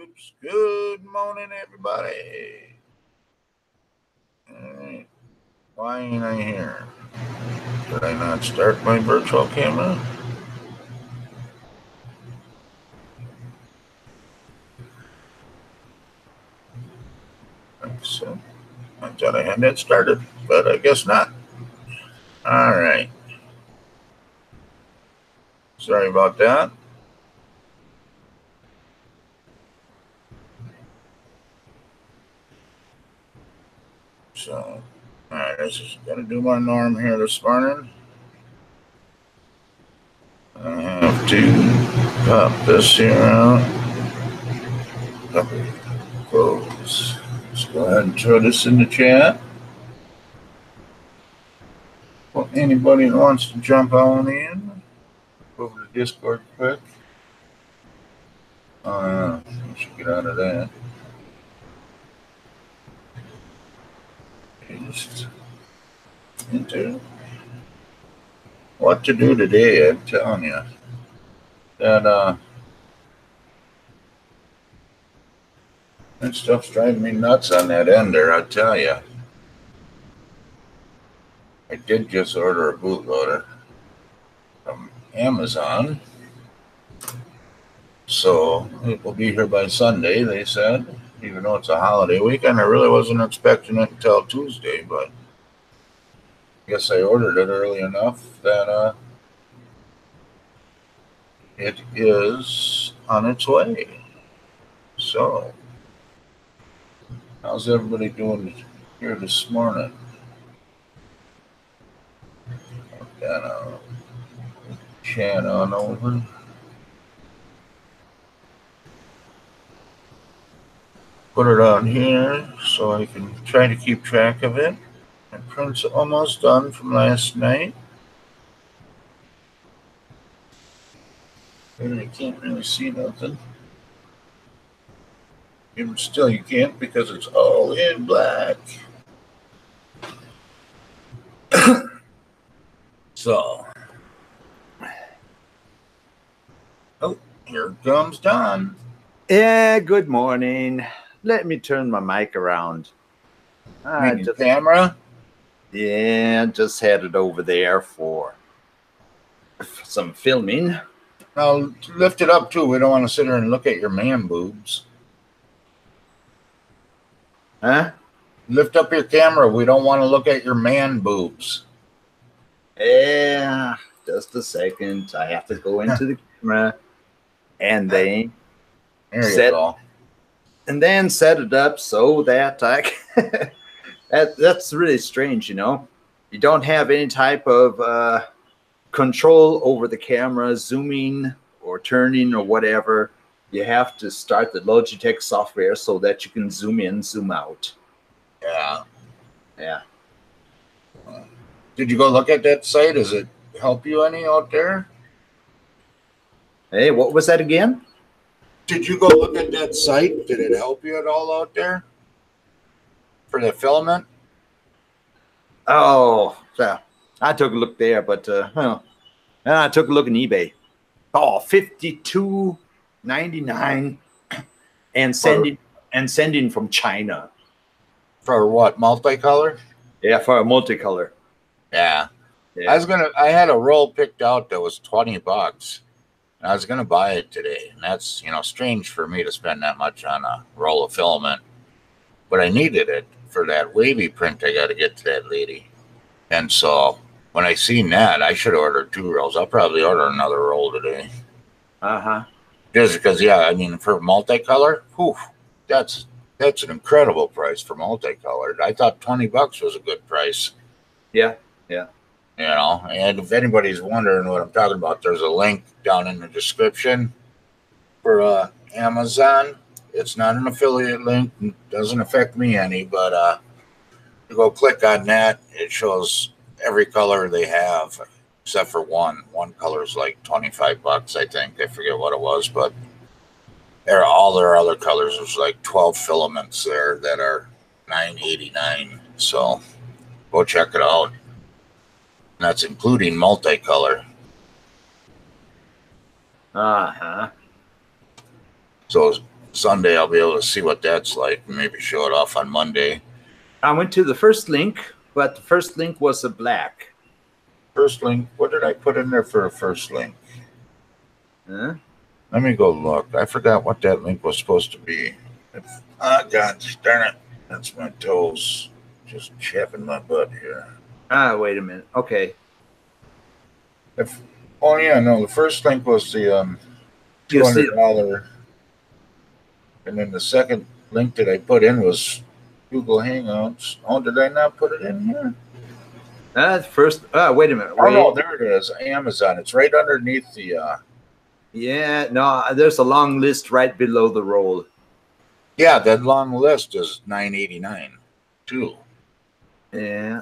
Oops. Good morning, everybody. All right. Why ain't I here? Did I not start my virtual camera? So I thought I had that started, but I guess not. All right. Sorry about that. So, all right, I just got to do my norm here this morning. I have to pop this here out. Close. Let's go ahead and throw this in the chat. Well, anybody that wants to jump on in, over to Discord quick. I should get out of that. Just into what to do today, I'm telling you. That stuff's driving me nuts on that ender, I tell you. I did just order a bootloader from Amazon. So it will be here by Sunday, they said. Even though it's a holiday weekend, I really wasn't expecting it until Tuesday, but I guess I ordered it early enough that it is on its way. So, how's everybody doing here this morning? Got a chat on over. Put it on here so I can try to keep track of it. My print's almost done from last night. And I can't really see nothing. Even still, you can't because it's all in black. So, oh, here comes Don. Yeah, good morning. Let me turn my mic around. Camera? Yeah, just headed over there for some filming. Now, lift it up, too. We don't want to sit here and look at your man boobs. Huh? Lift up your camera. We don't want to look at your man boobs. Yeah, just a second. I have to go into the camera and then set it up so that I can that's really strange, you know. You don't have any type of control over the camera, zooming or turning or whatever. You have to start the Logitech software so that you can zoom in, zoom out. Yeah. Yeah. Did you go look at that site? Does it help you any out there? Hey, what was that again? Did you go look at that site? Did it help you at all out there? For the filament? Oh, yeah. I took a look there, but I took a look in eBay. Oh, $52.99 and sending from China. For what? Multicolor? Yeah, for a multicolor. Yeah. I had a roll picked out that was $20. And I was gonna buy it today. And that's, strange for me to spend that much on a roll of filament. But I needed it for that wavy print I gotta get to that lady. And so when I seen that, I should order 2 rolls. I'll probably order another roll today. Uh-huh. Just because, for multicolor, that's an incredible price for multicolored. I thought $20 was a good price. Yeah. And if anybody's wondering what I'm talking about, there's a link down in the description for Amazon. It's not an affiliate link. It doesn't affect me any, but you go click on that. It shows every color they have, except for one. One color is like $25, I think. I forget what it was, but all their other colors, there's like 12 filaments there that are $9.89. So go check it out. And that's including multicolor. Uh-huh. So Sunday I'll be able to see what that's like. Maybe show it off on Monday. I went to the first link, but the first link was a black. First link. What did I put in there for a first link? Huh? Let me go look. I forgot what that link was supposed to be. God darn it. That's my toes. Just chapping my butt here. Ah, wait a minute. Okay. Oh yeah, no. The first link was the $200, and then the second link that I put in was Google Hangouts. Oh, did I not put it in here? First. Wait a minute. Oh no, there it is. Amazon. It's right underneath the. Yeah, no. There's a long list right below the roll. Yeah, that long list is $9.89 too. Yeah.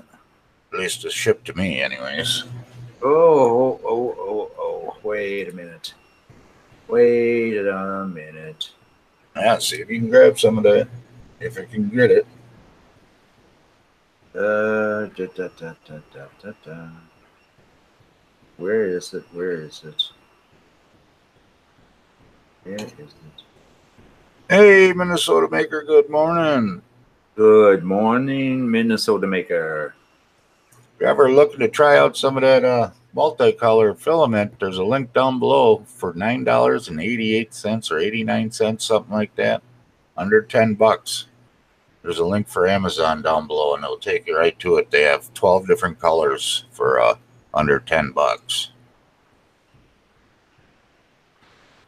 At least it's shipped to me, anyways. Oh. Wait a minute. Wait a minute. Yeah, see if you can grab some of that. If you can get it. Where is it? Where is it? Where is it? Hey, Minnesota Maker, good morning. Good morning, Minnesota Maker. If you're ever looking to try out some of that multicolor filament, there's a link down below for $9.88 or 89 cents, something like that. Under $10. There's a link for Amazon down below, and it'll take you right to it. They have 12 different colors for under $10.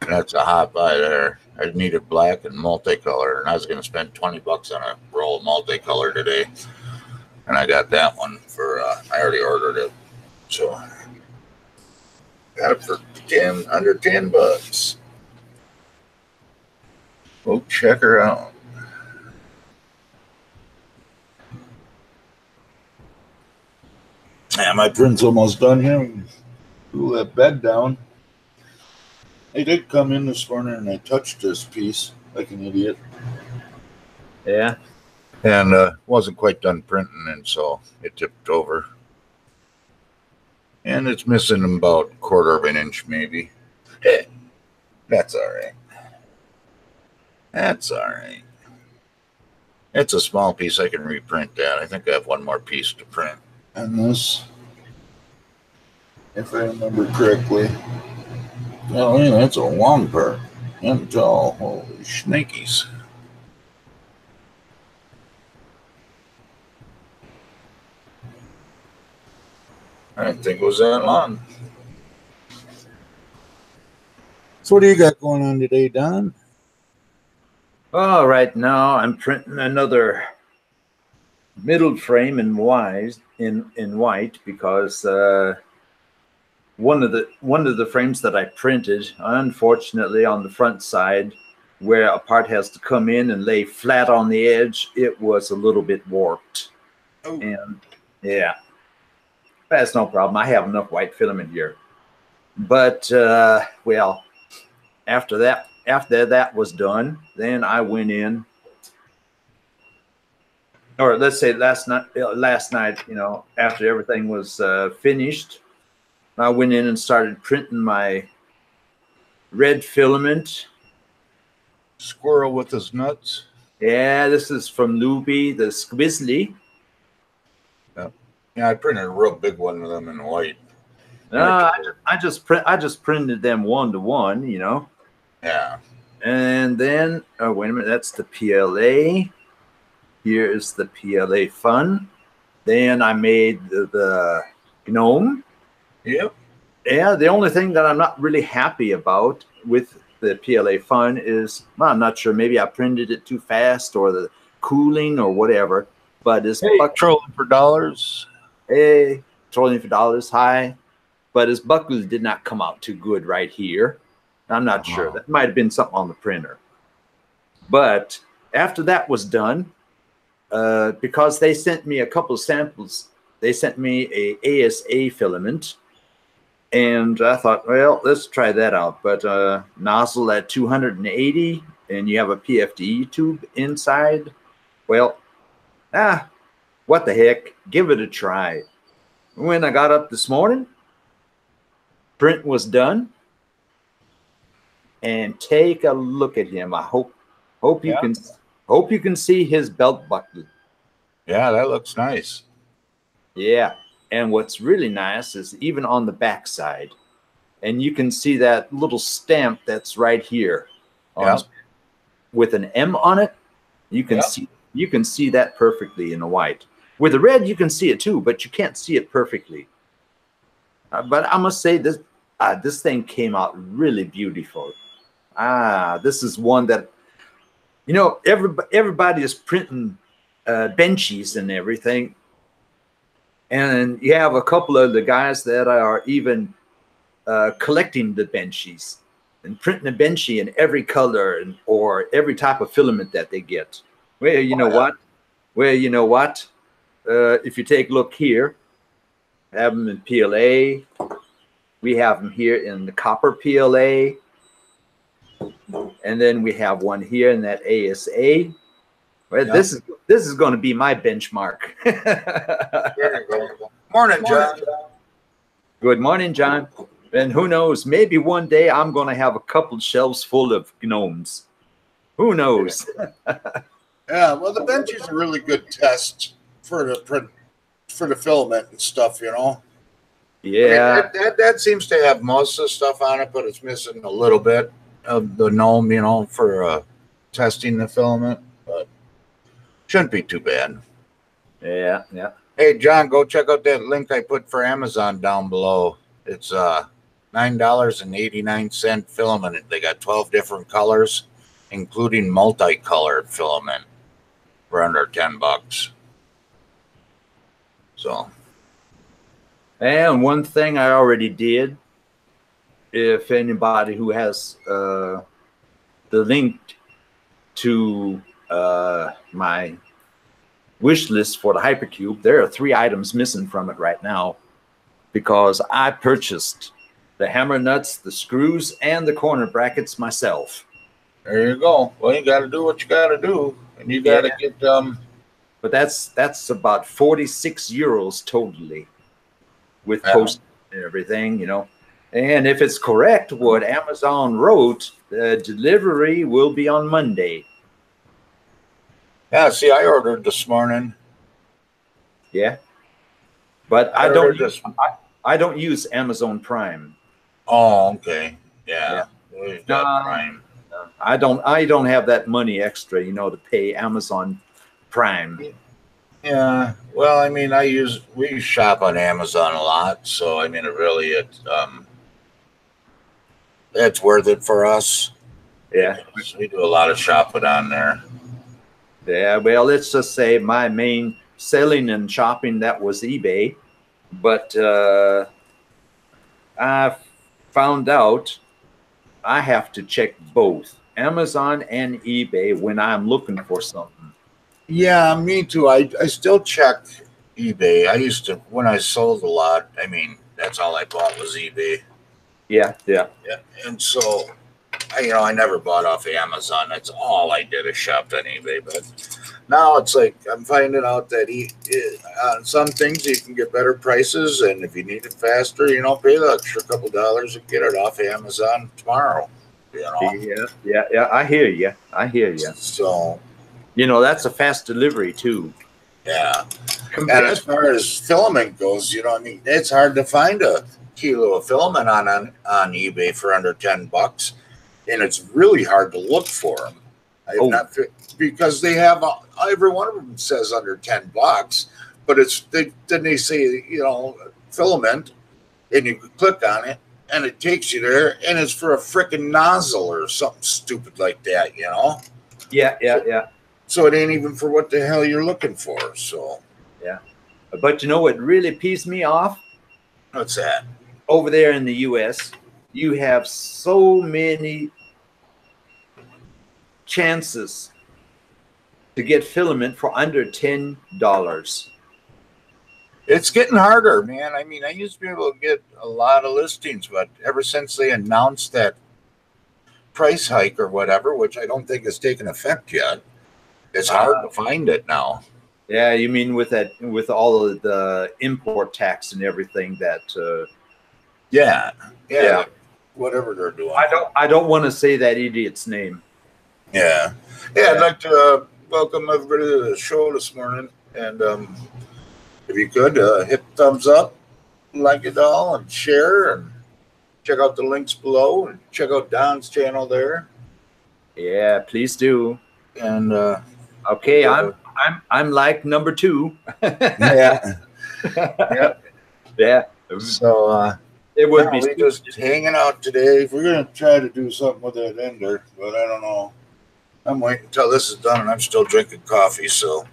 And that's a hot buy there. I needed black and multicolor, and I was going to spend $20 on a roll of multicolor today. And I got that one for, I already ordered it. So, got it for under $10. Go check her out. Yeah, my print's almost done here. Cool that bed down. I did come in this morning and I touched this piece like an idiot. Yeah. And wasn't quite done printing, and so it tipped over. And it's missing about a quarter of an inch, maybe. That's all right. That's all right. It's a small piece. I can reprint that. I think I have one more piece to print. And this, if I remember correctly. Oh, yeah, that's a long part. And tall. Holy shnikes. I didn't think it was that long. So what do you got going on today, Don? Oh, right now I'm printing another middle frame in white because one of the frames that I printed, unfortunately, on the front side, where a part has to come in and lay flat on the edge, it was a little bit warped. Oh. And yeah, that's no problem. I have enough white filament here. But well, after that was done, then I went in, or let's say last night, you know, after everything was finished, I went in and started printing my red filament. Squirrel with his nuts. Yeah, this is from Luby, the Squizzly. Yeah, I printed a real big one of them in white. I just printed them 1-to-1, you know. Yeah. And then, oh wait a minute, that's the PLA. Here is the PLA Fun. Then I made the gnome. Yep. Yeah, the only thing that I'm not really happy about with the PLA Fun is, well, I'm not sure, maybe I printed it too fast or the cooling or whatever, but it's trolling for dollars. Hey, trolling for dollars, hi. But his buckles did not come out too good right here. I'm not sure. That might have been something on the printer. But after that was done, because they sent me a couple of samples, they sent me a ASA filament. And I thought, well, let's try that out. But nozzle at 280, and you have a PFDE tube inside. Well, what the heck? Give it a try. When I got up this morning, print was done. And take a look at him. I hope Hope you can. Hope you can see his belt buckle. Yeah, that looks nice. Yeah, and what's really nice is even on the back side, and you can see that little stamp that's right here, with an M on it. You can see that perfectly in the white. With the red, you can see it too, but you can't see it perfectly. But I must say this thing came out really beautiful. This is one that, you know, everybody is printing benchies and everything. And you have a couple of the guys that are even collecting the benchies and printing a benchie in every color or every type of filament that they get. Well, you know what? Well, you know what? If you take a look here, have them in PLA. We have them here in the copper PLA. And then we have one here in that ASA. Well, this is going to be my benchmark. There you go. Morning, John. Good morning, John. And who knows, maybe one day I'm going to have a couple shelves full of gnomes. Who knows? Yeah, well, the bench is a really good test for the filament and stuff, you know. Yeah. I mean, that seems to have most of the stuff on it, but it's missing a little bit of the gnome, you know, for testing the filament. But shouldn't be too bad. Yeah, yeah. Hey, John, go check out that link I put for Amazon down below. It's $9.89 filament. They got 12 different colors, including multicolored filament for under $10. So, and one thing I already did, if anybody who has the link to my wish list for the Hypercube, there are 3 items missing from it right now because I purchased the hammer nuts, the screws, and the corner brackets myself. There you go. Well, you got to do what you got to do, and you got to get But that's about 46 euros totally, with post and everything, you know. And if it's correct, what Amazon wrote, the delivery will be on Monday. Yeah, see, I ordered this morning. Yeah, but I don't use Amazon Prime. Oh, okay. Yeah. We've got Prime. I don't have that money extra, you know, to pay Amazon Prime. Yeah. Well, I mean, we shop on Amazon a lot, so I mean, it's worth it for us. Yeah. We do a lot of shopping on there. Yeah, well, let's just say my main selling and shopping, that was eBay. But I found out I have to check both Amazon and eBay when I'm looking for something. Yeah, me too. I still check eBay. I used to, when I sold a lot, I mean, that's all I bought was eBay. Yeah. And so, I never bought off Amazon. That's all I did is shopped on eBay. But now it's like I'm finding out that on some things you can get better prices, and if you need it faster, pay the extra couple dollars and get it off Amazon tomorrow. Yeah. I hear you. So, that's a fast delivery too. Yeah. And as far as filament goes, it's hard to find a kilo of filament on eBay for under $10. And it's really hard to look for them. Because they have every one of them says under $10, but then they say filament, and you click on it, and it takes you there, and it's for a freaking nozzle or something stupid like that, Yeah. So it ain't even for what the hell you're looking for. So yeah, but what really pissed me off? What's that? Over there in the U.S., you have so many chances to get filament for under $10. It's getting harder, man. I mean, I used to be able to get a lot of listings, but ever since they announced that price hike or whatever, which I don't think has taken effect yet, it's hard to find it now. Yeah, you mean with all of the import tax and everything that yeah, whatever they're doing. I don't want to say that idiot's name. Yeah. Yeah, I'd like to welcome everybody to the show this morning. And if you could, hit thumbs up, like it all, and share, and check out the links below, and check out Don's channel there. Yeah, please do. And okay, I'm like number 2. yeah. Yep. Yeah. So it would be just hanging out today. We're gonna try to do something with that ender, but I don't know. I'm waiting until this is done, and I'm still drinking coffee, so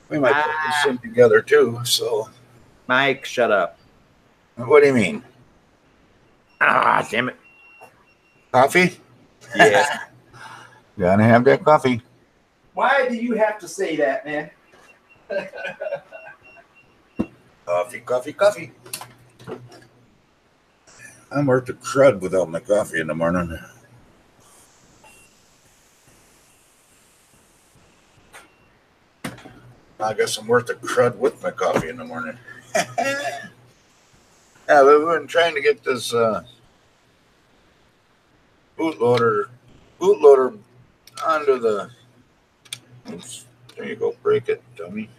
we might put this in together too. So, Mike, shut up. What do you mean? Ah, damn it. Coffee? Yeah. Gotta have that coffee. Why do you have to say that, man? Coffee, coffee, coffee. I'm worth a crud without my coffee in the morning. I guess I'm worth a crud with my coffee in the morning. Yeah, we've been trying to get this bootloader onto the. Oops, there you go. Break it, dummy.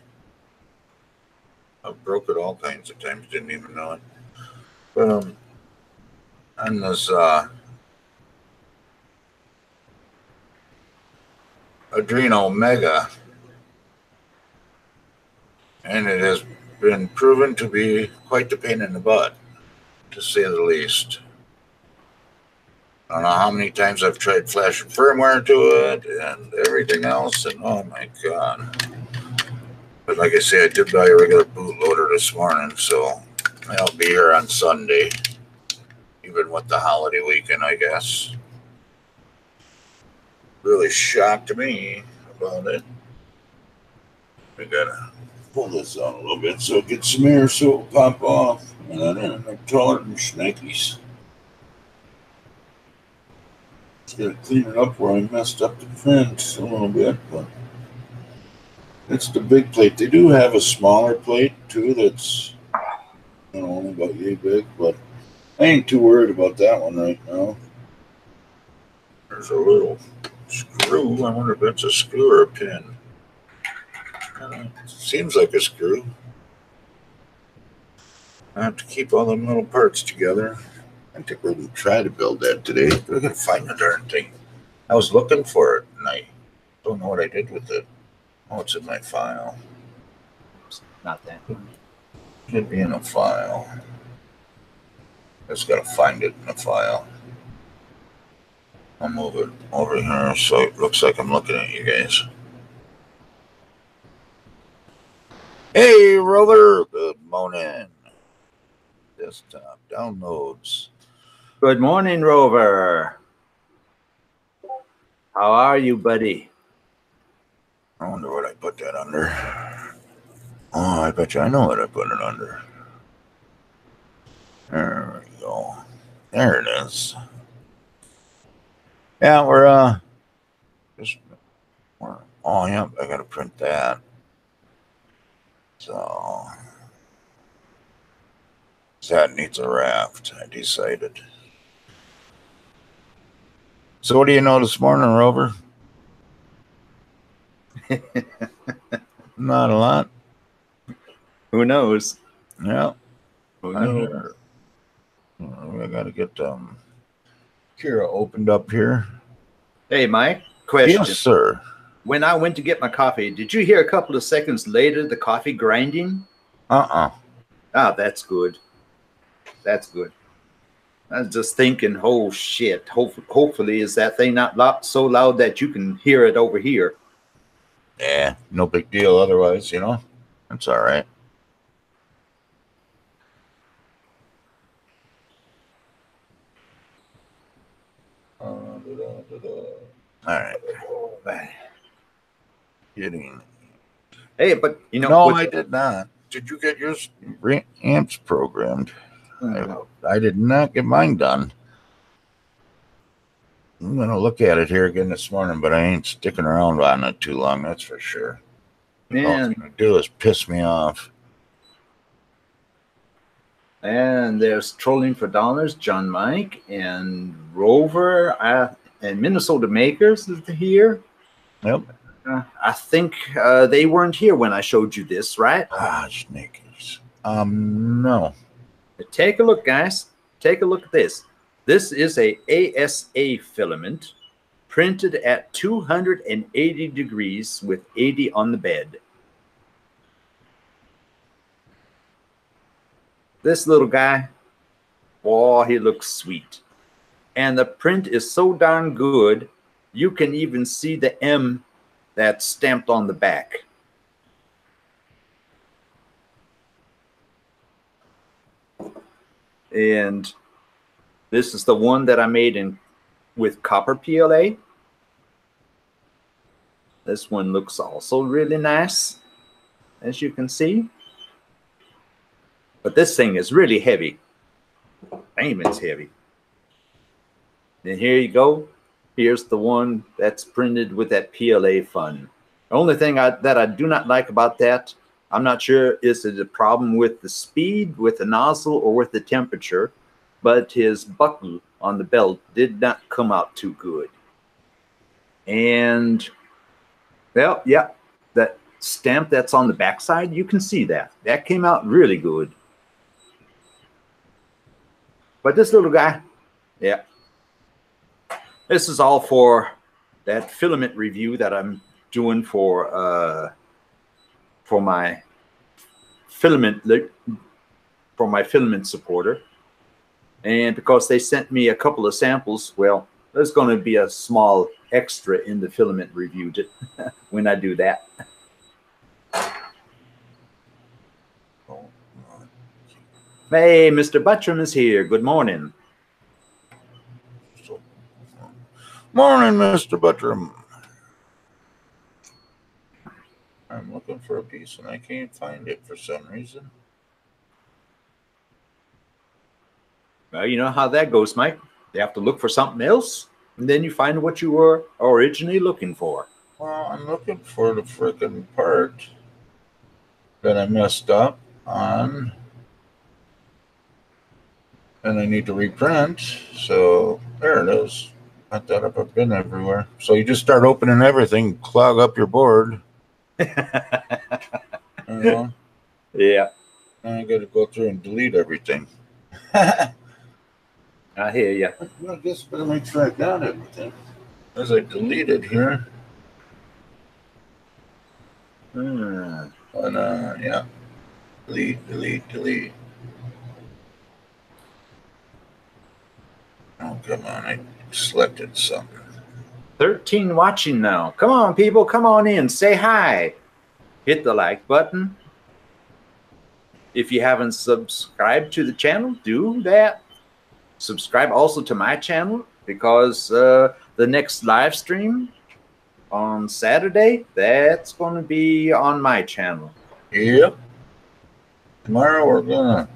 I've broke it all kinds of times. Didn't even know it. But on this Adreno Mega, and it has been proven to be quite the pain in the butt, to say the least. I don't know how many times I've tried flashing firmware to it and everything else, and oh my god. But like I say, I did buy a regular bootloader this morning, so I'll be here on Sunday, even with the holiday weekend, I guess. Really shocked me about it. We gotta pull this out a little bit so it gets some air so it'll pop off. And then they're taller than snakies. Just gotta clean it up where I messed up the print a little bit, but it's the big plate. They do have a smaller plate too that's only about yay big, but I ain't too worried about that one right now. There's a little screw. I wonder if it's a screw or a pin. Seems like a screw. I have to keep all them little parts together. I think we're going to try to build that today. We're going to find the darn thing. I was looking for it, and I don't know what I did with it. Oh, it's in my file. Not that one. Should be in a file. Just got to find it in the file. I'll move it over here so it looks like I'm looking at you guys. Hey, Rover. Good morning. Desktop downloads. Good morning, Rover. How are you, buddy? I wonder what I put that under. Oh, I bet you I know what I put it under. There we go. There it is. Yeah, we're oh yeah, I gotta print that. So that needs a raft, I decided. So what do you know this morning, Rover? Not a lot. Who knows? Yeah. Who knows? I gotta get Kira opened up here. Hey, Mike, question. Yes, sir. When I went to get my coffee, did you hear a couple of seconds later the coffee grinding? Ah, that's good. That's good. I was just thinking, oh shit. Hopefully, is that thing not so loud that you can hear it over here? Yeah, no big deal otherwise, you know. That's all right. All right. Getting. Hey, but you know. No, I did not. Did you get your amps programmed? I did not get mine done. I'm going to look at it here again this morning, but I ain't sticking around on it too long, that's for sure. Man. All it's going to do is piss me off. And there's Trolling for Dollars, John Mike, and Rover. and Minnesota Makers is here. Yep. I think they weren't here when I showed you this, right? Ah, sneakers. No. Take a look, guys. Take a look at this. This is a ASA filament printed at 280 degrees with 80 on the bed. This little guy, oh, he looks sweet. And the print is so darn good, you can even see the M that's stamped on the back. And this is the one that I made with copper PLA. This one looks also really nice, as you can see. But this thing is really heavy. Damn, it's heavy. Then here you go. Here's the one that's printed with that PLA fun. The only thing that I do not like about that, I'm not sure, is it a problem with the speed, with the nozzle, or with the temperature, but his buckle on the belt did not come out too good. And, well, yeah, that stamp that's on the backside, you can see that. That came out really good. But this little guy, yeah. This is all for that filament review that I'm doing for my filament supporter. And because they sent me a couple of samples, well, there's going to be a small extra in the filament review when I do that. Hey, Mr. Buttram is here. Good morning. Morning, Mr. Buttram. I'm looking for a piece and I can't find it for some reason. Well, you know how that goes, Mike. You have to look for something else, and then you find what you were originally looking for. Well, I'm looking for the frickin' part that I messed up on. And I need to reprint. So there it is. I thought I've been everywhere. So you just start opening everything, clog up your board. You know? Yeah. And I got to go through and delete everything. I hear you. I guess better make sure I got everything. As I deleted here. But yeah. Delete. Oh, come on. I selected something. 13 watching now. Come on, people. Come on in. Say hi. Hit the like button. If you haven't subscribed to the channel, do that. Subscribe also to my channel, because the next live stream on Saturday, that's going to be on my channel. Yep. Tomorrow we're going to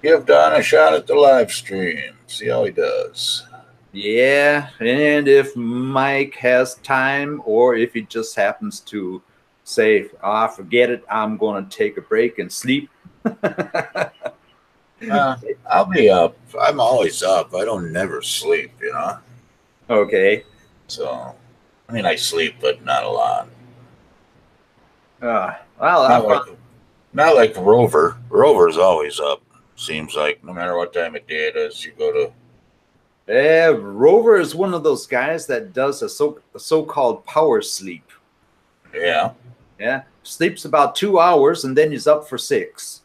give Don a shot at the live stream. See how he does. Yeah, and if Mike has time, or if he just happens to say, "Ah, forget it, I'm going to take a break and sleep." I'll be up. I'm always up. I don't never sleep, you know. Okay. So, I mean, I sleep, but not a lot. Well, not like Rover. Rover's always up. Seems like no matter what time of day it is, you go to. Rover is one of those guys that does a so-called power sleep. Yeah. Yeah. Sleeps about 2 hours and then he's up for 6.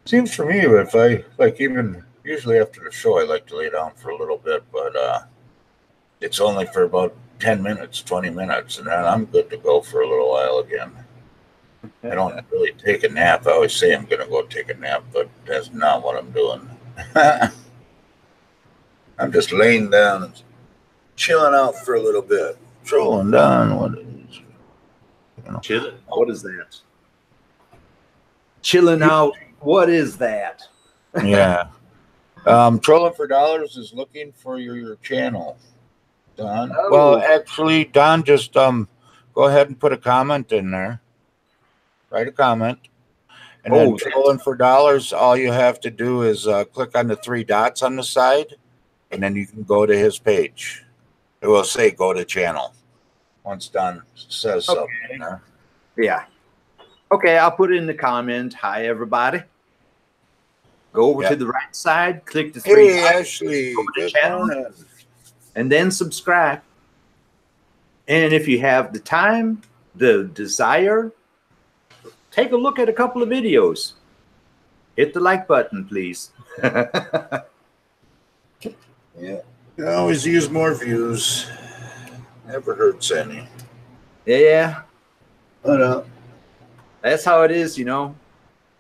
Seems for me, if I like, even usually after the show, I like to lay down for a little bit, but it's only for about 10 minutes, 20 minutes, and then I'm good to go for a little while again. I don't really take a nap. I always say I'm going to go take a nap, but that's not what I'm doing. I'm just laying down and chilling out for a little bit. Trolling down. What is, you know. Chilling? What is that? Chilling out. What is that? Yeah. Trolling for Dollars is looking for your channel, Don. Oh. Well, actually, Don, just go ahead and put a comment in there. Write a comment. And then Trolling for Dollars, all you have to do is click on the 3 dots on the side, and then you can go to his page. It will say go to channel. Once done, says Okay. something. Huh? Yeah. Okay, I'll put it in the comment. Hi, everybody. Go over to the right side, click the three Hey, dots, Ashley. go to Good channel, morning. and then subscribe. And if you have the time, the desire, take a look at a couple of videos. Hit the like button, please. Yeah. You always use more views. Never hurts any. Yeah. But That's how it is, you know.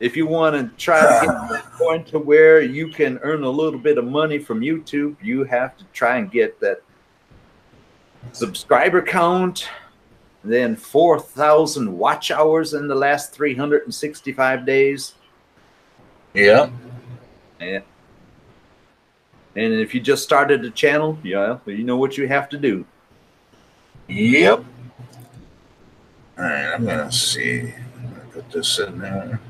If you want to try to get to the point to where you can earn a little bit of money from YouTube, you have to try and get that subscriber count, then 4,000 watch hours in the last 365 days. yeah. Yeah. And if you just started a channel, yeah, you know what you have to do. Yep. All right, I'm gonna see. I'm gonna put this in there.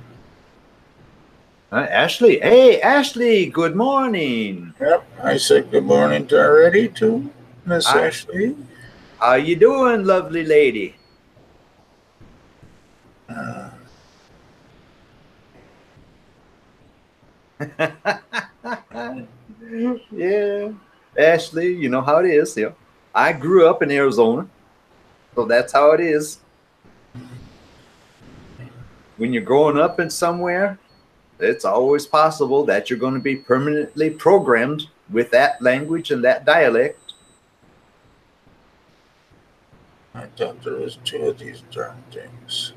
Ashley, hey, Ashley, good morning. Yep. I said good morning to already to Miss Hi. Ashley. How you doing, lovely lady? Yeah, Ashley, you know how it is. Yeah, I grew up in Arizona, so that's how it is. When you're growing up in somewhere, it's always possible that you're going to be permanently programmed with that language and that dialect. I thought there was two of these darn things.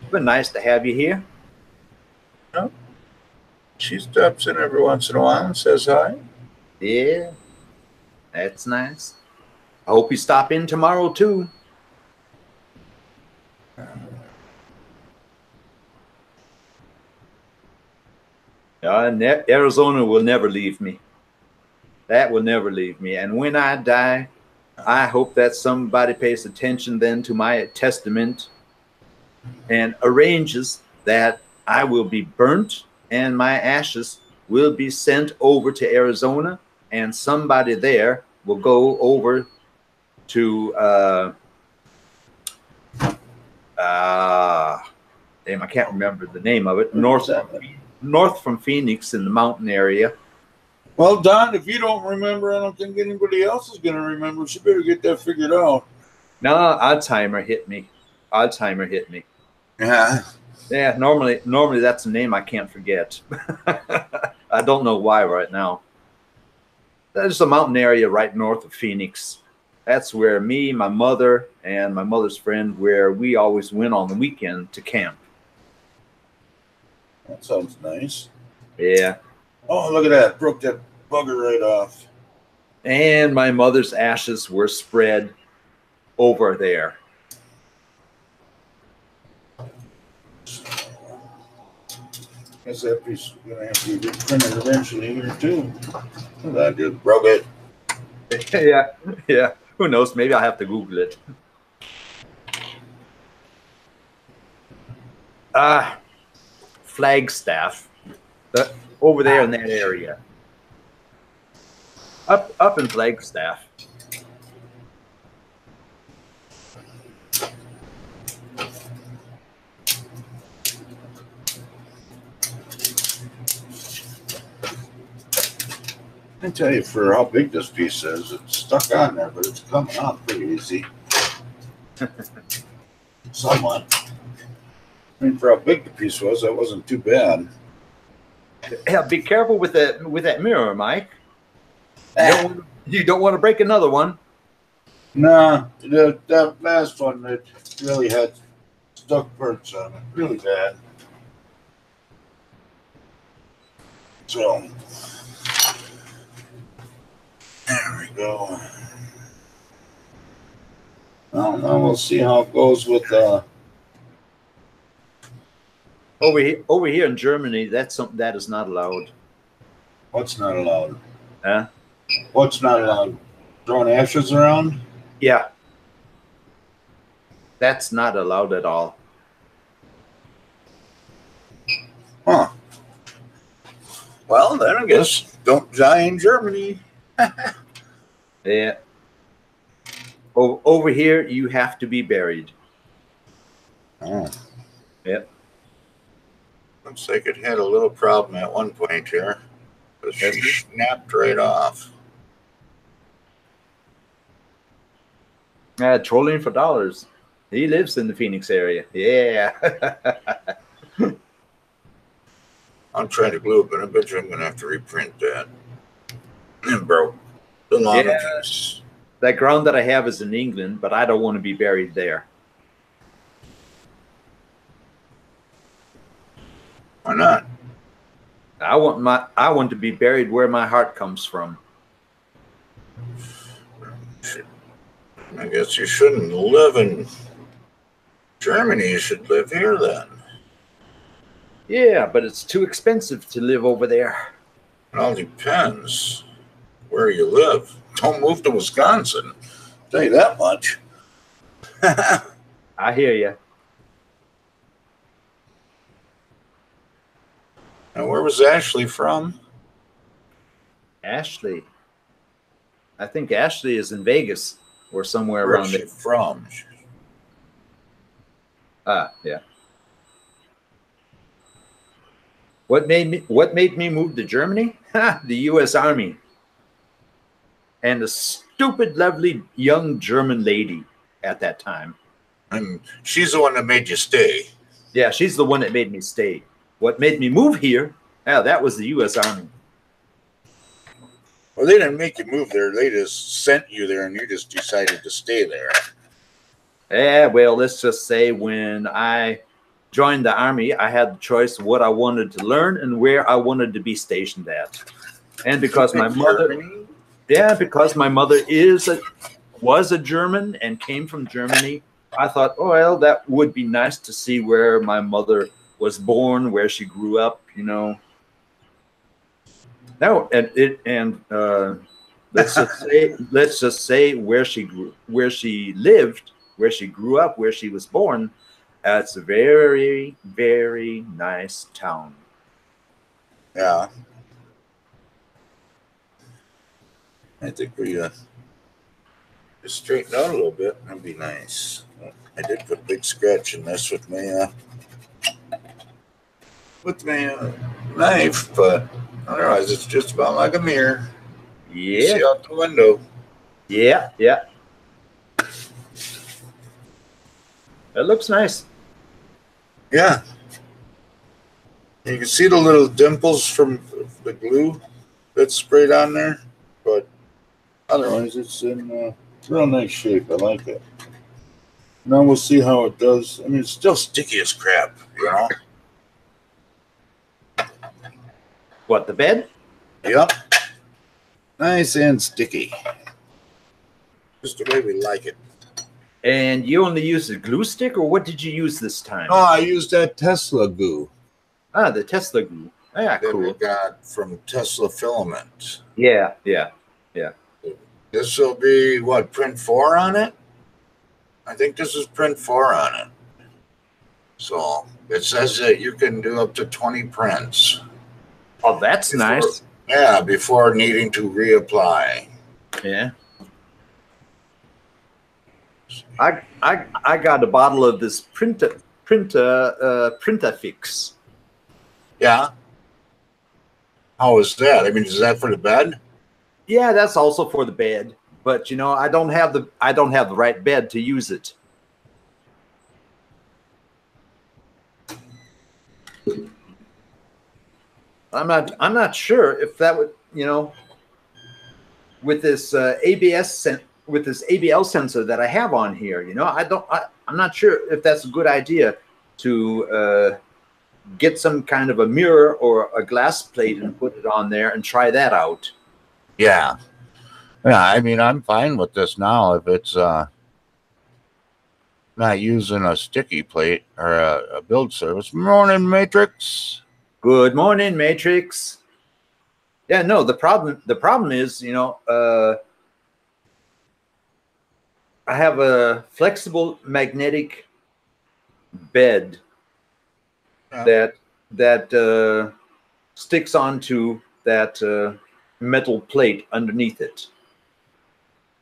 It's been nice to have you here. Yep. She steps in every once in a while and says hi. Yeah, that's nice. I hope you stop in tomorrow too. Arizona will never leave me. That will never leave me. And when I die, I hope that somebody pays attention then to my testament and arranges that I will be burnt and my ashes will be sent over to Arizona, and somebody there will go over to damn, I can't remember the name of it. North from Phoenix in the mountain area. Well, Don, if you don't remember, I don't think anybody else is going to remember. So you better get that figured out. No, Alzheimer hit me. Alzheimer hit me. Yeah. Yeah, normally that's a name I can't forget. I don't know why right now. There's a mountain area right north of Phoenix. That's where me, my mother, and my mother's friend, where we always went on the weekend to camp. That sounds nice. Yeah. Oh, look at that. Broke that bugger right off. And my mother's ashes were spread over there. Guess that piece is going to have to be printed eventually here, too. I just broke it. Yeah. Who knows? Maybe I'll have to Google it. Flagstaff. Over there in that area. Up in Flagstaff. I tell you, for how big this piece is, it's stuck on there, but it's coming off pretty easy. Somewhat. I mean, for how big the piece was, that wasn't too bad. Yeah, be careful with that mirror, Mike. You don't want to break another one. Nah, that last one, it really had stuck parts on it, really bad. So, there we go. Well, now we'll see how it goes with over here in Germany. That's something that is not allowed. What's not allowed? Huh? What's not allowed? Throwing ashes around? Yeah. That's not allowed at all. Well, then I guess don't die in Germany. Yeah. Over here, you have to be buried. Oh, Yep. looks like it had a little problem at one point here. But she Yes, sir. snapped right off. Trolling for dollars. He lives in the Phoenix area. Yeah. I'm trying to glue it, but I bet you I'm going to have to reprint that. And broke a lot of Yeah. piece. That ground that I have is in England, but I don't want to be buried there. Why not? I want to be buried where my heart comes from. I guess you shouldn't live in Germany. You should live here then. Yeah, but it's too expensive to live over there. It all depends where you live. Don't move to Wisconsin. I'll tell you that much. I hear you. Now, where was Ashley from? Ashley. I think Ashley is in Vegas or somewhere Where around is she there. from? Yeah. What made me move to Germany? The US Army. And a stupid, lovely young German lady at that time. And she's the one that made you stay. Yeah, she's the one that made me stay. What made me move here? Yeah, that was the US Army. Well, they didn't make you move there. They just sent you there, and you just decided to stay there. Yeah, well, let's just say when I joined the Army, I had the choice of what I wanted to learn and where I wanted to be stationed at. And because my mother, because my mother was a German and came from Germany, I thought, oh, well, that would be nice to see where my mother was born, where she grew up, you know. No, let's just say where she lived, where she grew up, where she was born. It's a very, very nice town. Yeah. I think we just straighten out a little bit. That'd be nice. I did put a big scratch in this with my knife, but otherwise it's just about like a mirror. Yeah. You see out the window. Yeah, yeah. It looks nice. Yeah. You can see the little dimples from the glue that's sprayed on there, but otherwise it's in real nice shape. I like it. Now we'll see how it does. I mean, it's still sticky as crap, you know? What, the bed? Yep. Nice and sticky. Just the way we like it. And you only used a glue stick, or what did you use this time? Oh, I used that Tesla glue. Ah, the Tesla glue. Yeah, that cool. we got from Tesla Filament. Yeah, yeah, yeah. This will be, what, print 4 on it? I think this is print 4 on it. So it says that you can do up to 20 prints. Oh, that's nice. Yeah, before needing to reapply. Yeah. I got a bottle of this Printafix. Yeah. How is that? I mean, is that for the bed? Yeah, that's also for the bed. But you know, I don't have the right bed to use it. I'm not sure if that would, you know, with this ABL sensor that I have on here, you know, I'm not sure if that's a good idea to get some kind of a mirror or a glass plate and put it on there and try that out. Yeah. Yeah, I mean, I'm fine with this now if it's not using a sticky plate or a build service. Morning, Matrix. Good morning, Matrix. Yeah, no, the problem is, you know, I have a flexible magnetic bed that sticks onto that metal plate underneath it.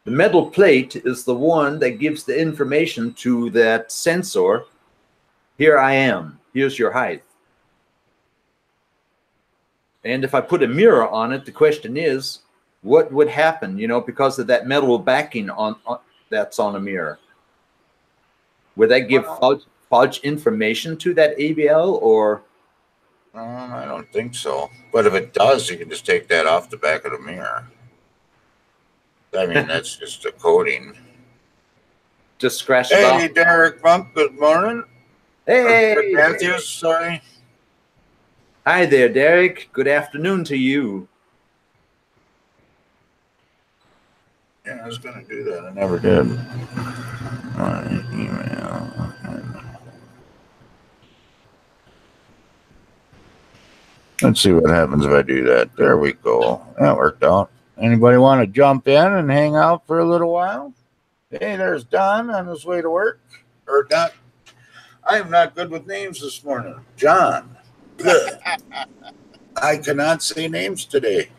The metal plate is the one that gives the information to that sensor. Here I am. Here's your height. And if I put a mirror on it, the question is, what would happen, you know, because of that metal backing on that's on a mirror? Would that give false information to that ABL, or? I don't think so. But if it does, you can just take that off the back of the mirror. I mean, that's just a coating. Just scratch it off. Hey, Derek Monk, good morning. Hey, Matthews, sorry. Hi there, Derek. Good afternoon to you. Yeah, I was going to do that. I never did. My email. Let's see what happens if I do that. There we go. That worked out. Anybody want to jump in and hang out for a little while? Hey, there's Don on his way to work. Or Don. I am not good with names this morning. John. Good. I cannot say names today.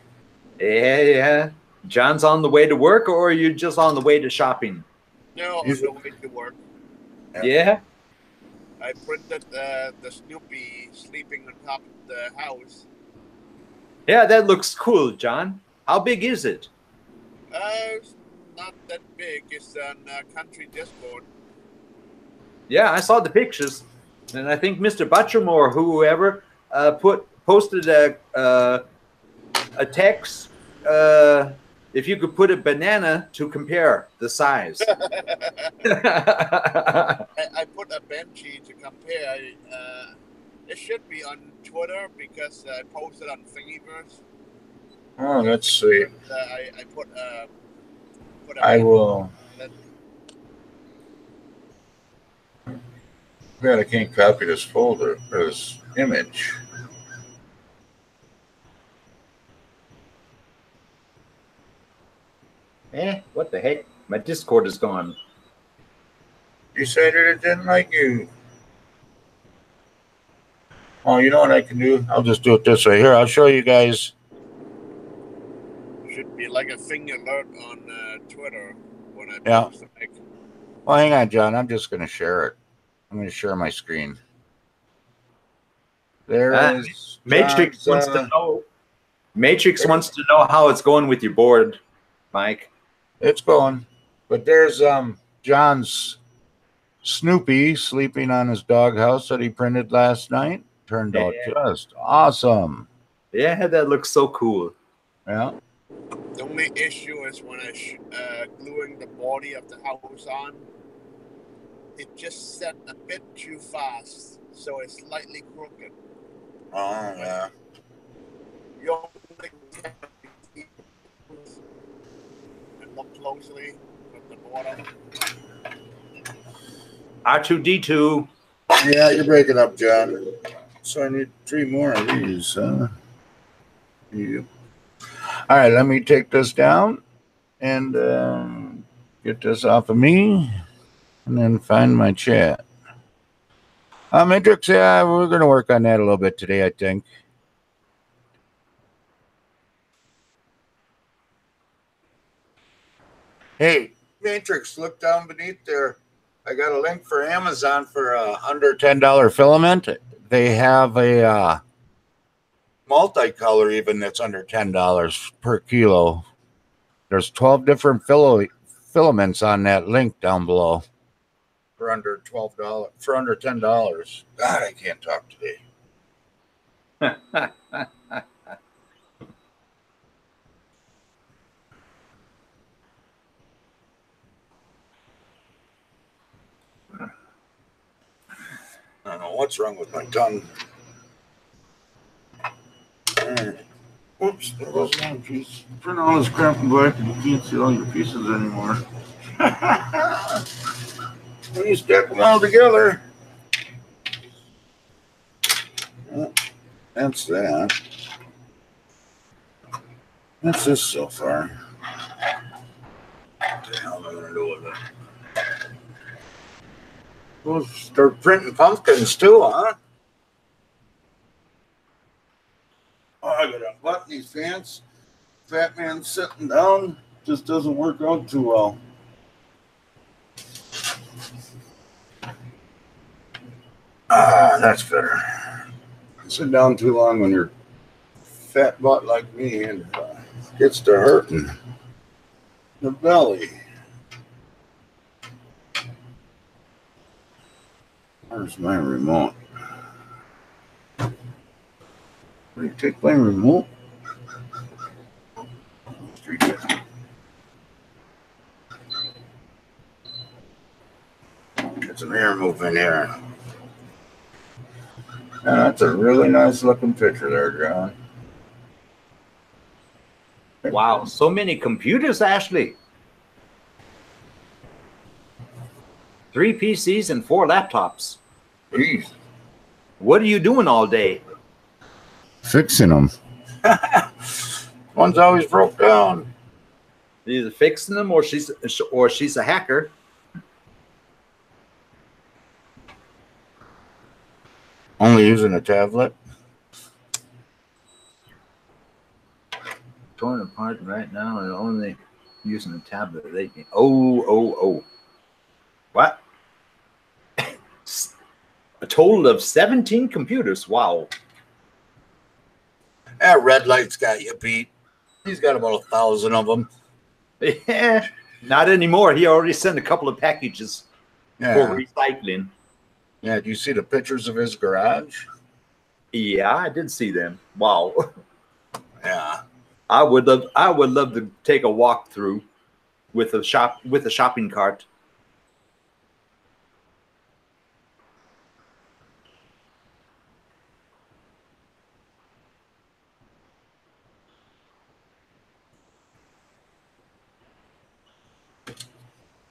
Yeah. John's on the way to work, or are you just on the way to shopping? No, on the way to work. Yeah. I printed the Snoopy sleeping on top of the house. Yeah, that looks cool, John. How big is it? It's not that big. It's on Country Discord. Yeah, I saw the pictures, and I think Mr. Butcham or whoever posted a text. If you could put a banana to compare the size. I put a Benji to compare. It should be on Twitter because I posted on Thingiverse. Oh, that's sweet. I put a I will. God, I can't copy this folder, this image. What the heck? My Discord is gone. You said that it didn't like you. Oh, you know what I can do? I'll just do it this way. Here, I'll show you guys. Should be like a thing alert on Twitter when I Yeah. post it. Well, hang on, John. I'm just going to share it. I'm going to share my screen. There is Matrix John's, wants to know. Matrix wants to know how it's going with your board, Mike. It's going, but there's John's Snoopy sleeping on his doghouse that he printed last night. Turned out just awesome. Yeah, that looks so cool. Yeah. The only issue is when I gluing the body of the house on, it just set a bit too fast, so it's slightly crooked. Oh, yeah. You only and look closely with the bottom. R2D2. Yeah, you're breaking up, John. So I need 3 more of these. Yeah. All right, let me take this down and get this off of me and then find my chat. Matrix, yeah, we're going to work on that a little bit today, I think. Hey, Matrix, look down beneath there. I got a link for Amazon for a under $10 filament. They have a multicolor even that's under $10 per kilo. There's 12 different filaments on that link down below for under $12, for under $10. God, I can't talk today. I don't know what's wrong with my tongue. Oops, there goes one piece. Print all this crap in black and you can't see all your pieces anymore. When you stack them all together. Well, that's that. That's this so far. What the hell am I going to do with it? We'll start printing pumpkins too, huh? Oh, I gotta unbutton these fans. Fat man sitting down just doesn't work out too well. Ah, that's better. Sit down too long when you're fat butt like me and gets to hurting the belly. Where's my remote? Will you take my remote? Get some air moving here. That's a really nice looking picture there, John. Wow, so many computers, Ashley. 3 PCs and 4 laptops. Jeez. What are you doing all day? Fixing them. One's always broke down. Either fixing them or she's a hacker. Only using a tablet. Torn apart right now and only using a tablet. Oh. What? A total of 17 computers. Wow. That red light's got you beat. He's got about 1,000 of them. Yeah, not anymore. He already sent a couple of packages for recycling. Yeah, do you see the pictures of his garage? Yeah, I did see them. Wow. Yeah. I would love to take a walk through with a shopping cart.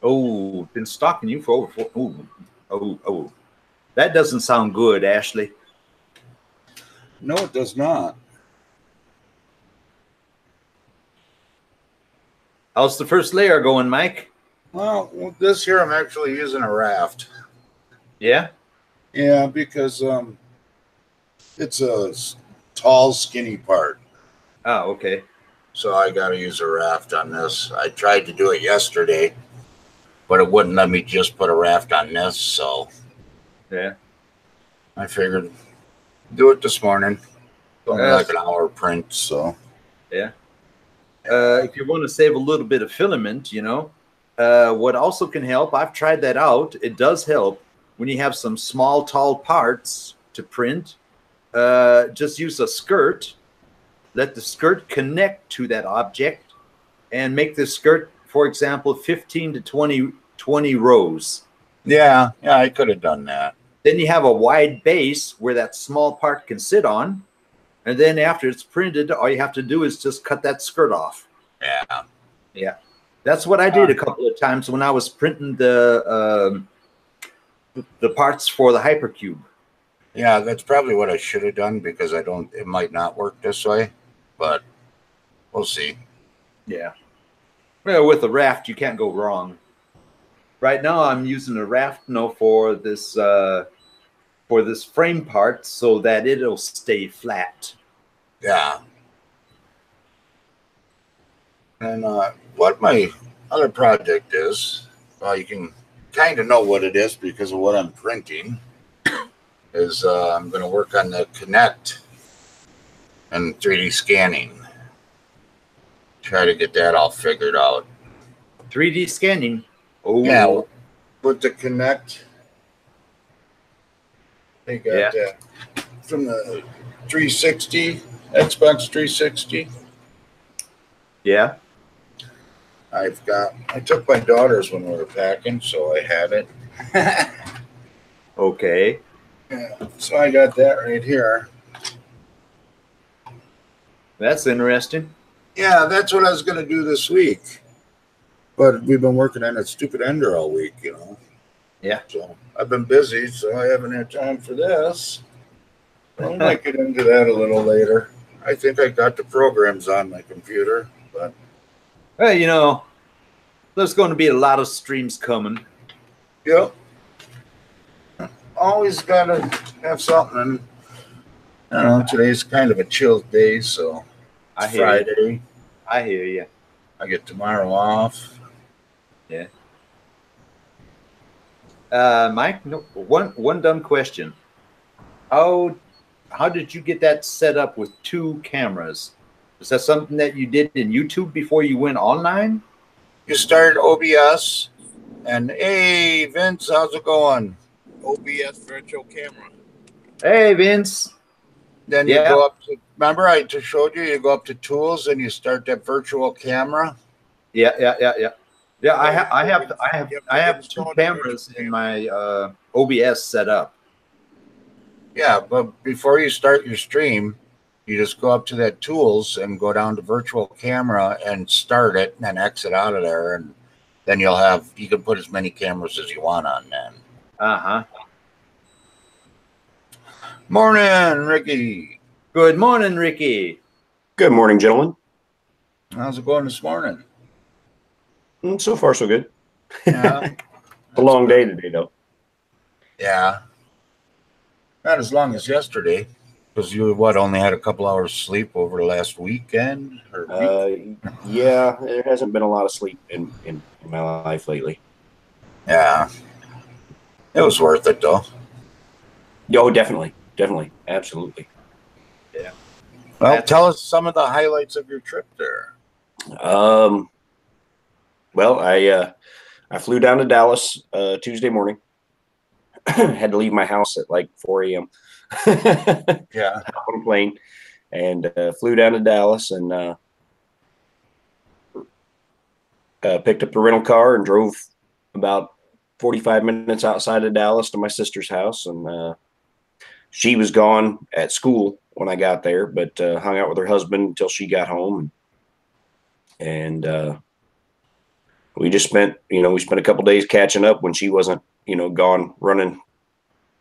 Oh, been stalking you for over 4. Oh. That doesn't sound good, Ashley. No, it does not. How's the first layer going, Mike? Well, this here I'm actually using a raft. Yeah? Yeah, because it's a tall, skinny part. Oh, okay. So I got to use a raft on this. I tried to do it yesterday, but it wouldn't let me just put a raft on this. So yeah, I figured do it this morning. Only like an hour print. So yeah. If you want to save a little bit of filament, you know, what also can help, I've tried that out. It does help when you have some small, tall parts to print. Just use a skirt. Let the skirt connect to that object and make the skirt, for example, 15 to 20 rows. Yeah, I could have done that. Then you have a wide base where that small part can sit on. And then after it's printed, all you have to do is just cut that skirt off. Yeah. That's what I did a couple of times when I was printing the parts for the hypercube. Yeah, that's probably what I should have done because it might not work this way, but we'll see. Yeah. Well, with a raft, you can't go wrong. Right now, I'm using a raft for this frame part so that it'll stay flat. Yeah. And what my other project is, well, you can kind of know what it is because of what I'm printing, is I'm going to work on the Connect and 3D scanning. Try to get that all figured out. 3D scanning? Oh. Yeah, with the Connect. They got that from the 360, Xbox 360. Yeah. I took my daughter's when we were packing, so I had it. Okay. Yeah, so I got that right here. That's interesting. Yeah, that's what I was going to do this week. But we've been working on that stupid Ender all week, you know. Yeah. So I've been busy, so I haven't had time for this. I might get into that a little later. I think I got the programs on my computer, but... Well, you know, there's going to be a lot of streams coming. Yep. Always got to have something. I don't know. Today's kind of a chill day, so I it's hear you. Friday. I hear you. I get tomorrow off. Yeah. Mike, no, one dumb question. How did you get that set up with 2 cameras? Is that something that you did in YouTube before you went online? You start OBS, and hey, Vince, how's it going? OBS virtual camera. Hey, Vince. Then you Yeah. go up to, remember I just showed you, you go up to tools and you start that virtual camera. Yeah. Yeah, I You have to have 2 install the cameras virtual in camera. my OBS set up. Yeah, but before you start your stream, you just go up to that tools and go down to virtual camera and start it and then exit out of there. And then you can put as many cameras as you want on then. Uh-huh. Morning, Ricky. Good morning, Ricky. Good morning, gentlemen. How's it going this morning? So far, so good. Yeah. It's a long day today, though. Yeah. Not as long as yesterday, because you only had a couple hours sleep over the last weekend or week? Yeah, there hasn't been a lot of sleep in my life lately. Yeah. It was worth it though. Oh, definitely, absolutely. Yeah. Well, tell us some of the highlights of your trip there. Well, I flew down to Dallas Tuesday morning. Had to leave my house at like 4 a.m. Yeah. Hop on a plane and flew down to Dallas and picked up the rental car and drove about 45 minutes outside of Dallas to my sister's house. And she was gone at school when I got there, but hung out with her husband until she got home. And we just spent a couple days catching up when she wasn't, gone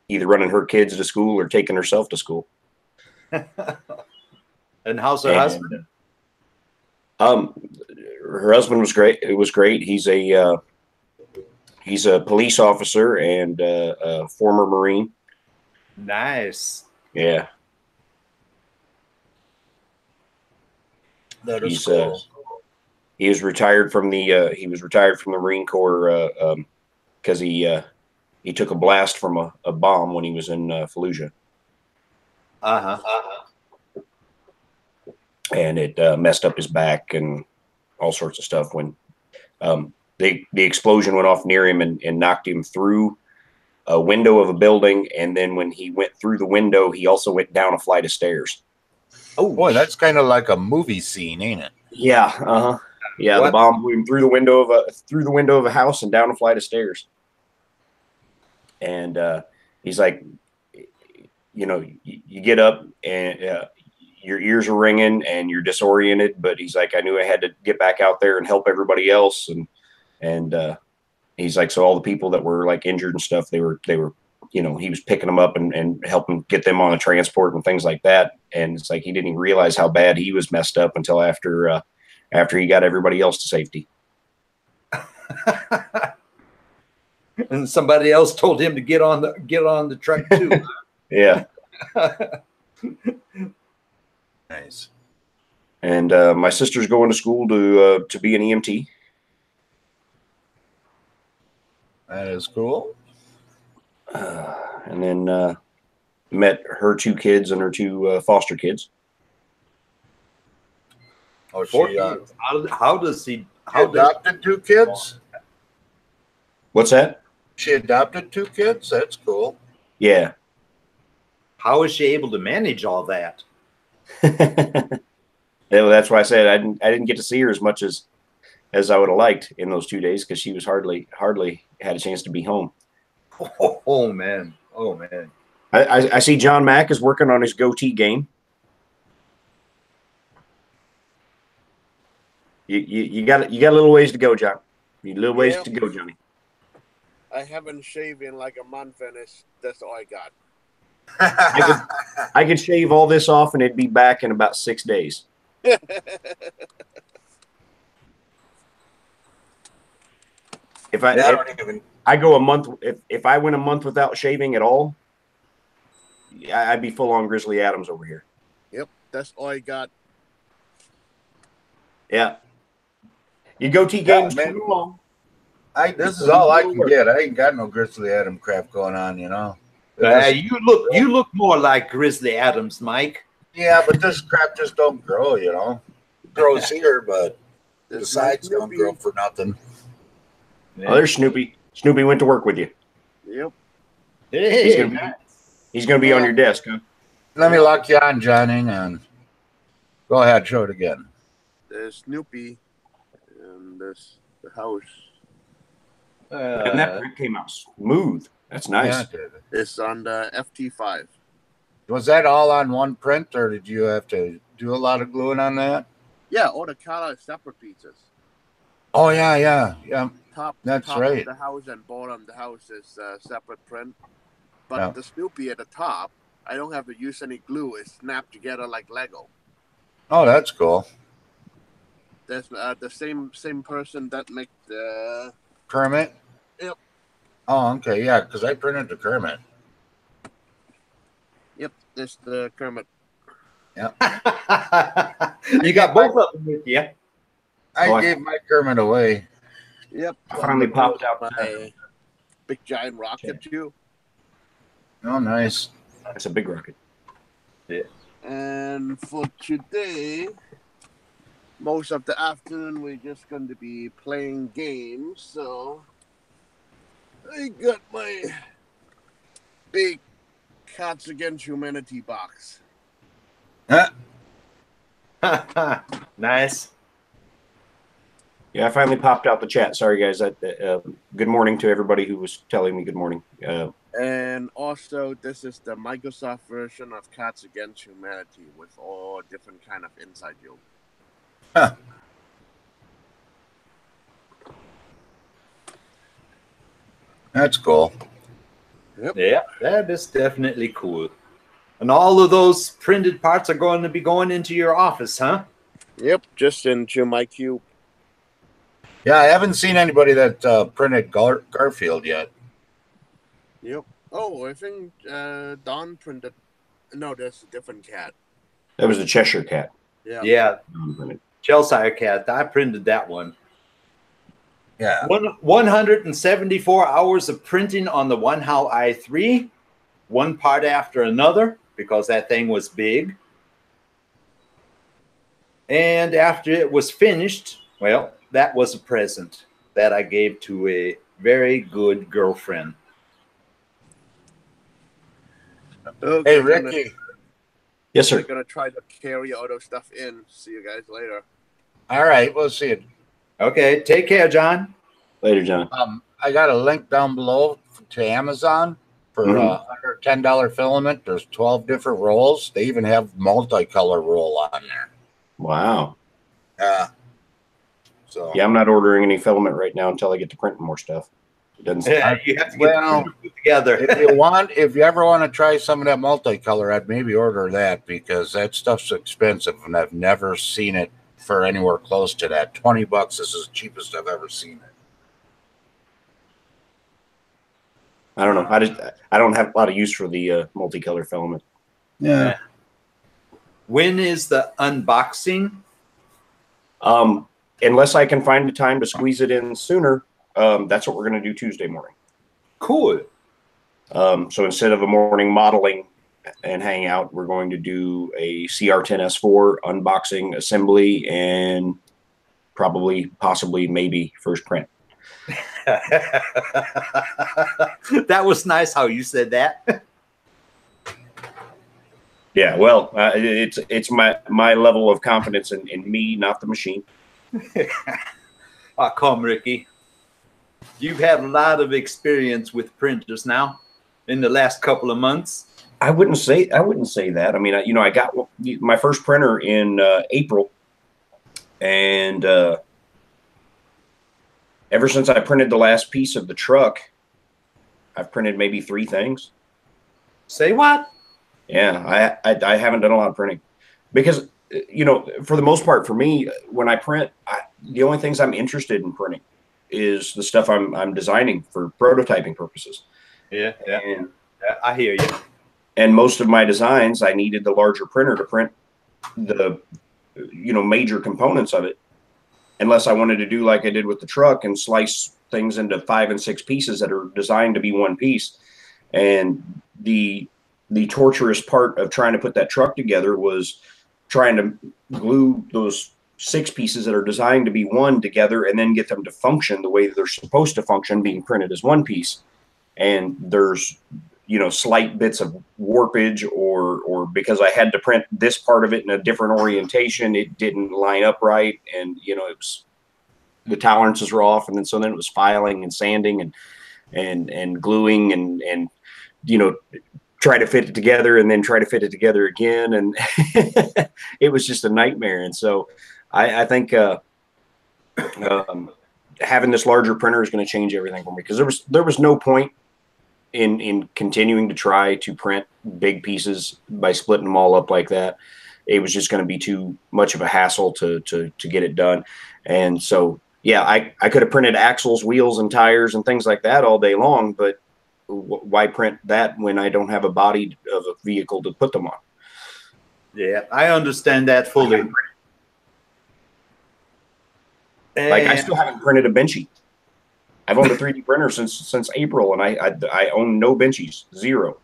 either running her kids to school or taking herself to school. And how's her husband? Her husband was great. It was great. He's a police officer and a former Marine. Nice. Yeah. That is cool. He was retired from the Marine Corps because he took a blast from a bomb when he was in Fallujah. And it messed up his back and all sorts of stuff when the explosion went off near him and knocked him through a window of a building. And then when he went through the window, he also went down a flight of stairs. Oh boy, that's kind of like a movie scene, ain't it? Yeah. Yeah. What? The bomb blew him through the window of a house and down a flight of stairs. And he's like, you get up and your ears are ringing and you're disoriented, but he's like, I knew I had to get back out there and help everybody else. And he's like, so all the people that were like injured and stuff, they were, he was picking them up and helping get them on a transport and things like that. And it's like, he didn't even realize how bad he was messed up until after he got everybody else to safety. And somebody else told him to get on the truck too. Yeah. Nice. And my sister's going to school to be an EMT. That is cool. And then met her 2 kids and her 2 foster kids. Oh, she how does adopted 2 kids? What's that? She adopted 2 kids? That's cool. Yeah. How is she able to manage all that? Yeah, that's why I said I didn't get to see her as much as I would have liked in those 2 days because she was hardly had a chance to be home. Oh man. I see John Mack is working on his goatee game. You got a little ways to go, John. You little ways to go, Johnny. I haven't shaved in like a month, and that's all I got. I could shave all this off, and it'd be back in about 6 days. If I go a month, if I went a month without shaving at all, I'd be full on Grizzly Adams over here. Yep, that's all I got. Yeah. Your goatee game's coming along. This is all I can get. I ain't got no Grizzly Adam crap going on, you know. You look more like Grizzly Adams, Mike. Yeah, but this crap just don't grow, you know. It grows here, but the sides don't grow for nothing. Yeah. Oh, there's Snoopy. Snoopy went to work with you. Yep. Hey, he's gonna be on your desk, huh? Let me lock you on, John. Hang on. Go ahead, show it again. There's Snoopy, and there's the house. And that print came out smooth. That's nice. Yeah, It's on the FT5. was that all on one print, or did you have to do a lot of gluing on that? Yeah, all the color separate pieces. Oh, yeah. Top right. of the house and bottom of the house is separate print. But the Snoopy at the top, I don't have to use any glue. It's snapped together like Lego. Oh, that's cool. That's the same person that make the Kermit? Yep. Oh, okay, yeah, because I printed the Kermit. Yep, this the Kermit. Yeah. You got both of them with you. I gave my Kermit away. Yep. I finally popped out my big giant rocket too. Oh, nice. That's a big rocket. Yeah. And for today, most of the afternoon, we're just going to be playing games. So I got my big Cards Against Humanity box. Nice. Yeah, I finally popped out the chat. Sorry, guys. Good morning to everybody who was telling me good morning. And also, this is the Microsoft version of Cards Against Humanity with all different kind of inside joke. Huh. That's cool. Yep. Yeah, that is definitely cool. And all of those printed parts are going to be going into your office, huh? Yep, just into my cube. Yeah, I haven't seen anybody that printed Garfield yet. Yep. Oh, I think Don printed. No, that's a different cat. That was the Cheshire Cat. Yeah. Cheshire Cat. I printed that one. Yeah. 174 hours of printing on the One How i3, one part after another, because that thing was big. And after it was finished, well, that was a present that I gave to a very good girlfriend. Okay, Hey, Ricky. Yes, sir. We're going to try to carry all those stuff in. See you guys later. All right, we'll see it. Okay, take care, John. Later, John. I got a link down below to Amazon for under $10 filament. There's 12 different rolls. They even have multicolor roll on there. Wow. So yeah, I'm not ordering any filament right now until I get to printing more stuff. It doesn't. Yeah, you have to get the put together. if you ever want to try some of that multicolor, I'd maybe order that because that stuff's expensive, and I've never seen it for anywhere close to that. $20 is the cheapest I've ever seen it. I don't know. I don't have a lot of use for the multicolor filament. Yeah. When is the unboxing? Unless I can find the time to squeeze it in sooner, that's what we're going to do Tuesday morning. Cool. So instead of a morning modeling and hangout, we're going to do a CR10S4 unboxing, assembly, and possibly, maybe first print. That was nice how you said that. Yeah, well, it's my level of confidence in me, not the machine. Oh, come, Ricky. You've had a lot of experience with printers now in the last couple of months. I wouldn't say that. I mean, I got my first printer in April, and ever since I printed the last piece of the truck, I've printed maybe 3 things. Say what? Yeah, I haven't done a lot of printing because, for the most part, for me, when I print, the only things I'm interested in printing is the stuff I'm designing for prototyping purposes. Yeah. And I hear you. And most of my designs, I needed the larger printer to print the, major components of it. Unless I wanted to do like I did with the truck and slice things into 5 and 6 pieces that are designed to be one piece. And the torturous part of trying to put that truck together was trying to glue those 6 pieces that are designed to be one together and then get them to function the way that they're supposed to function, being printed as one piece. And there's, slight bits of warpage or because I had to print this part of it in a different orientation, it didn't line up right. And, it was, the tolerances were off. And then it was filing and sanding and gluing and try to fit it together and then try to fit it together again. And it was just a nightmare. And so I think having this larger printer is going to change everything for me, because there was no point in continuing to try to print big pieces by splitting them all up like that. It was just going to be too much of a hassle to get it done. And so, yeah, I could have printed axles, wheels, and tires and things like that all day long, but why print that when I don't have a body of a vehicle to put them on? Yeah, I understand that fully. Like, I still haven't printed a benchy. I've owned a 3D printer since April, and I own no benchies, 0.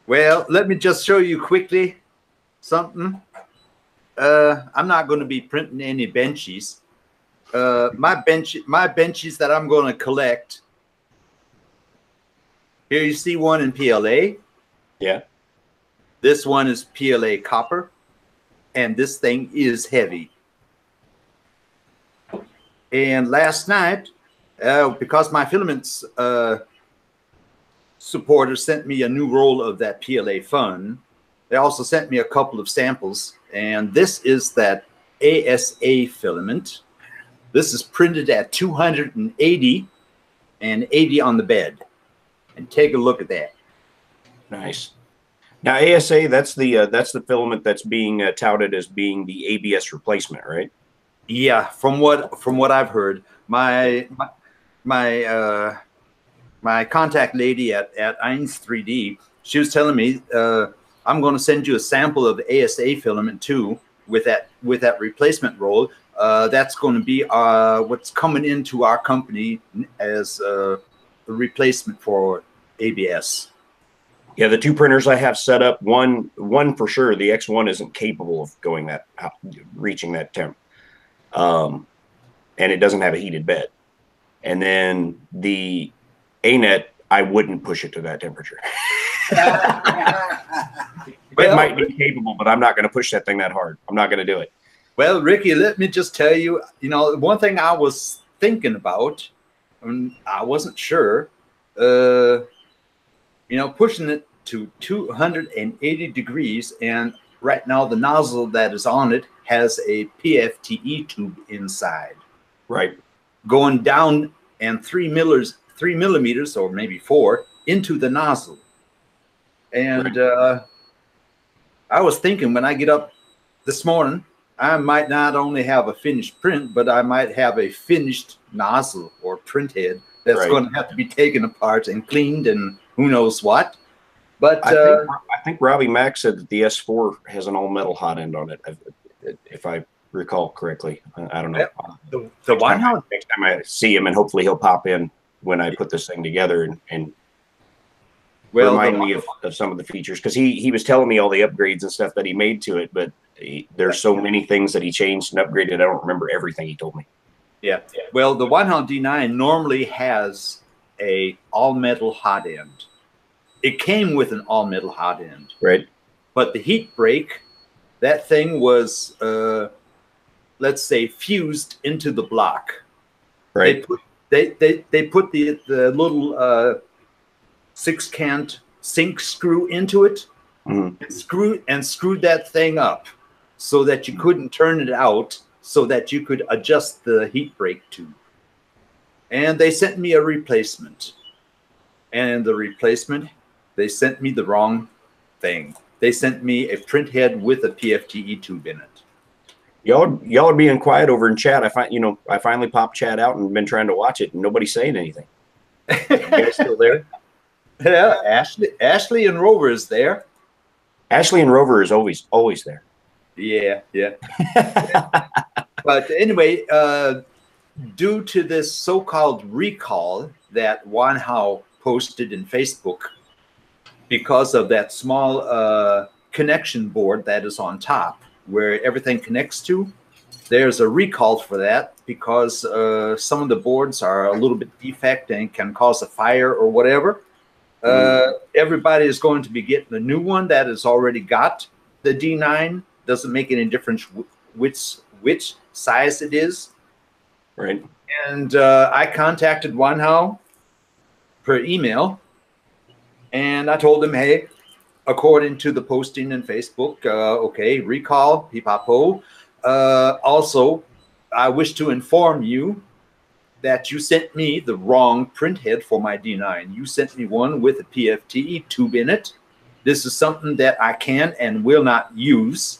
Well, let me just show you quickly something. I'm not going to be printing any benchies. My benchies that I'm going to collect. Here you see one in PLA. Yeah. This one is PLA copper, and this thing is heavy. And last night, because my filaments supporter sent me a new roll of that PLA fun, they also sent me a couple of samples. And this is that ASA filament. This is printed at 280 and 80 on the bed. And take a look at that. Nice. Now, ASA, that's the filament that's being touted as being the ABS replacement, right? Yeah, from what I've heard, my contact lady at Eins 3D, she was telling me, I'm going to send you a sample of ASA filament too with that replacement roll. That's going to be what's coming into our company as the replacement for ABS. Yeah, the 2 printers I have set up, one for sure, the X1 isn't capable of reaching that temp. And it doesn't have a heated bed. And then the ANET, I wouldn't push it to that temperature. It might be capable, but I'm not going to push that thing that hard. I'm not going to do it. Well, Ricky, let me just tell you, one thing I was thinking about, and I wasn't sure, pushing it to 280 degrees, and right now the nozzle that is on it has a PFTE tube inside. Right. Going down and 3 millimeters or maybe 4 into the nozzle. And right. I was thinking when I get up this morning, I might not only have a finished print, but I might have a finished nozzle or print head that's right. going to have to be taken apart and cleaned and who knows what. But I think Robbie Mack said that the S4 has an all-metal hot end on it, if I recall correctly. I don't know. The one next time I see him, and hopefully he'll pop in when I put this thing together and remind me of some of the features, because he was telling me all the upgrades and stuff that he made to it, but there's so many things that he changed and upgraded. I don't remember everything he told me. Yeah. Well, the One D9 normally has a all-metal hot end. It came with an all-metal hot end. Right. But the heat break, that thing was, let's say, fused into the block. Right. They put the little 6-cant sink screw into it, and screwed that thing up so that you couldn't turn it out, so that you could adjust the heat break tube. And they sent me a replacement. And the replacement, they sent me the wrong thing. They sent me a print head with a PFTE tube in it. Y'all are being quiet over in chat. I finally popped chat out and been trying to watch it, and nobody's saying anything. You guys still there? Yeah, Ashley and Rover is there. Ashley and Rover is always there. Yeah. But anyway, due to this so-called recall that Wanhao posted in Facebook, because of that small connection board that is on top where everything connects to, there's a recall for that because some of the boards are a little bit defect and can cause a fire or whatever. Everybody is going to be getting a new one that has already got the D9. Doesn't make any difference which size it is. Right. And I contacted Wanhao per email, and I told him, hey, according to the posting in Facebook, okay, recall, pipapo. Also, I wish to inform you that you sent me the wrong printhead for my D9. You sent me one with a PFT tube in it. This is something that I can and will not use.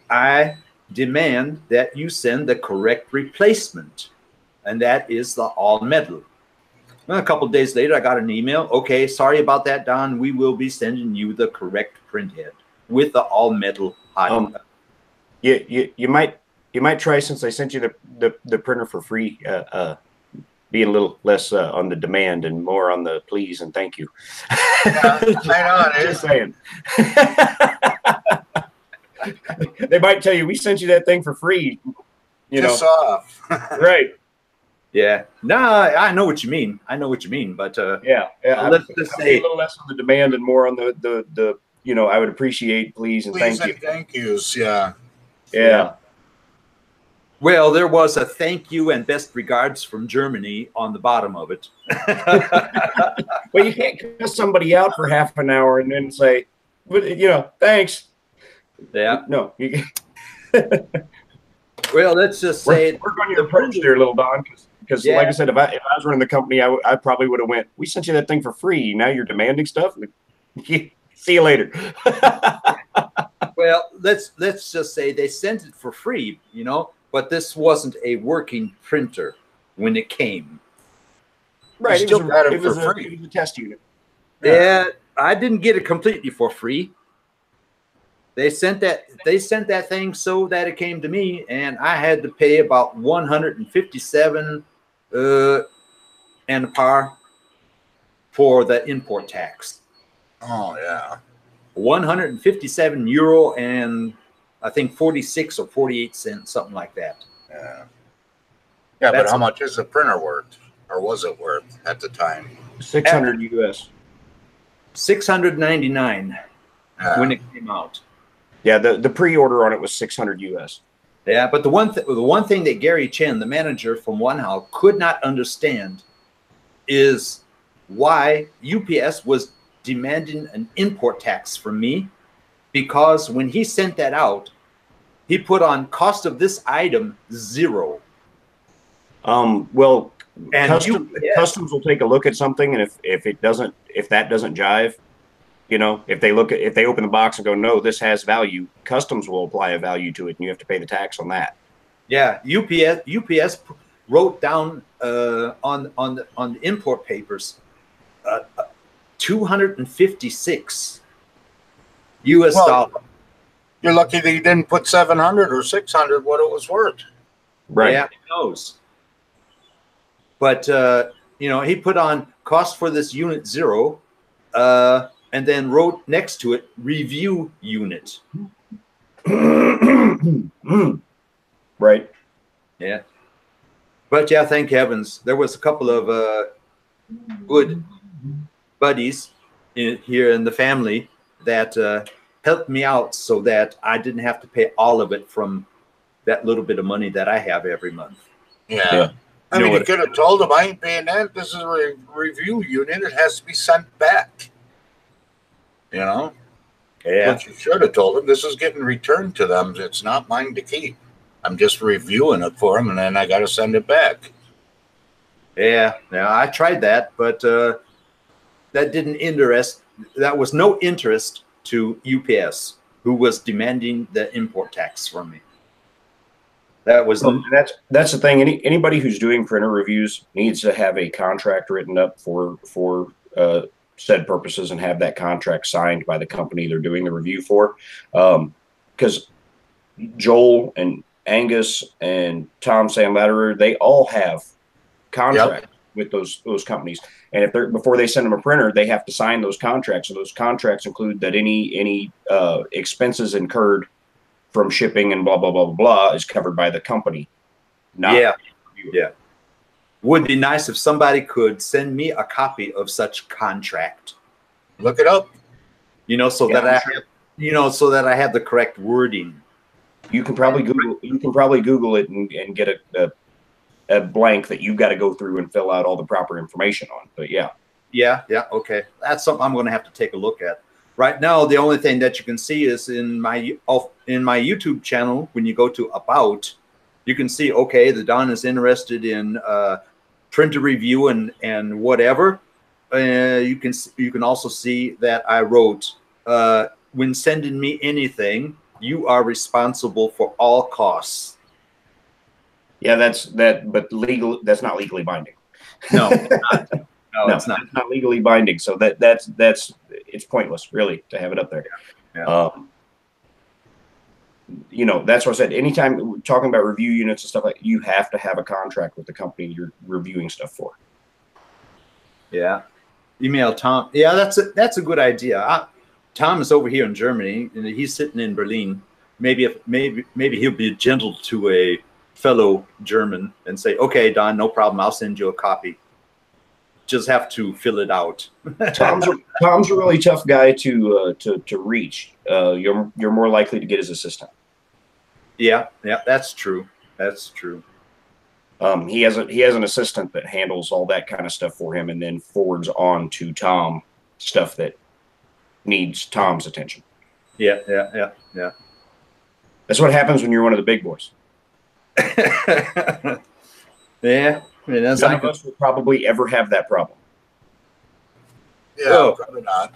I demand that you send the correct replacement, and that is the all metal. Well, a couple of days later, I got an email. Okay, sorry about that, Don. We will be sending you the correct printhead with the all metal hot. You might try, since I sent you the printer for free, being a little less on the demand and more on the please and thank you. I know, just saying. They might tell you we sent you that thing for free. Just off. Right. Yeah. No, I know what you mean. But yeah. Let's just say a little less on the demand and more on the I would appreciate please and thank you. Thank yous. Yeah. Well, there was a thank you and best regards from Germany on the bottom of it. Well, you can't cuss somebody out for half an hour and then say, thanks. Yeah. No. Well, let's just say work on your approach there, little Don, because like I said, if I was running the company, I probably would have went, we sent you that thing for free. Now you're demanding stuff. See you later. Well, let's just say they sent it for free, but this wasn't a working printer when it came. Right. You still got it for free. It was a test unit. Yeah, I didn't get it completely for free. They sent that thing so that it came to me, and I had to pay about 157 and a par for the import tax. Oh yeah, 157 euro and I think 46 or 48 cents, something like that. Yeah, but how much is the printer worth, or was it worth at the time? 600 US. 699 when it came out. Yeah, the pre-order on it was 600 US. Yeah, but the one thing that Gary Chen, the manager from Wanhao, could not understand is why UPS was demanding an import tax from me, because when he sent that out, he put on cost of this item 0. Well, and customs will take a look at something, and if that doesn't jive, if they open the box and go, no, this has value, customs will apply a value to it, and you have to pay the tax on that. Yeah, UPS wrote down on the import papers 256 US dollars. You're lucky that you didn't put 700 or 600 what it was worth. Right. Yeah, who knows? But he put on cost for this unit 0. And then wrote next to it, review unit. Right. Yeah. But yeah, thank heavens. There was a couple of good buddies here in the family that helped me out so that I didn't have to pay all of it from that little bit of money that I have every month. Yeah. I mean, you could have told them, I ain't paying that. This is a review unit. It has to be sent back. Yeah. But you should have told them this is getting returned to them. It's not mine to keep. I'm just reviewing it for them, and then I got to send it back. Yeah. Now I tried that, but that was no interest to UPS, who was demanding the import tax from me. That's the thing. Anybody who's doing printer reviews needs to have a contract written up for said purposes and have that contract signed by the company they're doing the review for. Because Joel and Angus and Tom Sandlatterer, they all have contracts with those companies. And if they're, before they send them a printer, they have to sign those contracts. So those contracts include that any expenses incurred from shipping and blah, blah, blah, blah, blah is covered by the company. Yeah. Would be nice if somebody could send me a copy of such contract. Look it up. So that I have, so that I have the correct wording. You can probably Google it and get a blank that you've got to go through and fill out all the proper information on. But yeah, okay, that's something I'm going to have to take a look at. Right now, the only thing that you can see is in my YouTube channel. When you go to About, you can see, okay, the Don is interested in printer review and whatever. You can also see that I wrote, when sending me anything, you are responsible for all costs. Yeah, but that's not legally binding. No, it's not. It's not legally binding. So that's it's pointless, really, to have it up there. Yeah. That's what I said. Anytime we're talking about review units and stuff like that, you have to have a contract with the company you're reviewing stuff for. Yeah. Email Tom. Yeah, that's a good idea. Tom is over here in Germany, and he's sitting in Berlin. Maybe he'll be gentle to a fellow German and say, "Okay, Don, no problem. I'll send you a copy. Just have to fill it out." Tom's a really tough guy to reach. You're more likely to get his assistant. Yeah, that's true. That's true. He has an assistant that handles all that kind of stuff for him, and then forwards on to Tom stuff that needs Tom's attention. Yeah. That's what happens when you're one of the big boys. Yeah, I mean, that's none of us will probably ever have that problem. Yeah, probably not.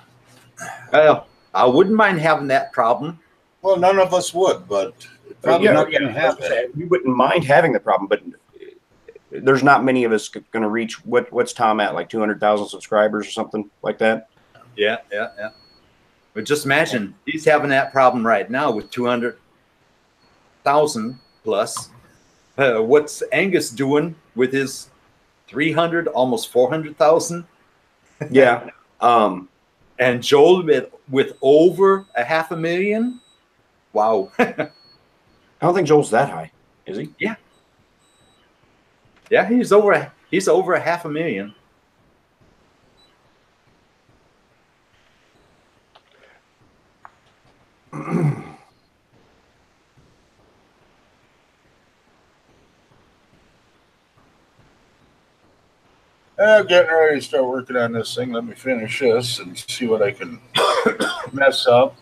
Well, I wouldn't mind having that problem. Well, none of us would, but probably not going to happen. We wouldn't mind having the problem, but there's not many of us going to reach what's Tom at, like 200,000 subscribers or something like that. Yeah. But just imagine he's having that problem right now with 200,000 plus. What's Angus doing with his 300, almost 400,000? Yeah. And Joel with over 500,000. Wow. I don't think Joel's that high, is he? Yeah. Yeah, he's over 500,000. Getting ready to start working on this thing. Let me finish this and see what I can mess up.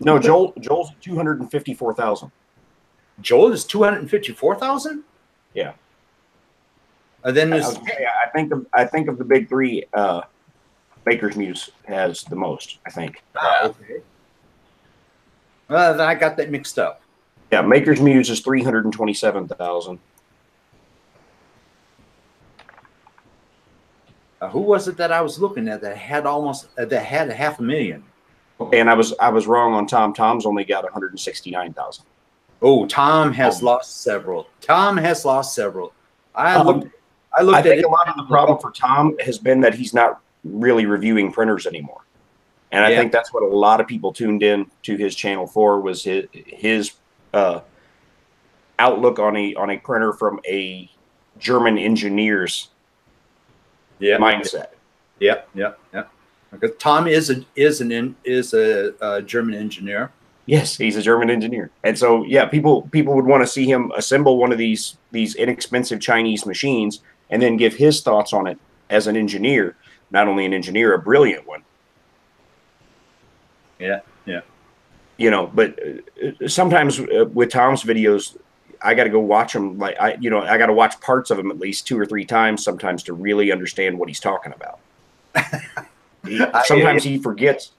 No, Joel's at 254,000. Joel is 254,000. Yeah. And then I think of the big three. Baker's Muse has the most, I think. Okay. Well, then I got that mixed up. Yeah, Maker's Muse is 327,000. Who was it that I was looking at that had that had 500,000? And I was wrong on Tom. Tom's only got 169,000. Oh, Tom has lost several. I think a lot of the problem for Tom has been that he's not really reviewing printers anymore. And I think that's what a lot of people tuned in to his channel for, was his outlook on a printer from a German engineer's mindset. Yeah. Because Tom is a German engineer. Yes, he's a German engineer, and so people would want to see him assemble one of these inexpensive Chinese machines and then give his thoughts on it as an engineer, not only an engineer, a brilliant one. Yeah. But sometimes with Tom's videos, I got to go watch them. I got to watch parts of them at least 2 or 3 times sometimes to really understand what he's talking about. Sometimes he forgets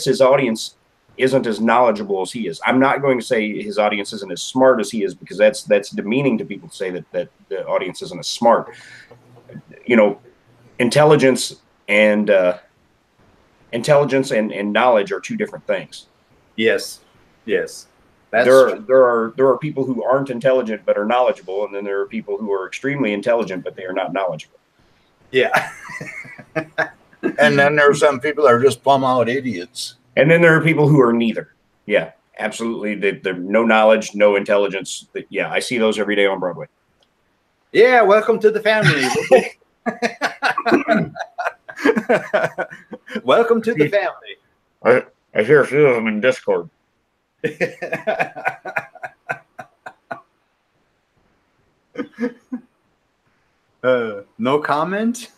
his audience isn't as knowledgeable as he is. I'm not going to say his audience isn't as smart as he is, because that's demeaning to people to say that the audience isn't as smart. intelligence and knowledge are two different things. Yes. Yes. There are people who aren't intelligent but are knowledgeable, and then there are people who are extremely intelligent but they are not knowledgeable. Yeah. And then there are some people that are just plumb out idiots. And then there are people who are neither. Yeah, absolutely. They're no knowledge, no intelligence. Yeah, I see those every day on Broadway. Yeah, welcome to the family. Welcome to the family. I hear a few of them in Discord. No comment?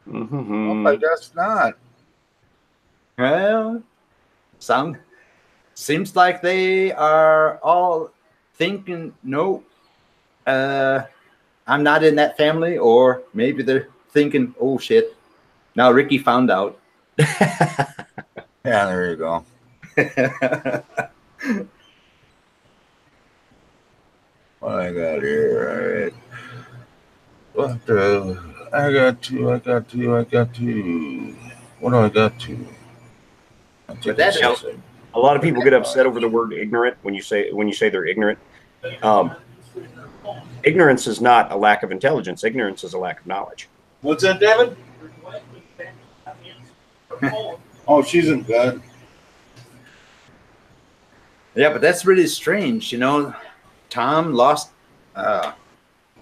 Well, I guess not. Well, seems like they are all thinking, no, I'm not in that family, or maybe they're thinking, oh shit, now Ricky found out. Yeah, there you go. What I got here? All right. What the? I got two. What do I got to? But that helps. A lot of people get upset over the word ignorant when you say they're ignorant. Ignorance is not a lack of intelligence. Ignorance is a lack of knowledge. What's that, David? Oh, she's in bed. Yeah, but that's really strange. Tom lost.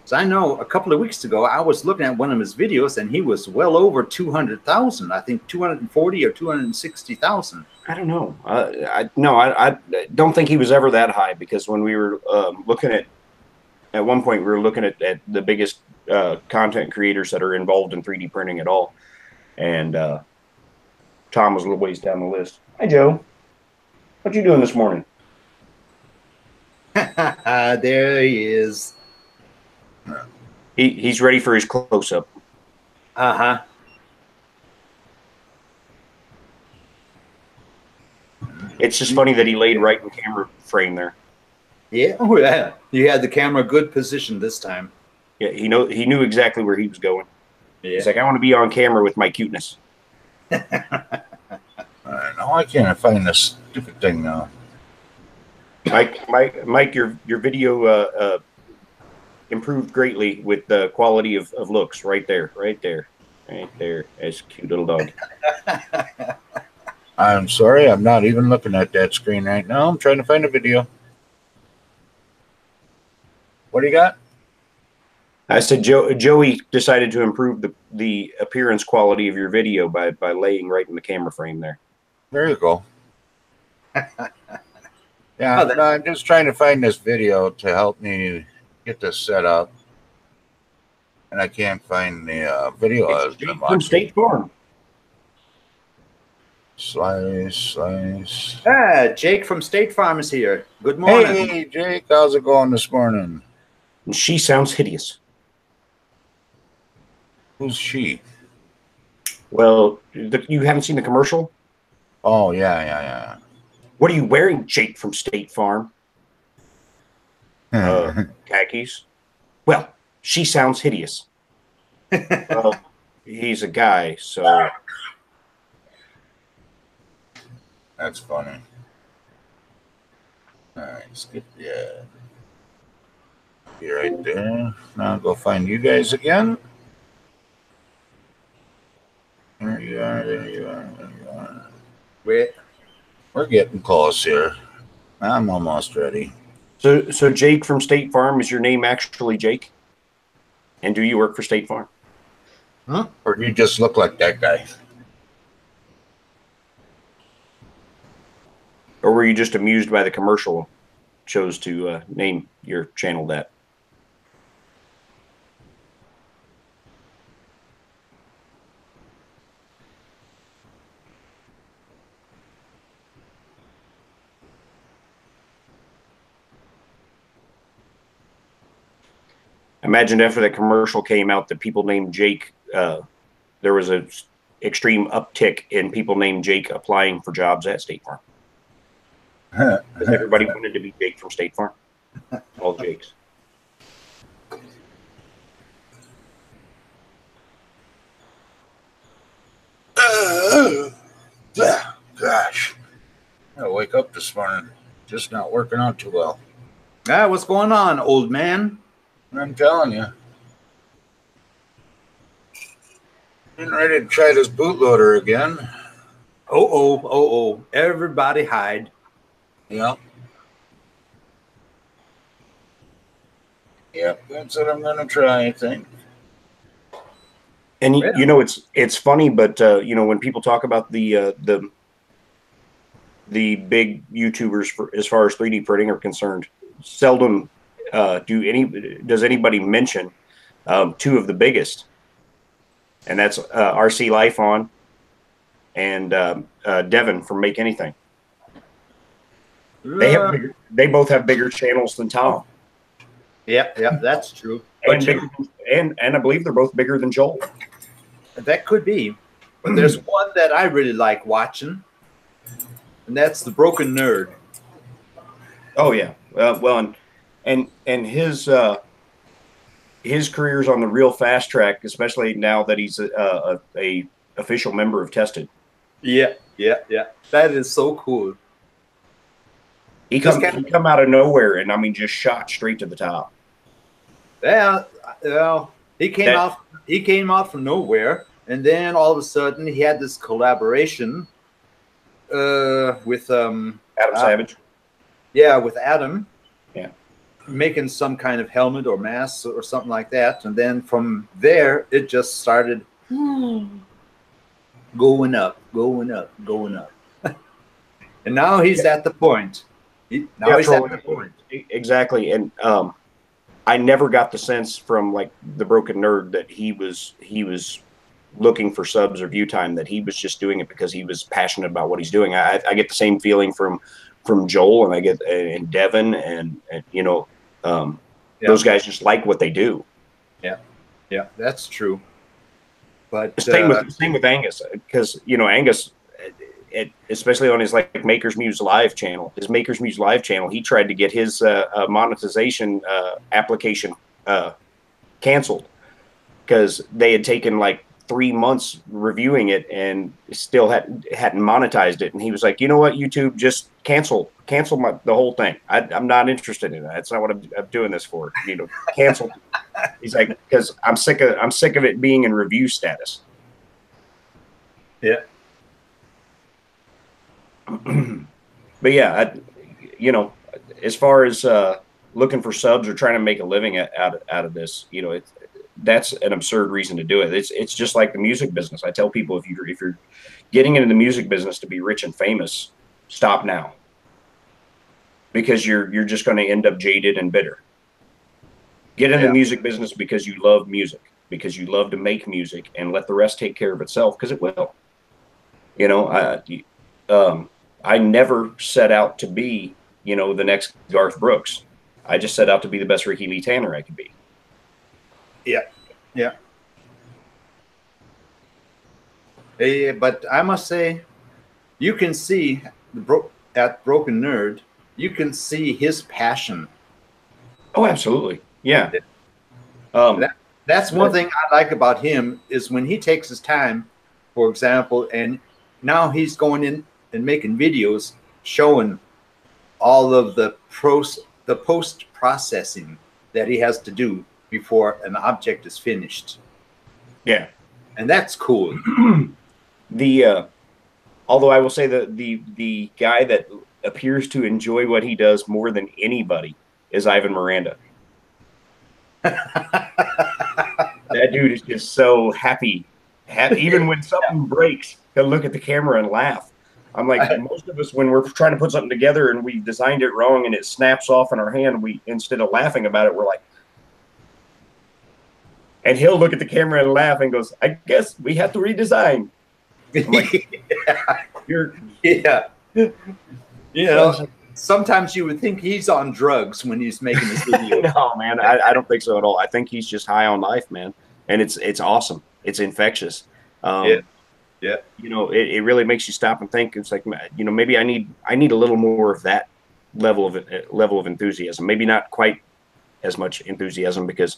So I know a couple of weeks ago, I was looking at one of his videos, and he was well over 200,000. I think 240 or 260,000. I don't know. I don't think he was ever that high, because when we were looking at one point, we were looking at the biggest content creators that are involved in 3D printing at all, and Tom was a little ways down the list. Hi, Joe. What you doing this morning? There he is. He's ready for his close-up. Uh-huh. It's just funny that he laid right in camera frame there. Yeah. Oh, yeah. You had the camera good position this time. Yeah, he knew exactly where he was going. Yeah. He's like, I want to be on camera with my cuteness. All right, now why can't I find this stupid thing now? Mike, your video improved greatly with the quality of looks. Right there. That's a cute little dog. I'm sorry, I'm not even looking at that screen right now. I'm trying to find a video. What do you got? I said Joey decided to improve the appearance quality of your video by laying right in the camera frame there. There you go. Yeah, no, I'm just trying to find this video to help me get this set up, and I can't find the video I was been watching. From State Farm. Slice. Jake from State Farm is here. Good morning. Hey, Jake, how's it going this morning? And she sounds hideous. Who's she? Well, you haven't seen the commercial? Oh, yeah. What are you wearing, Jake from State Farm? Khakis. Well, she sounds hideous. Well, he's a guy, so... That's funny. All right, skip that. Be right there. Now go find you guys again. There you are. We're getting close here. I'm almost ready. So Jake from State Farm, is your name actually Jake? And do you work for State Farm? Huh? Or do you just look like that guy? Or were you just amused by the commercial, chose to name your channel that? Imagine after that commercial came out that people named Jake, there was an extreme uptick in people named Jake applying for jobs at State Farm. Because everybody wanted to be Jake from State Farm. All Jakes. Gosh, I gotta wake up this morning. Just not working out too well. Ah, what's going on, old man? I'm telling you. Getting ready to try this bootloader again. Oh. Everybody hide. Yep. Yep, that's what I'm gonna try, I think. And you know, it's funny, but you know, when people talk about the big YouTubers as far as 3D printing are concerned, seldom does anybody mention two of the biggest, and that's RC Life On and Devin from Make Anything. They both have bigger channels than Tom. Yeah, that's true. And I believe they're both bigger than Joel. That could be. But there's one that I really like watching, and that's the Broken Nerd. Oh yeah. Well, and his career's on the real fast track, especially now that he's a official member of Tested. Yeah. That is so cool. He come out of nowhere, and I mean, just shot straight to the top. Yeah, well, he came out from nowhere, and then all of a sudden he had this collaboration with Adam Savage. Yeah, with Adam. Yeah, making some kind of helmet or mask or something like that, and then from there it just started going up, and now he's at the point. Exactly, and I never got the sense from like the Broken Nerd that he was looking for subs or view time, that he was just doing it because he was passionate about what he's doing. I get the same feeling from Joel, and I get and Devin, and you know, those guys just like what they do. Yeah, that's true. But same with Angus, because you know Angus, especially on his like Maker's Muse Live channel, he tried to get his monetization application canceled because they had taken like 3 months reviewing it and still hadn't monetized it. And he was like, you know what, YouTube, just cancel the whole thing. I'm not interested in that. That's not what I'm doing this for. You know, cancel. He's like, because I'm sick of it being in review status. Yeah. But yeah, you know, as far as looking for subs or trying to make a living out of this, you know, that's an absurd reason to do it. It's just like the music business. I tell people, if you're getting into the music business to be rich and famous, stop now, because you're just going to end up jaded and bitter. Get in the music business because you love music, because you love to make music, and let the rest take care of itself, because it will. You know, I never set out to be, you know, the next Garth Brooks. I just set out to be the best Ricky Lee Tanner I could be. Yeah. Hey, but I must say, you can see at Broken Nerd, you can see his passion. Oh, absolutely. Yeah. That's one thing I like about him, is when he takes his time, for example, and now he's going in and making videos showing all of the post processing that he has to do before an object is finished. Yeah. And that's cool. Although I will say that the guy that appears to enjoy what he does more than anybody is Ivan Miranda. That dude is just so happy. Even when something breaks, he'll look at the camera and laugh. I'm like, most of us, when we're trying to put something together and we designed it wrong and it snaps off in our hand, we, instead of laughing about it, we're like, and he'll look at the camera and laugh and goes, I guess we have to redesign. I'm like, yeah. You know, sometimes you would think he's on drugs when he's making this video. No, man, I don't think so at all. I think he's just high on life, man. And it's awesome. It's infectious. Yeah. You know, it really makes you stop and think. It's like, you know, maybe I need a little more of that level of enthusiasm. Maybe not quite as much enthusiasm, because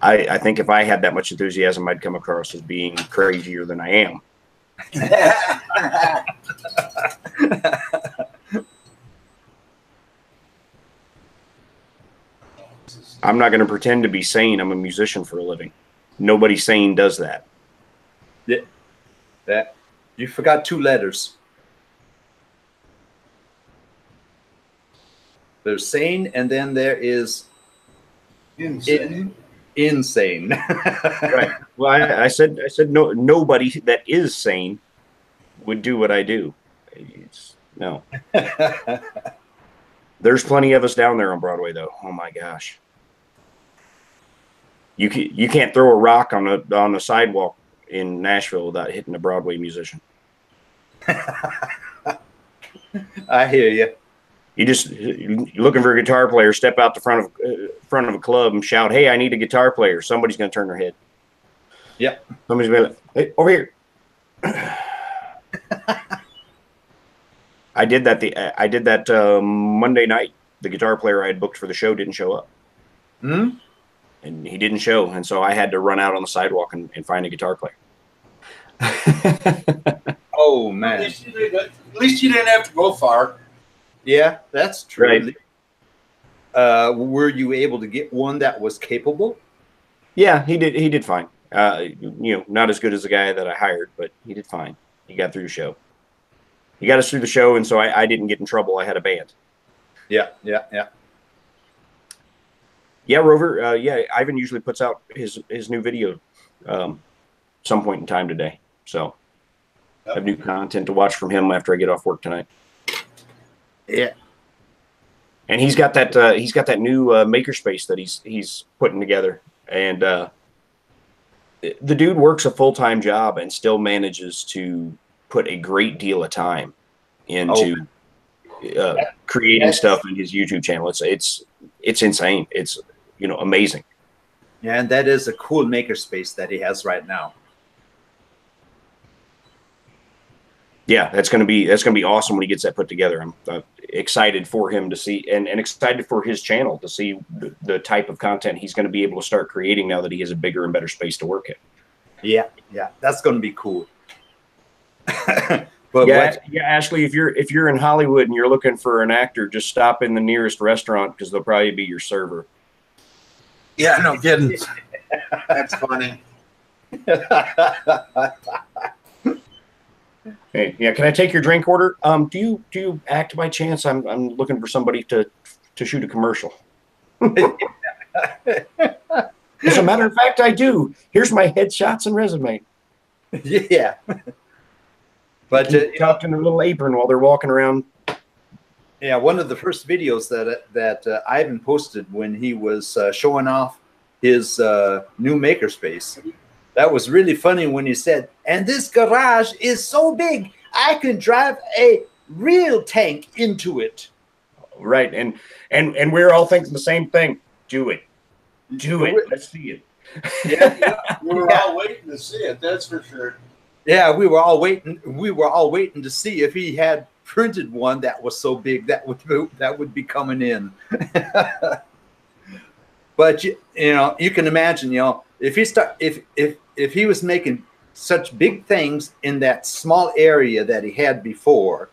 I think if I had that much enthusiasm, I'd come across as being crazier than I am. I'm not going to pretend to be sane. I'm a musician for a living. Nobody sane does that. Yeah, that you forgot 2 letters. There's sane, and then there is Insane. insane. Right. Well, I said no. Nobody that is sane would do what I do. No. There's plenty of us down there on Broadway, though. Oh my gosh. You can't throw a rock on a sidewalk in Nashville without hitting a Broadway musician. I hear you. You're looking for a guitar player, step out the front of a club and shout, "Hey, I need a guitar player." Somebody's going to turn their head. Yep. Somebody's going to be like, "Hey, over here." I did that Monday night. The guitar player I had booked for the show didn't show up. Hmm? And he didn't show, and so I had to run out on the sidewalk and find a guitar player. Oh man. At least you didn't have to go far. Yeah, that's true. Right. Were you able to get one that was capable? Yeah, he did fine. Not as good as the guy that I hired, but he did fine. He got through the show. He got us through the show, and so I didn't get in trouble. I had a band. Yeah. Yeah, Rover. Ivan usually puts out his new video some point in time today. So I have new content to watch from him after I get off work tonight. Yeah. And he's got that new makerspace that he's putting together, and the dude works a full-time job and still manages to put a great deal of time into creating stuff in his YouTube channel. It's insane. It's amazing. Yeah, and that is a cool makerspace that he has right now. Yeah, that's gonna be awesome when he gets that put together. I'm excited for him to see, and excited for his channel to see the type of content he's going to be able to start creating now that he has a bigger and better space to work in. Yeah, that's going to be cool. But yeah, Ashley, if you're in Hollywood and you're looking for an actor, just stop in the nearest restaurant because they'll probably be your server. Yeah, no kidding. That's funny. Hey, yeah, can I take your drink order? Do you act by chance? I'm looking for somebody to shoot a commercial. As a matter of fact, I do. Here's my headshots and resume. Yeah. But tucked in a little apron while they're walking around. Yeah, one of the first videos that Ivan posted when he was showing off his new makerspace. That was really funny when he said, "And this garage is so big, I can drive a real tank into it." Right, and we're all thinking the same thing. Do it. Let's see it. Yeah, we were all waiting to see it. That's for sure. Yeah, we were all waiting. We were all waiting to see if he had printed one that was so big that would be coming in. But you can imagine, if he was making such big things in that small area that he had before,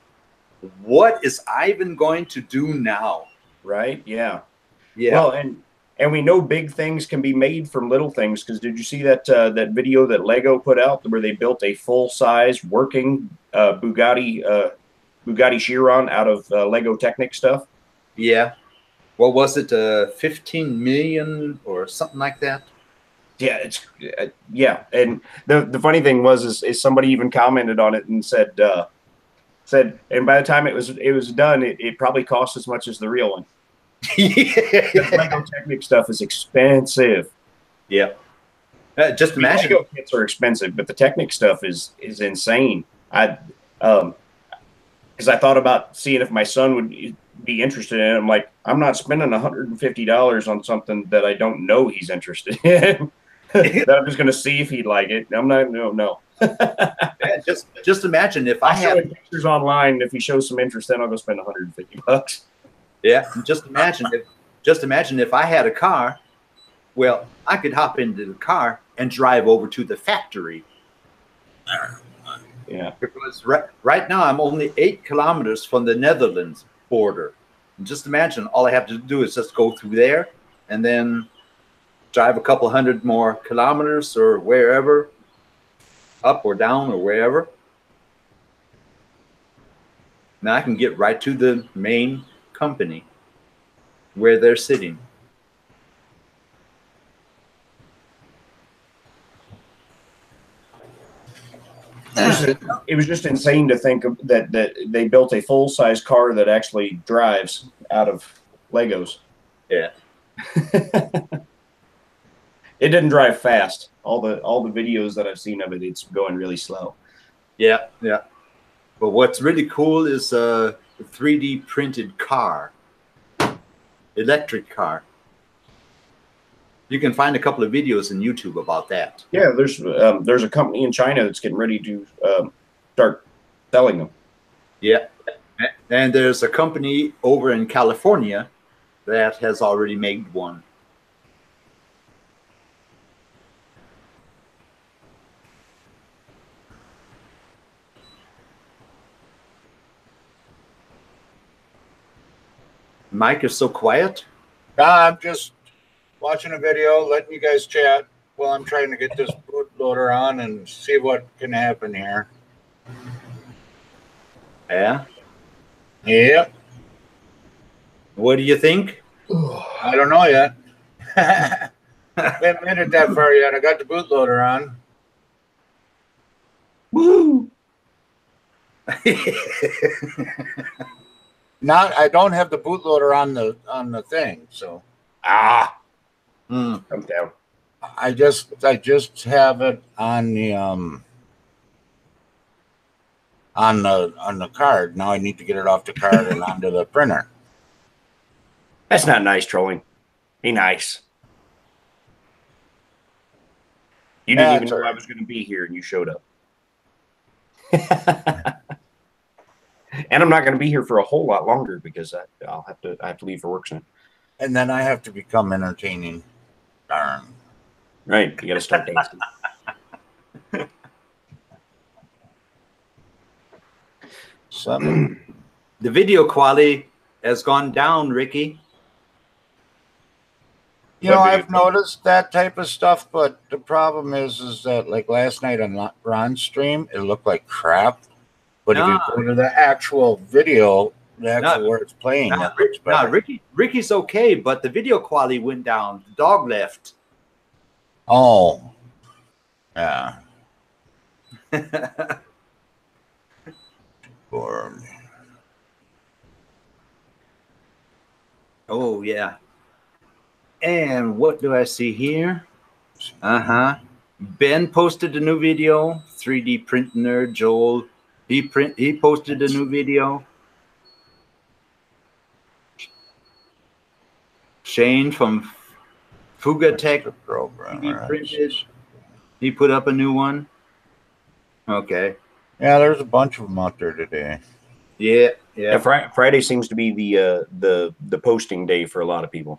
what is Ivan going to do now? Right? Yeah. Yeah. Well, and we know big things can be made from little things, because did you see that video that Lego put out where they built a full-size working Bugatti Chiron out of Lego Technic stuff? Yeah. What was it? 15 million or something like that? Yeah, it's yeah. And the funny thing was somebody even commented on it and said, and by the time it was done, it probably cost as much as the real one. The Lego Technic stuff is expensive. Yeah. Just imagine. Lego kits are expensive, but the Technic stuff is insane. Because I thought about seeing if my son would be interested in it. I'm like, I'm not spending $150 on something that I don't know he's interested in. That I'm just going to see if he'd like it. I'm not. No. Yeah, just imagine if I show had pictures online. If he shows some interest, then I'll go spend $150. Yeah, just imagine if I had a car. Well, I could hop into the car and drive over to the factory. Yeah. Because right now I'm only 8 kilometers from the Netherlands border. And just imagine, all I have to do is just go through there and then drive a couple hundred more kilometers or wherever, up or down or wherever. Now I can get right to the main company where they're sitting. It was just insane to think of that they built a full size car that actually drives out of Legos. Yeah. It didn't drive fast. All the videos that I've seen of it, it's going really slow. Yeah, yeah. But what's really cool is a 3D printed car, electric car. You can find a couple of videos on YouTube about that. Yeah, there's a company in China that's getting ready to start selling them. Yeah, and there's a company over in California that has already made one. Mike is so quiet. I'm just watching a video, letting you guys chat while I'm trying to get this bootloader on and see what can happen here. Yeah. Yep. What do you think? I don't know yet. Haven't made it that far yet. I got the bootloader on. Woo! I don't have the bootloader on the thing, so Come down. I just have it on the card. Now I need to get it off the card and onto the printer. That's not nice, trolling. Be nice. You didn't even know I was going to be here, and you showed up. And I'm not going to be here for a whole lot longer because I have to leave for work soon. And then I have to become entertaining. Darn. Right. You got to start dancing. The video quality has gone down, Ricky. You know, I've noticed that type of stuff, but the problem is that like last night on Ron's stream, it looked like crap. But if you go to the actual video, where it's playing, that looks better. Ricky's okay, but the video quality went down. The dog left. Oh, yeah. Oh, yeah. And what do I see here? Ben posted a new video. 3D print nerd Joel. He posted a new video. Shane from Fuga Tech 3D printed. He put up a new one. Okay. Yeah, there's a bunch of them out there today. Yeah. Friday seems to be the posting day for a lot of people.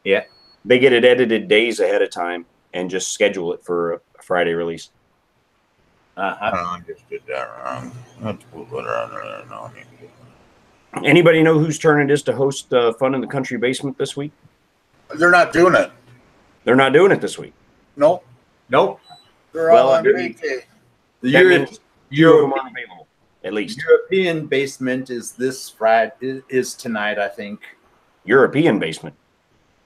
Yeah. They get it edited days ahead of time and just schedule it for a Friday release. I just did that wrong. That's bootloader. Anybody know whose turn it is to host Fun in the Country Basement this week? They're not doing it. They're not doing it this week. Nope. They're all on vacation. The European unavailable, at least. European basement is this Friday. Is tonight, I think. European basement.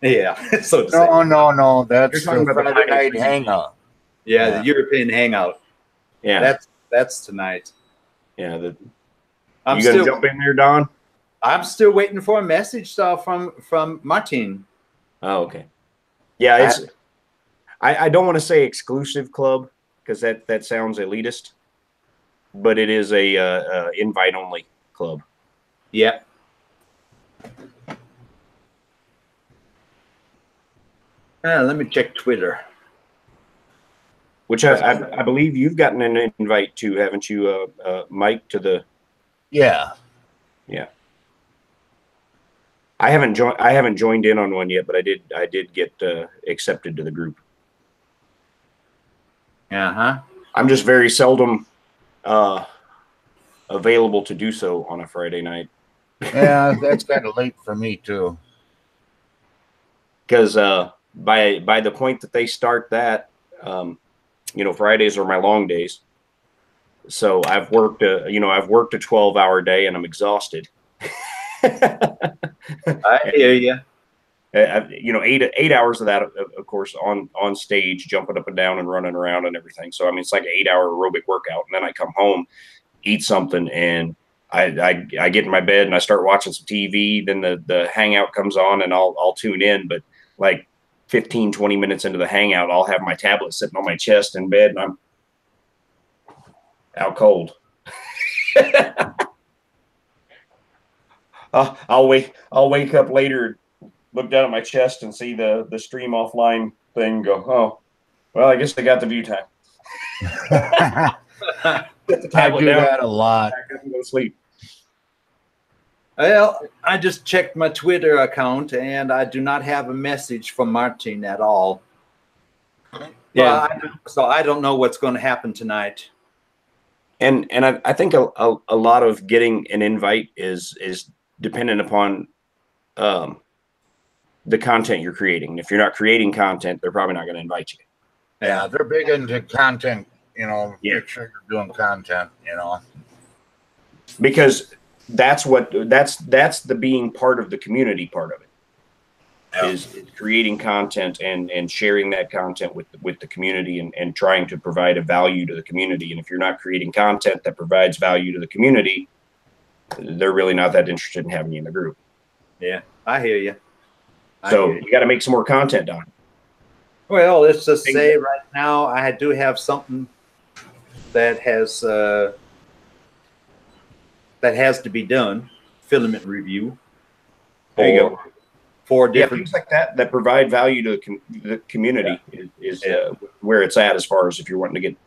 Yeah. So no. That's You're talking the about the Friday night hangout. Yeah, the European hangout. Yeah. That's tonight. Yeah. You I'm gonna jump in there, Don? I'm still waiting for a message from Martin. Oh, okay. Yeah, I don't want to say exclusive club because that sounds elitist, but it is a invite only club. Yeah. Let me check Twitter. Which I believe you've gotten an invite to, haven't you, Mike? To the Yeah. I haven't joined in on one yet, but I did get accepted to the group. I'm just very seldom available to do so on a Friday night. Yeah, that's kind of late for me too. Because by the point that they start that, Fridays are my long days. So I've worked a 12-hour day and I'm exhausted. I hear you. 8 hours of that, of course, on stage, jumping up and down and running around and everything. So I mean, it's like an 8-hour aerobic workout, and then I come home, eat something, and I get in my bed and I start watching some TV. Then the hangout comes on and I'll tune in, but like 15-20 minutes into the hangout, I'll have my tablet sitting on my chest in bed and I'm out cold. I'll wake up later, look down at my chest and see the stream offline thing, go, oh, well, I guess I got the view time. Put the tablet I do down, that a lot. back up and go to sleep. Well, I just checked my Twitter account and I do not have a message from Martin at all. Yeah. So I don't know what's going to happen tonight. And I think a lot of getting an invite is dependent upon the content you're creating. If you're not creating content, they're probably not going to invite you. Yeah, they're big into content, Yeah. Make sure you're doing content, Because that's the being part of the community part of it. Yeah. Is creating content and sharing that content with the community and trying to provide a value to the community. And if you're not creating content that provides value to the community, they're really not that interested in having you in the group. Yeah, I hear you. You got to make some more content, Don. Well, let's just say right now I do have something that has to be done. Filament review. There you go. 4 different things like that provide value to the community is where it's at, as far as if you're wanting to get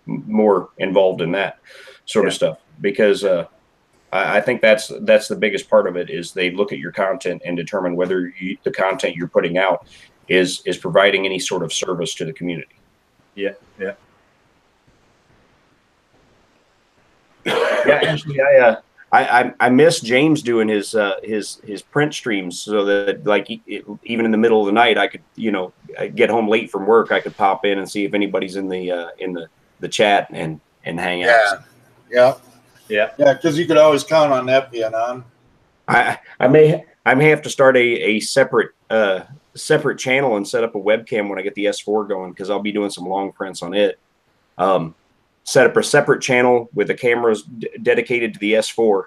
more involved in that sort of stuff, because I think that's the biggest part of it, is they look at your content and determine whether the content you're putting out is providing any sort of service to the community. Yeah. Actually, I miss James doing his print streams, so that even in the middle of the night, I could get home late from work, I could pop in and see if anybody's in the chat and hang out. Yeah, because you could always count on that being on. I may have to start a separate channel and set up a webcam when I get the S4 going, because I'll be doing some long prints on it. Set up a separate channel with the cameras dedicated to the S4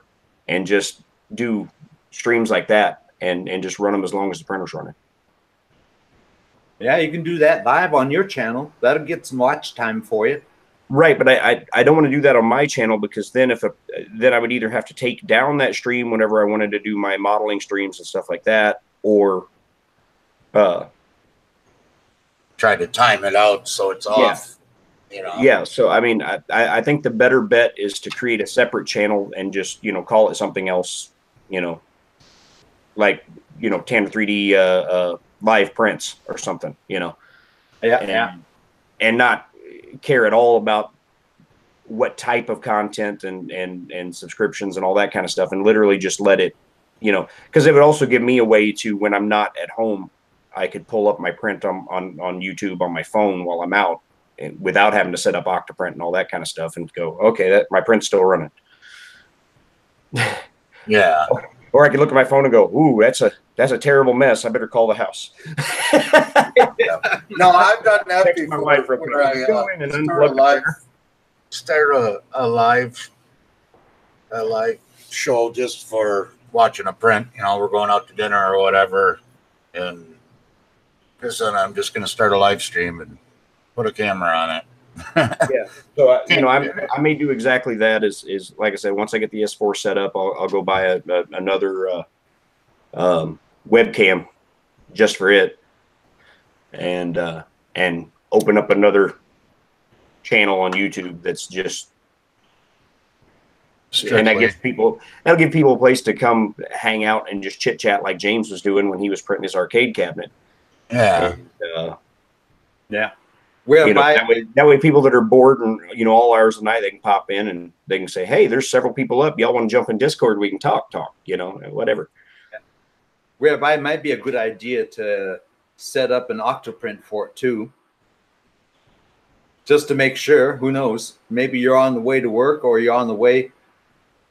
and just do streams like that and just run them as long as the printer's running. Yeah, you can do that live on your channel. That'll get some watch time for you. Right, but I don't want to do that on my channel, because then I would either have to take down that stream whenever I wanted to do my modeling streams and stuff like that, or try to time it out so it's off. Yeah, so I mean, I think the better bet is to create a separate channel and just call it something else, like Tanner 3D live prints or something, and not care at all about what type of content and subscriptions and all that kind of stuff, and literally just let it, because it would also give me a way to, when I'm not at home, I could pull up my print on YouTube on my phone while I'm out, without having to set up Octoprint and all that kind of stuff, and go, okay, my print's still running. Yeah. Or I could look at my phone and go, ooh, that's a terrible mess. I better call the house. No, I've done that Text before. my wife real quick. Start a live show just for watching a print. We're going out to dinner or whatever, and then I'm just going to start a live stream and put a camera on it. Yeah. So I may do exactly that. Is like I said, once I get the S4 set up, I'll go buy another webcam just for it, and open up another channel on YouTube that's just strictly. And that'll give people a place to come hang out and just chit chat like James was doing when he was printing his arcade cabinet. Yeah. And, Whereby that way people that are bored and all hours of the night, they can pop in and they can say, hey, there's several people up, y'all want to jump in Discord, we can talk, whatever. Whereby it might be a good idea to set up an Octoprint for it too, just to make sure. Who knows, maybe you're on the way to work or you're on the way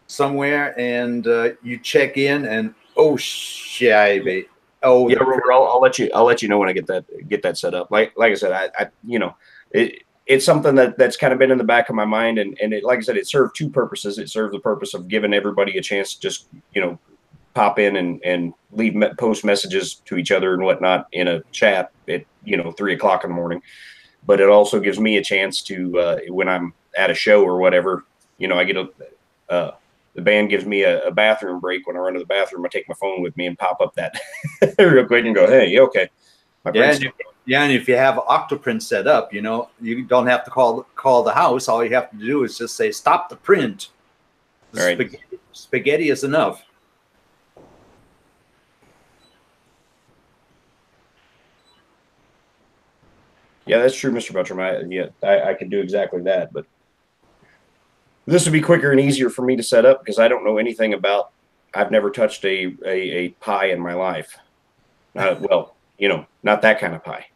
somewhere and you check in and oh shit, oh yeah, I'll let you know when I get that set up. Like I said, it's something that's kind of been in the back of my mind, and it, like I said, it served two purposes. It served the purpose of giving everybody a chance to just pop in and post messages to each other and whatnot in a chat at 3 o'clock in the morning. But it also gives me a chance to when I'm at a show or whatever, I get the band gives me a bathroom break. When I run to the bathroom, I take my phone with me and pop up that real quick and go, hey, okay. Yeah, and if you have Octoprint set up, you don't have to call the house. All you have to do is just say, stop the print. All right. Spaghetti is enough. Yeah, that's true, Mr. Buttram. I could do exactly that, but this would be quicker and easier for me to set up because I don't know anything about. I've never touched a pie in my life. Well, not that kind of pie.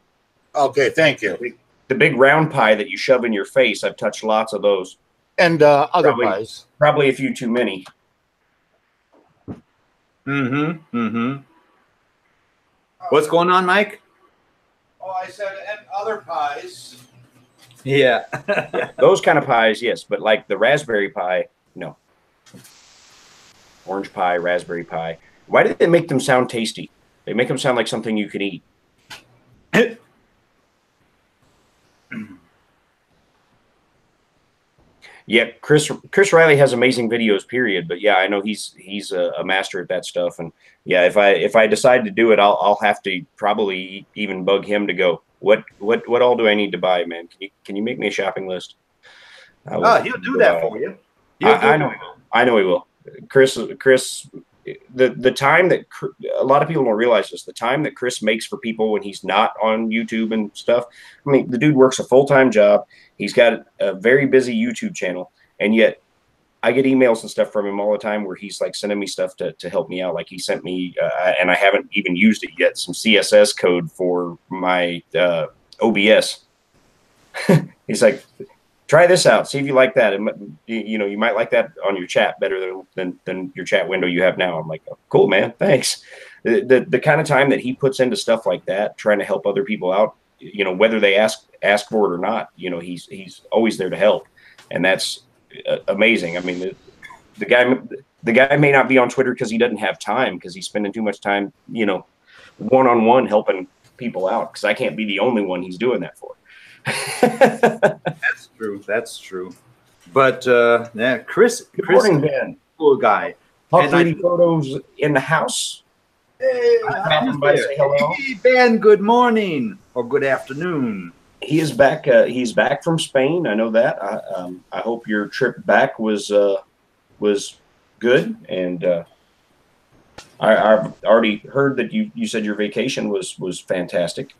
Okay, thank you. The big round pie that you shove in your face, I've touched lots of those. And other pies. Probably a few too many. What's going on, Mike? Oh, I said, and other pies. Yeah. Yeah, those kind of pies, yes. But like the raspberry pie, no. Orange pie, raspberry pie. Why did they make them sound tasty? They make them sound like something you could eat. Yeah, Chris Riley has amazing videos, period. But yeah, I know he's a master at that stuff. And yeah, if I decide to do it, I'll have to probably even bug him to go, what all do I need to buy, man? Can you make me a shopping list? He'll do that for you. I know he will. Chris, the time that a lot of people don't realize this, the time that Chris makes for people when he's not on YouTube and stuff. I mean, the dude works a full-time job. He's got a very busy YouTube channel, and yet I get emails and stuff from him all the time where he's like sending me stuff to help me out. Like he sent me, and I haven't even used it yet, some CSS code for my OBS. He's like, try this out. See if you like that. And, you might like that on your chat better than your chat window you have now. I'm like, oh, cool, man. Thanks. The kind of time that he puts into stuff like that, trying to help other people out, whether they ask for it or not, he's always there to help. And that's amazing. I mean, the guy may not be on Twitter because he doesn't have time, because he's spending too much time, one-on-one helping people out, because I can't be the only one he's doing that for. That's true. But yeah, Chris, Good morning, Ben. Cool guy. Hot lady photos in the house. Hey, say hello. Hey, Ben. Good morning or good afternoon. He is back. He's back from Spain. I know that. I hope your trip back was good. And I've already heard that you said your vacation was fantastic.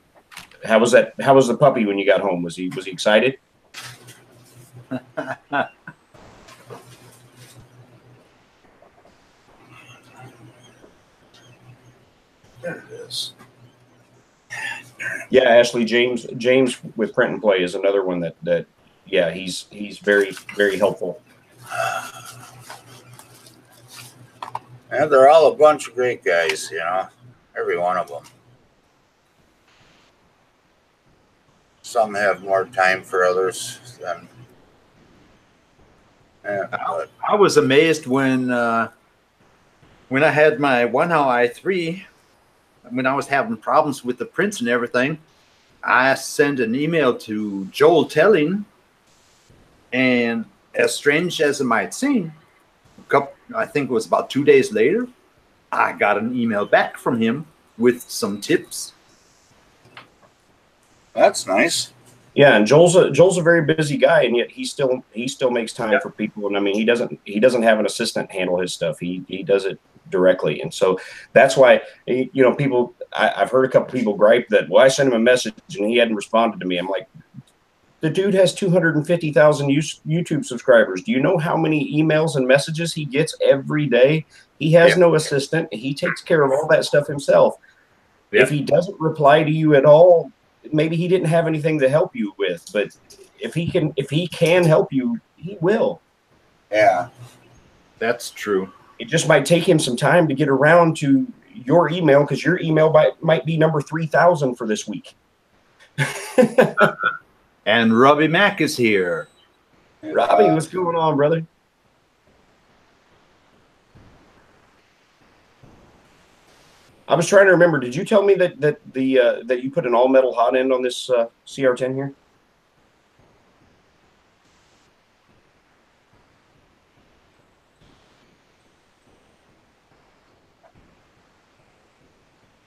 How was that? How was the puppy when you got home? Was he excited? There it is. Yeah, Ashley, James with Print and Play is another one that yeah, he's very, very helpful. And they're all a bunch of great guys, every one of them. Some have more time for others than. Yeah, I was amazed when I had my 1How i3, when I was having problems with the prints and everything. I sent an email to Joel Telling, and as strange as it might seem, I think it was about 2 days later, I got an email back from him with some tips. that's nice. Yeah, and Joel's a very busy guy, and yet he still makes time for people. And I mean, he doesn't have an assistant handle his stuff. He does it directly, and so that's why people. I've heard a couple people gripe that, well, I sent him a message and he hadn't responded to me. I'm like, The dude has 250,000 YouTube subscribers. Do you know how many emails and messages he gets every day? He has no assistant. He takes care of all that stuff himself. Yep. If he doesn't reply to you at all, maybe he didn't have anything to help you with. But if he can help you, he will. Yeah, that's true. It just might take him some time to get around to your email, because your email might be number 3,000 for this week. And Robbie Mack is here. Robbie, what's going on, brother? I was trying to remember. Did you tell me that you put an all metal hot end on this CR10 here?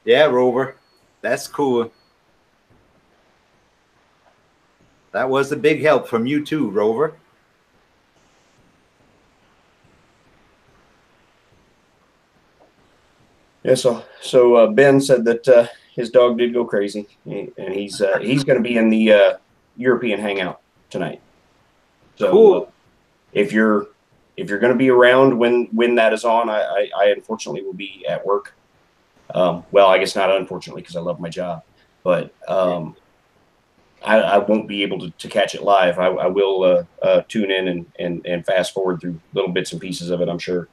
Yeah, Rover. That's cool. That was a big help from you too, Rover. Yeah, so Ben said that his dog did go crazy, and he's going to be in the European hangout tonight. So cool. If you're going to be around when that is on, I unfortunately will be at work. Well, I guess not unfortunately, because I love my job, but I won't be able to catch it live. I will tune in and fast forward through little bits and pieces of it, I'm sure.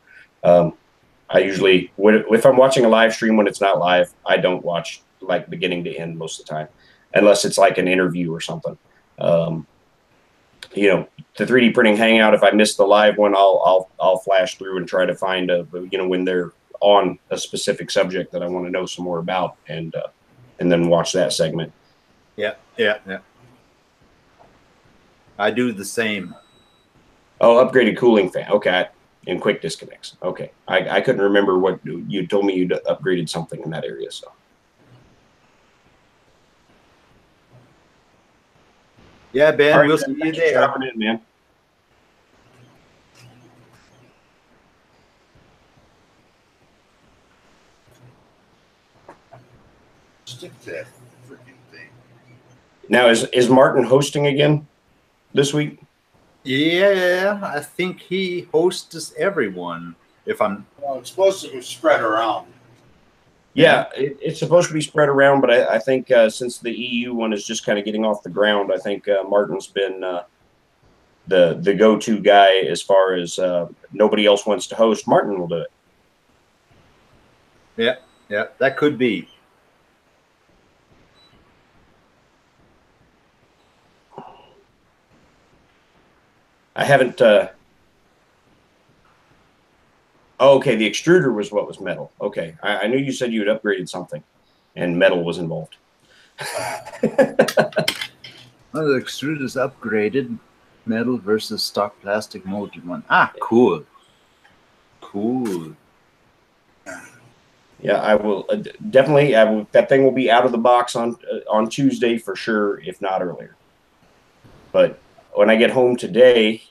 I usually, if I'm watching a live stream when it's not live, I don't watch like beginning to end most of the time, unless it's like an interview or something. You know, the 3D printing hangout, if I miss the live one, I'll flash through and try to find when they're on a specific subject that I want to know some more about, and then watch that segment. Yeah. I do the same. Oh, upgraded cooling fan. Okay. And quick disconnects. Okay. I couldn't remember what you told me you'd upgraded something in that area. So. Yeah, Ben, right, we'll see you there. In, man. Stick that freaking thing. Now, is Martin hosting again this week? Yeah, I think he hosts everyone. Well, it's supposed to be spread around. Yeah, it's supposed to be spread around, but I think since the EU one is just kind of getting off the ground, I think Martin's been the go-to guy as far as nobody else wants to host. Martin will do it. Yeah, that could be. I haven't. Oh, okay, the extruder was what was metal. Okay, I knew you said you had upgraded something, and metal was involved. Well, the extruder's upgraded metal versus stock plastic molded one. Ah, cool. Yeah, I will definitely. That thing will be out of the box on Tuesday for sure, if not earlier. But when I get home today,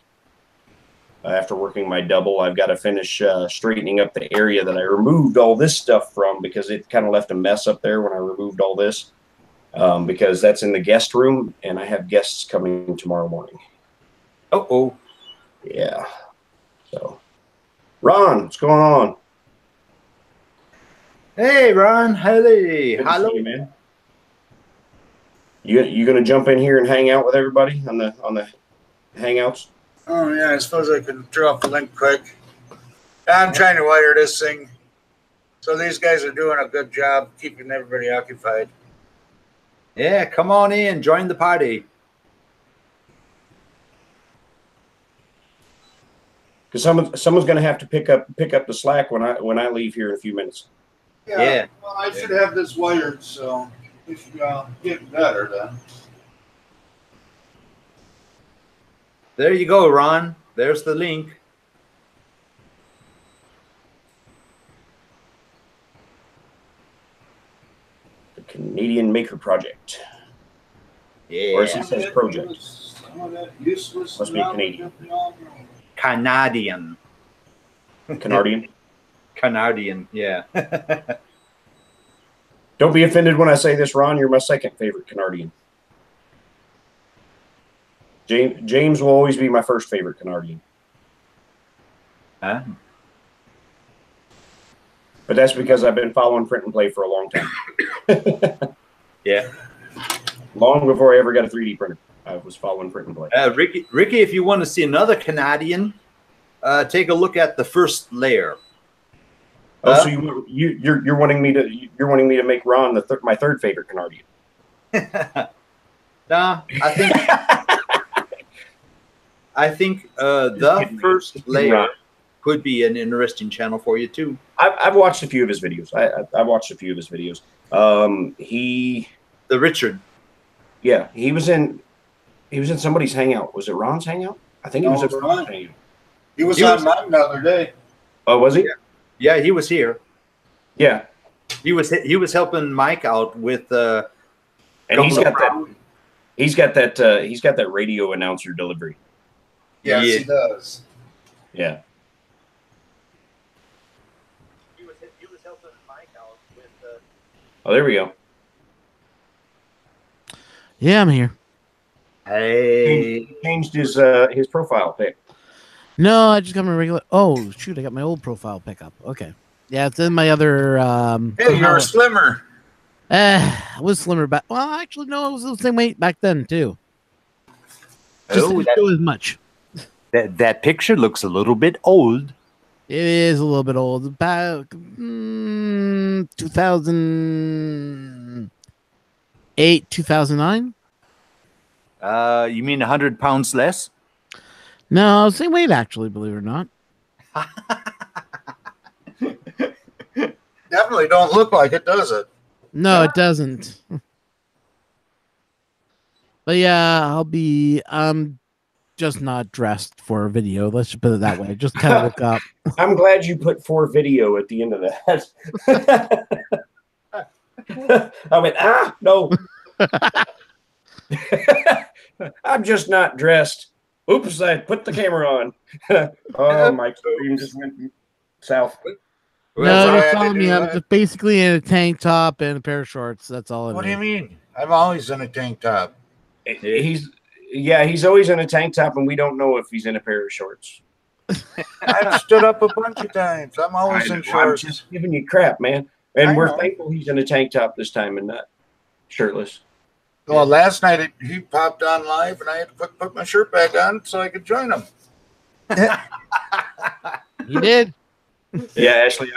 after working my double, I've got to finish straightening up the area that I removed all this stuff from, because it kind of left a mess up there when I removed all this, because that's in the guest room, and I have guests coming tomorrow morning. Oh. Yeah. So, Ron, what's going on? Hey, Ron. Hello. Hello, man. You gonna jump in here and hang out with everybody on the hangouts? Oh yeah, I suppose I can throw up a link quick. I'm trying to wire this thing, so these guys are doing a good job keeping everybody occupied. Yeah, come on in, join the party. Because someone's gonna have to pick up the slack when I leave here in a few minutes. Yeah. Well, I should have this wired, so we should get better then. There you go, Ron. There's the link. The Canadian Maker Project. Yeah. Or as he says, project. Must be Canadian. Canadian. Canadian? Canadian, yeah. Don't be offended when I say this, Ron. You're my second favorite Canadian. James will always be my first favorite Canardian. Huh? But that's because I've been following Print and Play for a long time. Yeah. Long before I ever got a 3D printer, I was following Print and Play. Ricky, if you want to see another Canadian, take a look at the first layer. Oh, so you're wanting me to make Ron my third favorite Canardian? Nah, I think the first layer could be an interesting channel for you too. I've watched a few of his videos. I've watched a few of his videos. The Richard. Yeah, he was in somebody's hangout. Was it Ron's hangout? I think he was at Ron's hangout. He was on mine the other day. Oh, was he? Yeah, he was here. Yeah, he was helping Mike out with. And he's got that radio announcer delivery. Yes, he does. Yeah. He was helping Mike out with. Oh, there we go. Yeah, I'm here. Hey. He changed his profile pic. No, I just got my regular. Oh shoot, I got my old profile pickup. Okay, yeah, it's in my other. Hey, you're slimmer. I was slimmer back. Well, actually, no, I was the same weight back then too. Just didn't do as much. That picture looks a little bit old. It is a little bit old. About 2008, 2009. You mean 100 pounds less? No, same weight actually. Believe it or not. Definitely don't look like it, does it? No, it doesn't. But yeah, I'm just not dressed for a video. Let's just put it that way. Just kind of look up. I'm glad you put for video at the end of that. I went, no. I'm just not dressed. Oops, I put the camera on. Oh, my screen just went south. No, you're telling me I'm just basically in a tank top and a pair of shorts. That's all. What do you mean? I'm always in a tank top. He's always in a tank top, and we don't know if he's in a pair of shorts. I've stood up a bunch of times. I'm always in shorts. I'm just giving you crap, man. And we're thankful he's in a tank top this time and not shirtless. Well, last night he popped on live, and I had to put my shirt back on so I could join him. You did? Yeah, Ashley,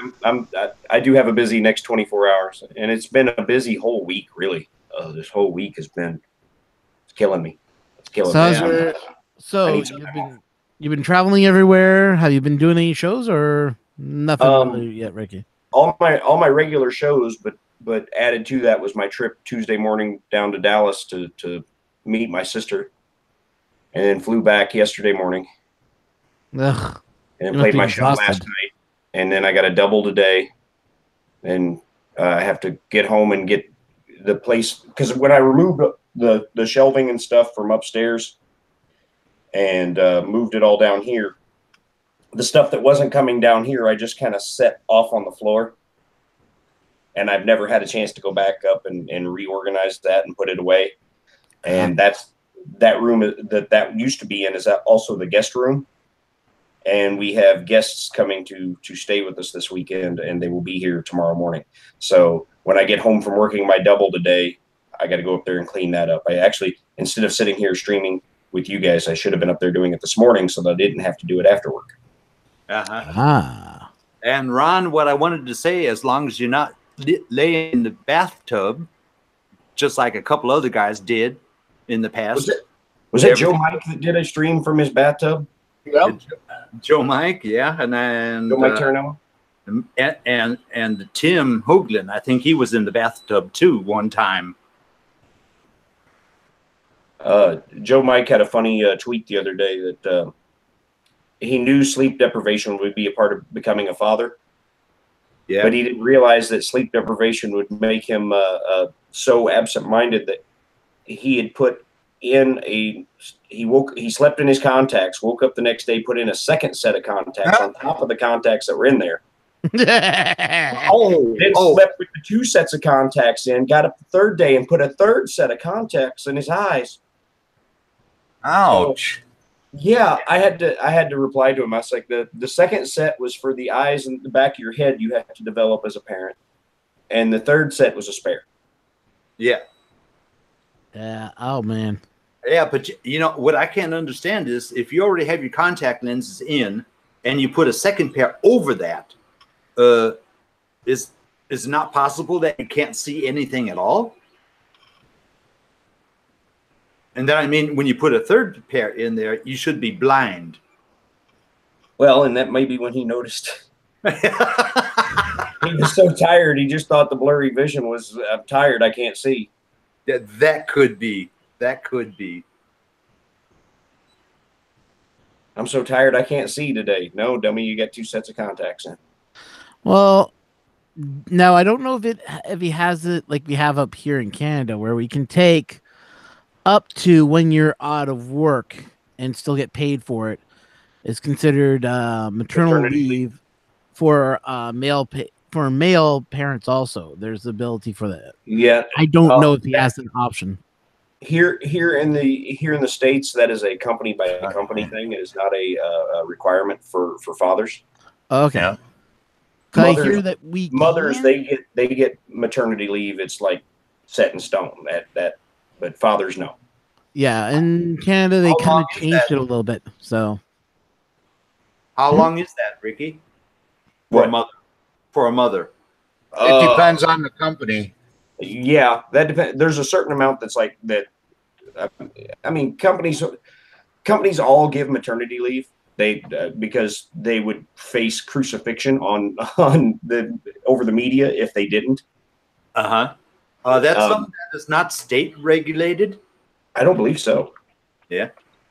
I do have a busy next 24 hours, and it's been a busy whole week, really. This whole week has been killing me. It's killing me. So you've been traveling everywhere. Have you been doing any shows or nothing really yet, Ricky? All my regular shows, but added to that was my trip Tuesday morning down to Dallas to meet my sister, and then flew back yesterday morning. Ugh, and then played my show last night, and then I got a double today, and I have to get home and get the place, because when I removed the shelving and stuff from upstairs and moved it all down here, the stuff that wasn't coming down here I just kind of set off on the floor. And I've never had a chance to go back up and reorganize that and put it away. And that room that used to be in is also the guest room. And we have guests coming to stay with us this weekend, and they will be here tomorrow morning. So when I get home from working my double today, I got to go up there and clean that up. I actually, instead of sitting here streaming with you guys, I should have been up there doing it this morning so that I didn't have to do it after work. And Ron, what I wanted to say, as long as you're not lay in the bathtub, just like a couple other guys did in the past. Was it Joe Mike that did a stream from his bathtub? Yep. Joe Mike, yeah, and then Joe Mike Turno, and Tim Hoagland. I think he was in the bathtub too one time. Joe Mike had a funny tweet the other day that he knew sleep deprivation would be a part of becoming a father. Yeah, but he didn't realize that sleep deprivation would make him so absent-minded that he had put in he slept in his contacts, woke up the next day, put in a second set of contacts on top of the contacts that were in there. Then slept with the 2 sets of contacts in, got up the third day and put a third set of contacts in his eyes. Ouch. Yeah, I had to reply to him. I was like, the second set was for the eyes and the back of your head you have to develop as a parent, and the third set was a spare. Yeah. Yeah. Oh man. Yeah, but you know what I can't understand is if you already have your contact lenses in and you put a second pair over that, is it not possible that you can't see anything at all? And then I mean, when you put a third pair in there, you should be blind. Well, and that may be when he noticed. He was so tired, he just thought the blurry vision was, I'm tired, I can't see. That could be. That could be. I'm so tired, I can't see today. No, dummy, you got 2 sets of contacts in. Well, now I don't know if he has it like we have up here in Canada, where we can take up to when you're out of work and still get paid for it. It's considered maternal leave for male parents. Also, there's the ability for that. Yeah, I don't know if he has an option. Here in the States, that is a company by company thing. It is not a requirement for fathers. Okay. Yeah. I hear that mothers they get maternity leave. It's like set in stone. But fathers no. Yeah, in Canada they kind of changed it a little bit. So, how long is that, Ricky? For a mother. For a mother. It depends on the company. Yeah, that depends. There's a certain amount that's like that. I mean, companies all give maternity leave. They because they would face crucifixion over the media if they didn't. That's something that is not state regulated. I don't believe so. Yeah,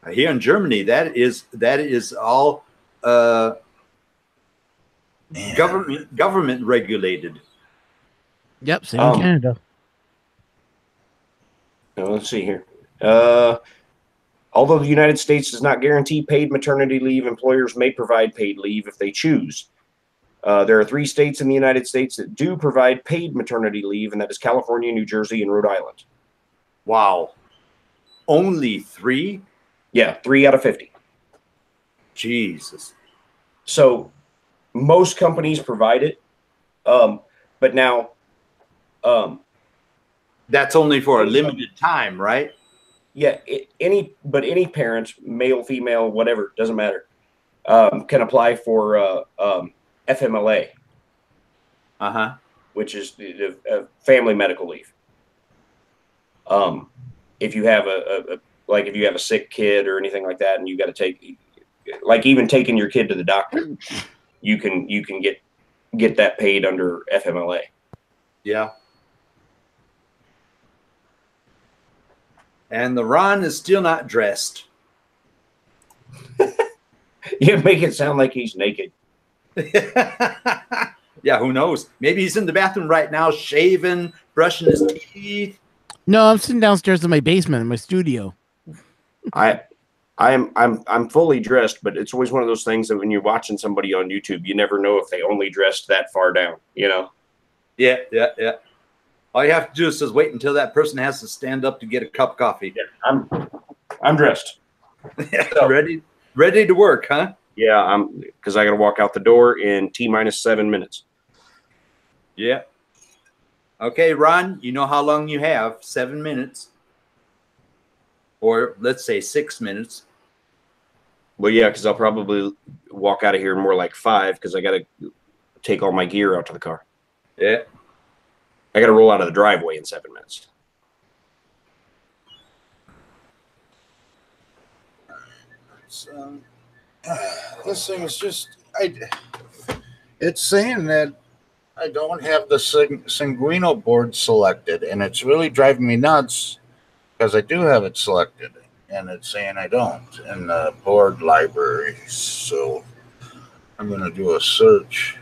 here in Germany, that is all government regulated. Yep, same in Canada. Let's see here. Although the United States does not guarantee paid maternity leave, employers may provide paid leave if they choose. There are 3 states in the United States that do provide paid maternity leave, and that is California, New Jersey, and Rhode Island. Wow. Only 3? Yeah, 3 out of 50. Jesus. So most companies provide it, but now that's only for a limited time, right? Yeah, any parent, male, female, whatever, doesn't matter, can apply for FMLA, which is family medical leave. If you have if you have a sick kid or anything like that, and you got to take, like even taking your kid to the doctor, you can get that paid under FMLA. Yeah. And the Ron is still not dressed. You make it sound like he's naked. Yeah, who knows? Maybe he's in the bathroom right now, shaving, brushing his teeth. No, I'm sitting downstairs in my basement in my studio. I'm fully dressed, but it's always one of those things that when you're watching somebody on YouTube, you never know if they only dressed that far down, you know? Yeah. All you have to do is just wait until that person has to stand up to get a cup of coffee. Yeah, I'm dressed. So, ready to work, huh? Yeah, because I got to walk out the door in T-7 minutes. Yeah. Okay, Ron, you know how long you have? 7 minutes. Or let's say 6 minutes. Well, yeah, because I'll probably walk out of here more like 5 because I got to take all my gear out to the car. Yeah. I got to roll out of the driveway in 7 minutes. So, this thing is just, it's saying that I don't have the Sanguino board selected, and it's really driving me nuts because I do have it selected, and it's saying I don't in the board library. So I'm going to do a search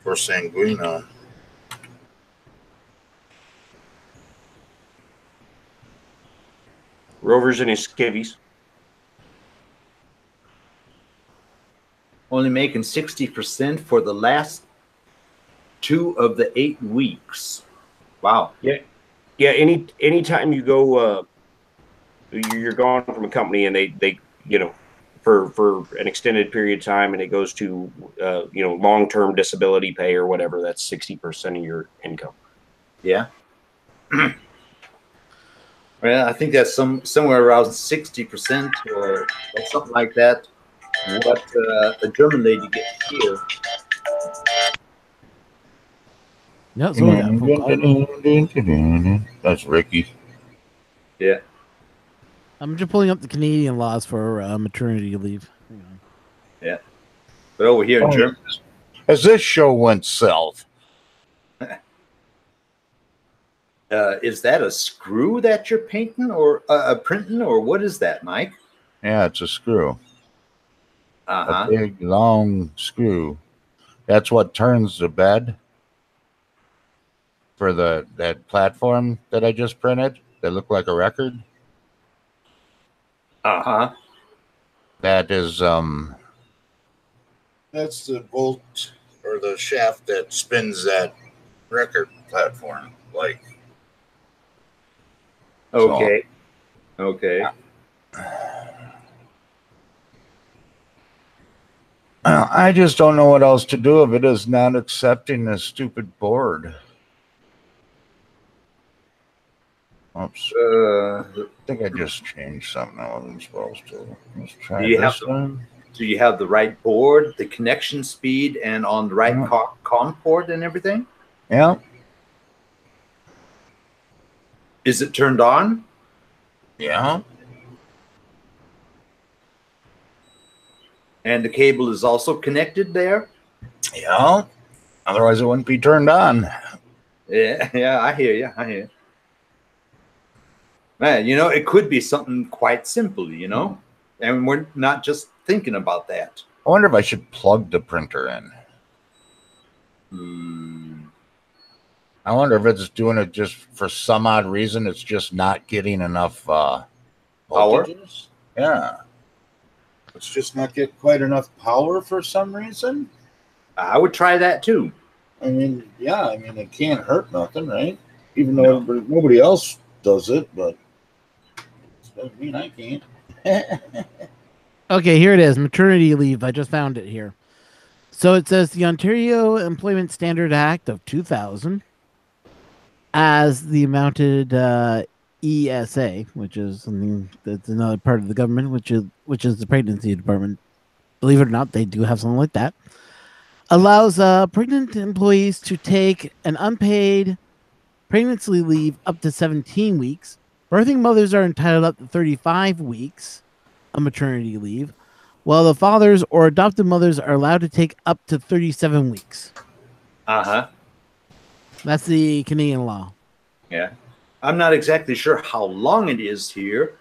for Sanguino. Rovers and his skivvies. Only making 60% for the last 2 of the 8 weeks. Wow. Yeah. Anytime you go you're gone from a company and they you know, for an extended period of time, and it goes to you know, long-term disability pay or whatever. That's 60% of your income. Yeah. Well, I think that's somewhere around 60% or something like that. What the German lady gets here. No, so we got full car. That's Ricky. Yeah. I'm just pulling up the Canadian laws for maternity leave. Hang on. Yeah. But over here in Germany. As this show went south. Is that a screw that you're painting or printing, or what is that, Mike? Yeah, it's a screw. Uh-huh. A big, long screw. That's what turns the bed for that platform that I just printed that looked like a record. Uh-huh. That is that's the bolt or the shaft that spins that record platform. Like, okay. So, okay. I just don't know what else to do if it is not accepting this stupid board. Oops. I think I just changed something I wasn't supposed to. Let's try this one. Do you have the right board, the connection speed, and on the right COM port and everything? Yeah. Is it turned on? Yeah. And the cable is also connected there? Yeah. Otherwise it wouldn't be turned on. Yeah, I hear you. I hear you. Man, you know, it could be something quite simple, you know? And we're not just thinking about that. I wonder if I should plug the printer in. I wonder if it's doing it just for some odd reason. It's just not getting enough voltages. Yeah. It's just not getting quite enough power for some reason. I would try that too. I mean, yeah, I mean, it can't hurt nothing, right? Even though nobody else does it, but it doesn't mean I can't. Okay, here it is. Maternity leave. I just found it here. So it says the Ontario Employment Standard Act of 2000 as the mounted ESA, which is something that's another part of the government, which is the pregnancy department. Believe it or not, they do have something like that. Allows pregnant employees to take an unpaid pregnancy leave up to 17 weeks. Birthing mothers are entitled up to 35 weeks of maternity leave, while the fathers or adopted mothers are allowed to take up to 37 weeks. Uh-huh. That's the Canadian law. Yeah. I'm not exactly sure how long it is here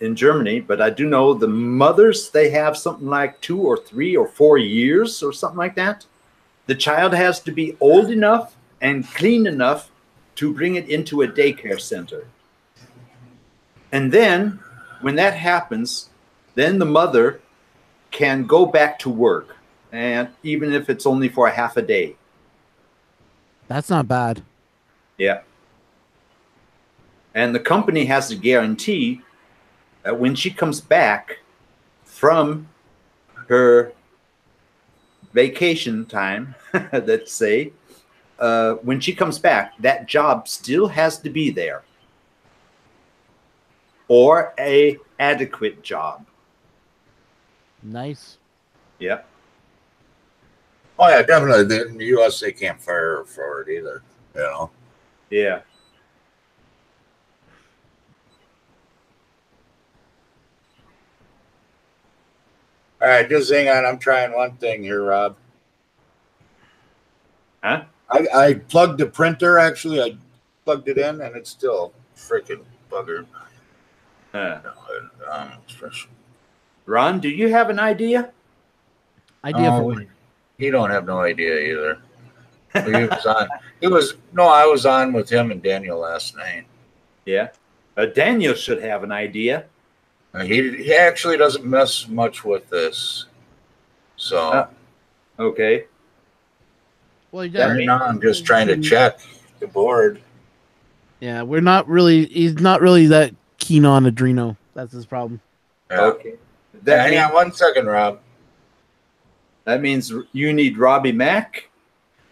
in Germany, but I do know the mothers, they have something like 2 or 3 or 4 years or something like that. The child has to be old enough and clean enough to bring it into a daycare center. And then when that happens, then the mother can go back to work, and even if it's only for a half a day. That's not bad. Yeah. And the company has to guarantee that when she comes back from her vacation time, let's say, when she comes back, that job still has to be there. Or a adequate job. Nice. Yeah. Oh yeah, definitely. In the U.S., they can't fire her for it either. You know. Yeah. All right, just hang on. I'm trying one thing here, Rob. Huh? I plugged the printer. Actually, I plugged it in, and it's still freaking buggered. Ron, do you have an idea? Idea for what? He don't have no idea either. He was on. I was on with him and Daniel last night. Yeah. Daniel should have an idea. He actually doesn't mess much with this. So okay. Well, I'm just trying to check the board. Yeah, he's not really that keen on Adreno. That's his problem. Yeah. Okay. Hang on 1 second, Rob. That means you need Robbie Mac.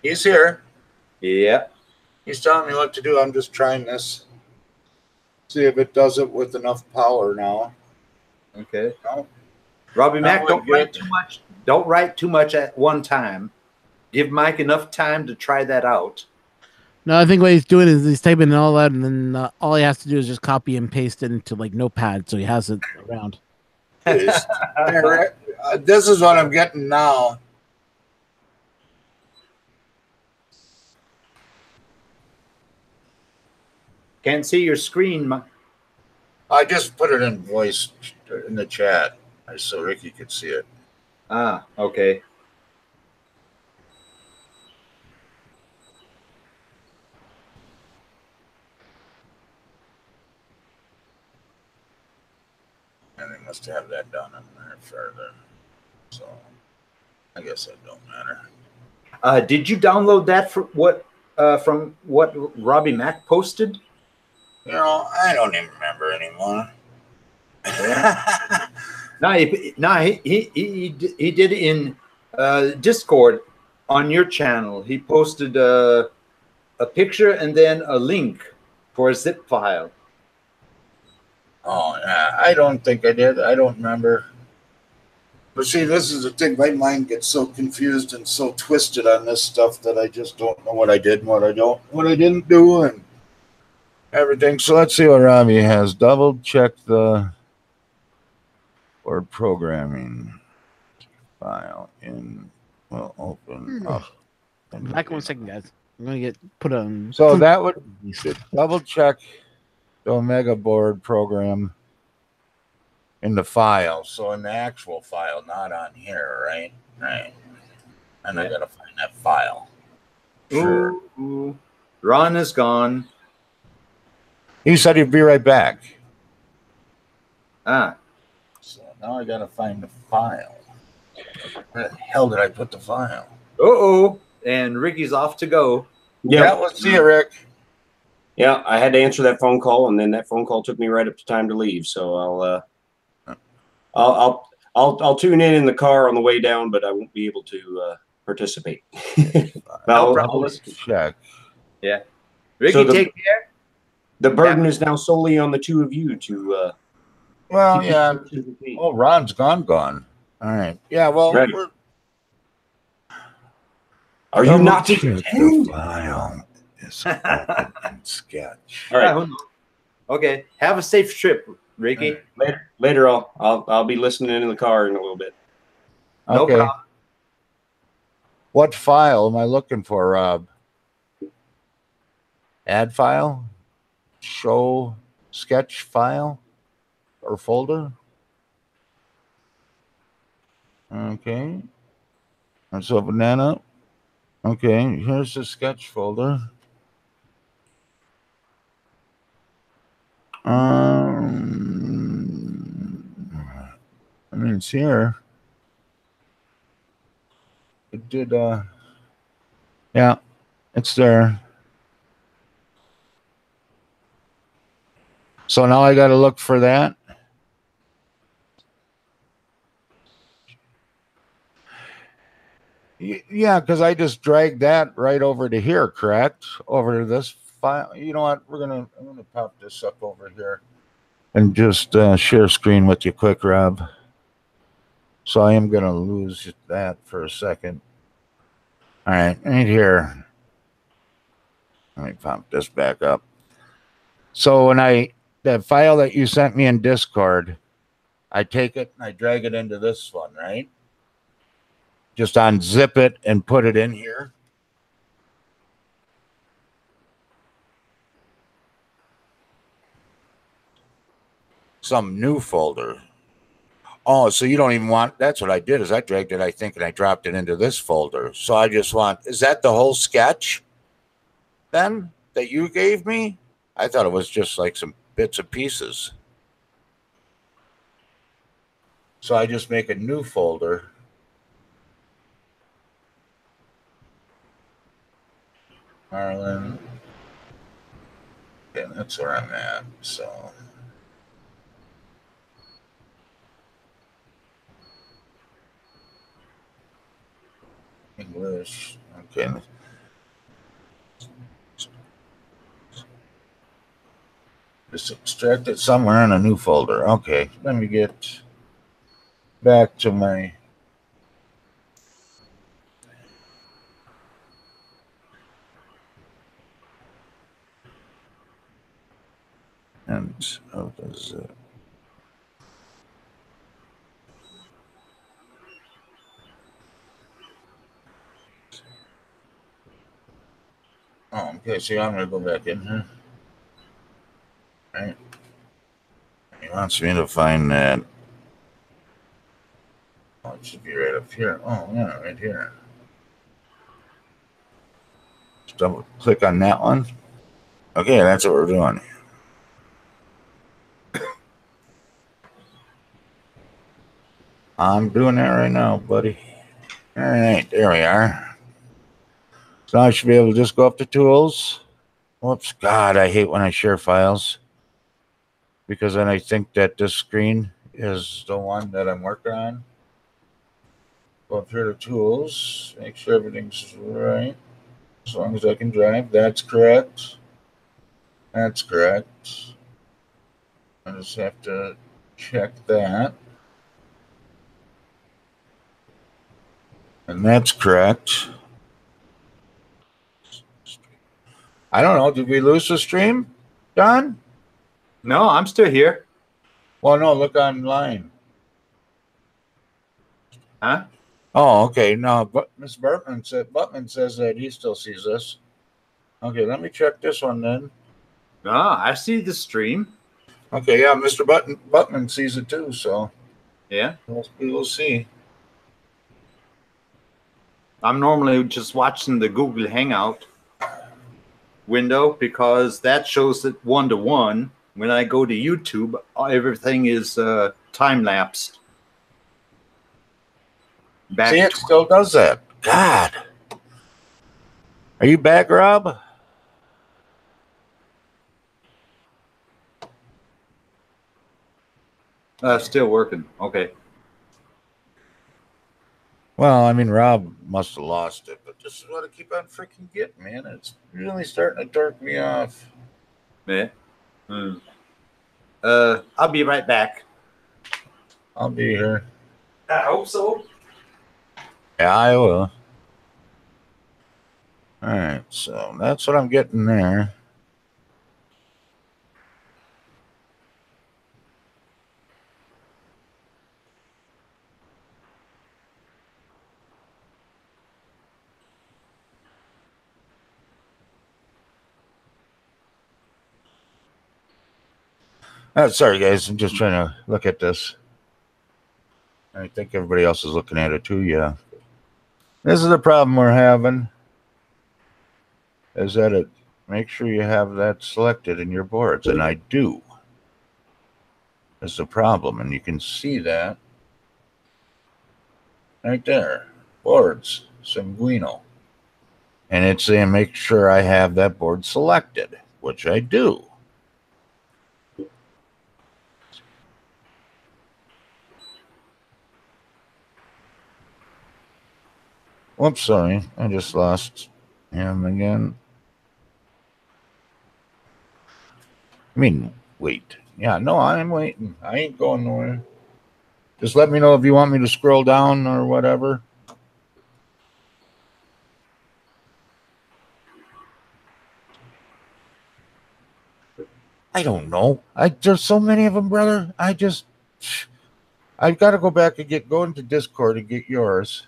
He's here. Yeah. He's telling me what to do. I'm just trying this. See if it does it with enough power now. Okay. No. Robbie No, Mac, don't good. write too much. Don't write too much at one time. Give Mike enough time to try that out. No, I think what he's doing is he's typing it all out, and then all he has to do is just copy and paste it into like Notepad, so he has it around. This is what I'm getting now. Can't see your screen. I just put it in voice in the chat so Ricky could see it. Ah, okay. And they must have that down in there further. So I guess that don't matter. Did you download that from what Robbie Mac posted? You know, I don't even remember anymore. He did it in Discord on your channel. He posted a picture and then a link for a zip file. Oh, yeah. I don't think I did. I don't remember. But see, this is the thing. My mind gets so confused and so twisted on this stuff that I just don't know what I did and what I didn't do, and everything. So let's see what Robbie has. Double check the word programming file in. Well, open up. Back 1 second, guys. I'm gonna get put on. So that would you should double check the Omega board program in the file. So in the actual file, not on here, right? Right. And I gotta find that file. Sure. Ooh. Ron is gone. He said he'd be right back. Ah. So now I gotta find the file. Where the hell did I put the file? Uh-oh. And Ricky's off to go. Yeah, let's see it, Rick. Yeah, I had to answer that phone call, and then that phone call took me right up to time to leave. So I'll tune in the car on the way down, but I won't be able to participate. No problem. Let's check. Yeah. Ricky, So take care. The burden is now solely on the two of you to. Well, yeah. Oh, Ron's gone. All right. Yeah. Well, right. Are you not taking the file? Is open in Sketch. All right. Okay. Have a safe trip, Ricky. Later. I'll be listening in the car in a little bit. No Okay. problem. What file am I looking for, Rob? Add file? Show sketch file or folder? Okay. Let's open that up. Okay, here's the sketch folder. I mean, it's here. It did, yeah, it's there. So now I got to look for that. Yeah, because I just dragged that right over to here, correct? Over to this file. You know what? I'm gonna pop this up over here and just share screen with you quick, Rob. So I am gonna lose that for a second. All right, right here. Let me pop this back up. So that file that you sent me in Discord, I take it and I drag it into this one, right? Just unzip it and put it in here. Some new folder. Oh, so you don't even want, that's what I did is I dragged it, I think, and I dropped it into this folder. So I just want, is that the whole sketch then that you gave me? I thought it was just like some bits and pieces. So I just make a new folder. Marlin. Okay, that's where I'm at. So English. Okay. Just extract it somewhere in a new folder. Okay, let me get back to my. And how does it? Oh, okay. See, I'm gonna go back in here. All right. He wants me to find that. Oh, it should be right up here. Oh, yeah, right here. Just double click on that one. Okay, that's what we're doing. I'm doing that right now, buddy. All right, there we are. So I should be able to just go up to tools. Whoops, God, I hate when I share files because then I think that this screen is the one that I'm working on. Go up here to tools, make sure everything's right. As long as I can drive, that's correct. That's correct. I just have to check that. And that's correct. I don't know. Did we lose the stream, Don? No, I'm still here. Well, no, look online. Huh? Oh, okay. No, but Miss Butman says that he still sees this. Okay, let me check this one then. Ah, I see the stream. Okay, yeah, Mr. Butman sees it too, so Yeah. we will see. I'm normally just watching the Google Hangout window because that shows it 1-to-1. When I go to YouTube, everything is time lapsed. See, it still does that. God. Are you back, Rob? Still working. Okay. Well, I mean, Rob must have lost it, but this is what I keep on freaking getting, man. It's really starting to dark me off. Yeah. I'll be right back. I'll be here. I hope so. Yeah, I will. All right, so that's what I'm getting there. Sorry, guys. I'm just trying to look at this. I think everybody else is looking at it too. Yeah. This is the problem we're having. Is that it? Make sure you have that selected in your boards, and I do. That's the problem, and you can see that right there. Boards, Sanguino. And it's saying make sure I have that board selected, which I do. Whoops, sorry. I just lost him again. I mean, wait. Yeah, no, I'm waiting. I ain't going nowhere. Just let me know if you want me to scroll down or whatever. I don't know. There's so many of them, brother. I've got to go back and go into Discord and get yours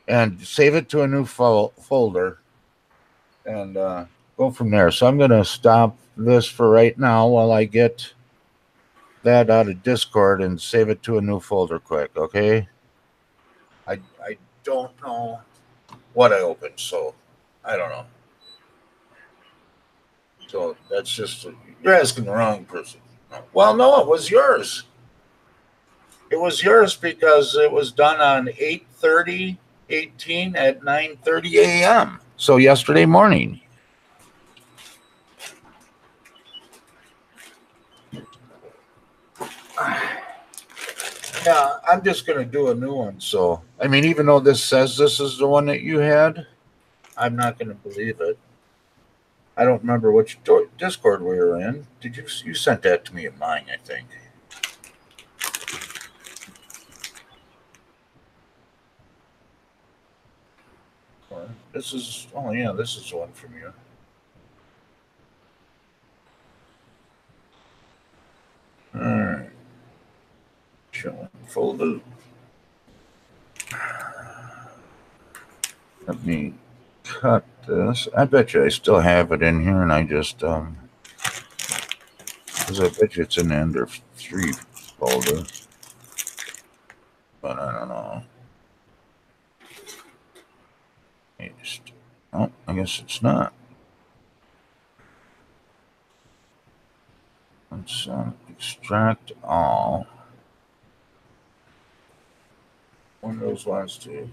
and save it to a new folder and go from there. So I'm going to stop this for right now while I get that out of Discord and save it to a new folder quick, okay? I don't know what I opened, so I don't know. So that's just, you're asking the wrong person. Well, no, it was yours. It was yours because it was done on 8/30/18 at 9:30 a.m. So yesterday morning. Yeah, I'm just gonna do a new one. So, I mean, even though this says this is the one that you had, I'm not gonna believe it. I don't remember which Discord we were in. Did you sent that to me in mine? I think. This is this is one from you. All right, showing folder. Let me cut this. I bet you I still have it in here, and I just because I bet you it's in the under 3 folder, but I don't know. Oh, I guess it's not. Let's extract all. Windows wants to.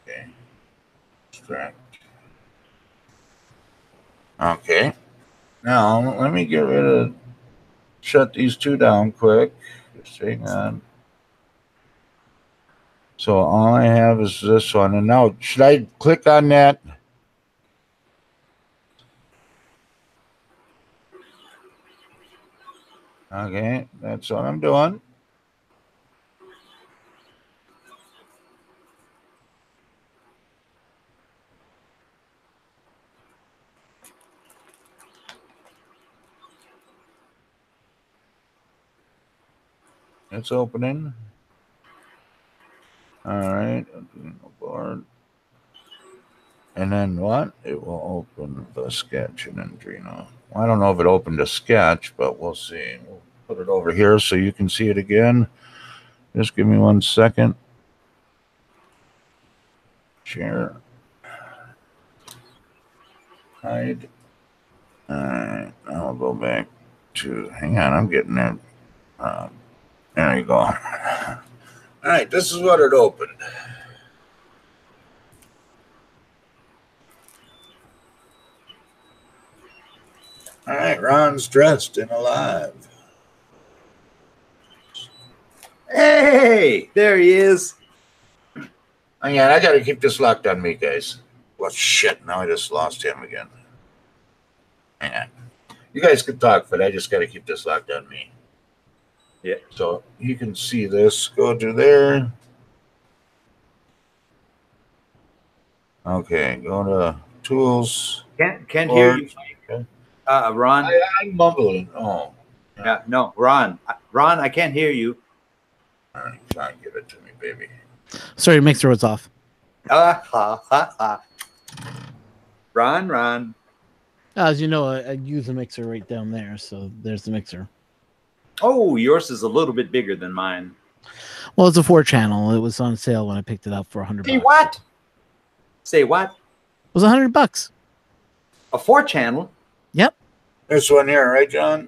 Okay. Extract. Okay. Now let me get rid of. Shut these two down quick. Just hang on. So all I have is this one. And now, should I click on that? Okay, that's what I'm doing. It's opening. All right. Board. And then what? It will open the sketch in Adreno. I don't know if it opened a sketch, but we'll see. We'll put it over here so you can see it again. Just give me 1 second. Share. Hide. All right. Now I'll go back to. Hang on. I'm getting there. There you go. All right. This is what it opened. All right. Ron's dressed and alive. Hey, there he is. Hang on. I got to keep this locked on me, guys. Well, shit. Now I just lost him again. Hang on. You guys can talk, but I just got to keep this locked on me. Yeah. So you can see this. Go to there. Okay. Go to tools. Can't hear you. Okay. Ron. I'm mumbling. Oh. Yeah, no, Ron. Ron, I can't hear you. All right. Fine. Give it to me, baby. Sorry, mixer was off. Ron. As you know, I use a mixer right down there, so there's the mixer. Oh, yours is a little bit bigger than mine. Well, it's a 4-channel. It was on sale when I picked it up for $100. Say what? Say what? It was $100. A 4-channel? Yep. This one here, right, John?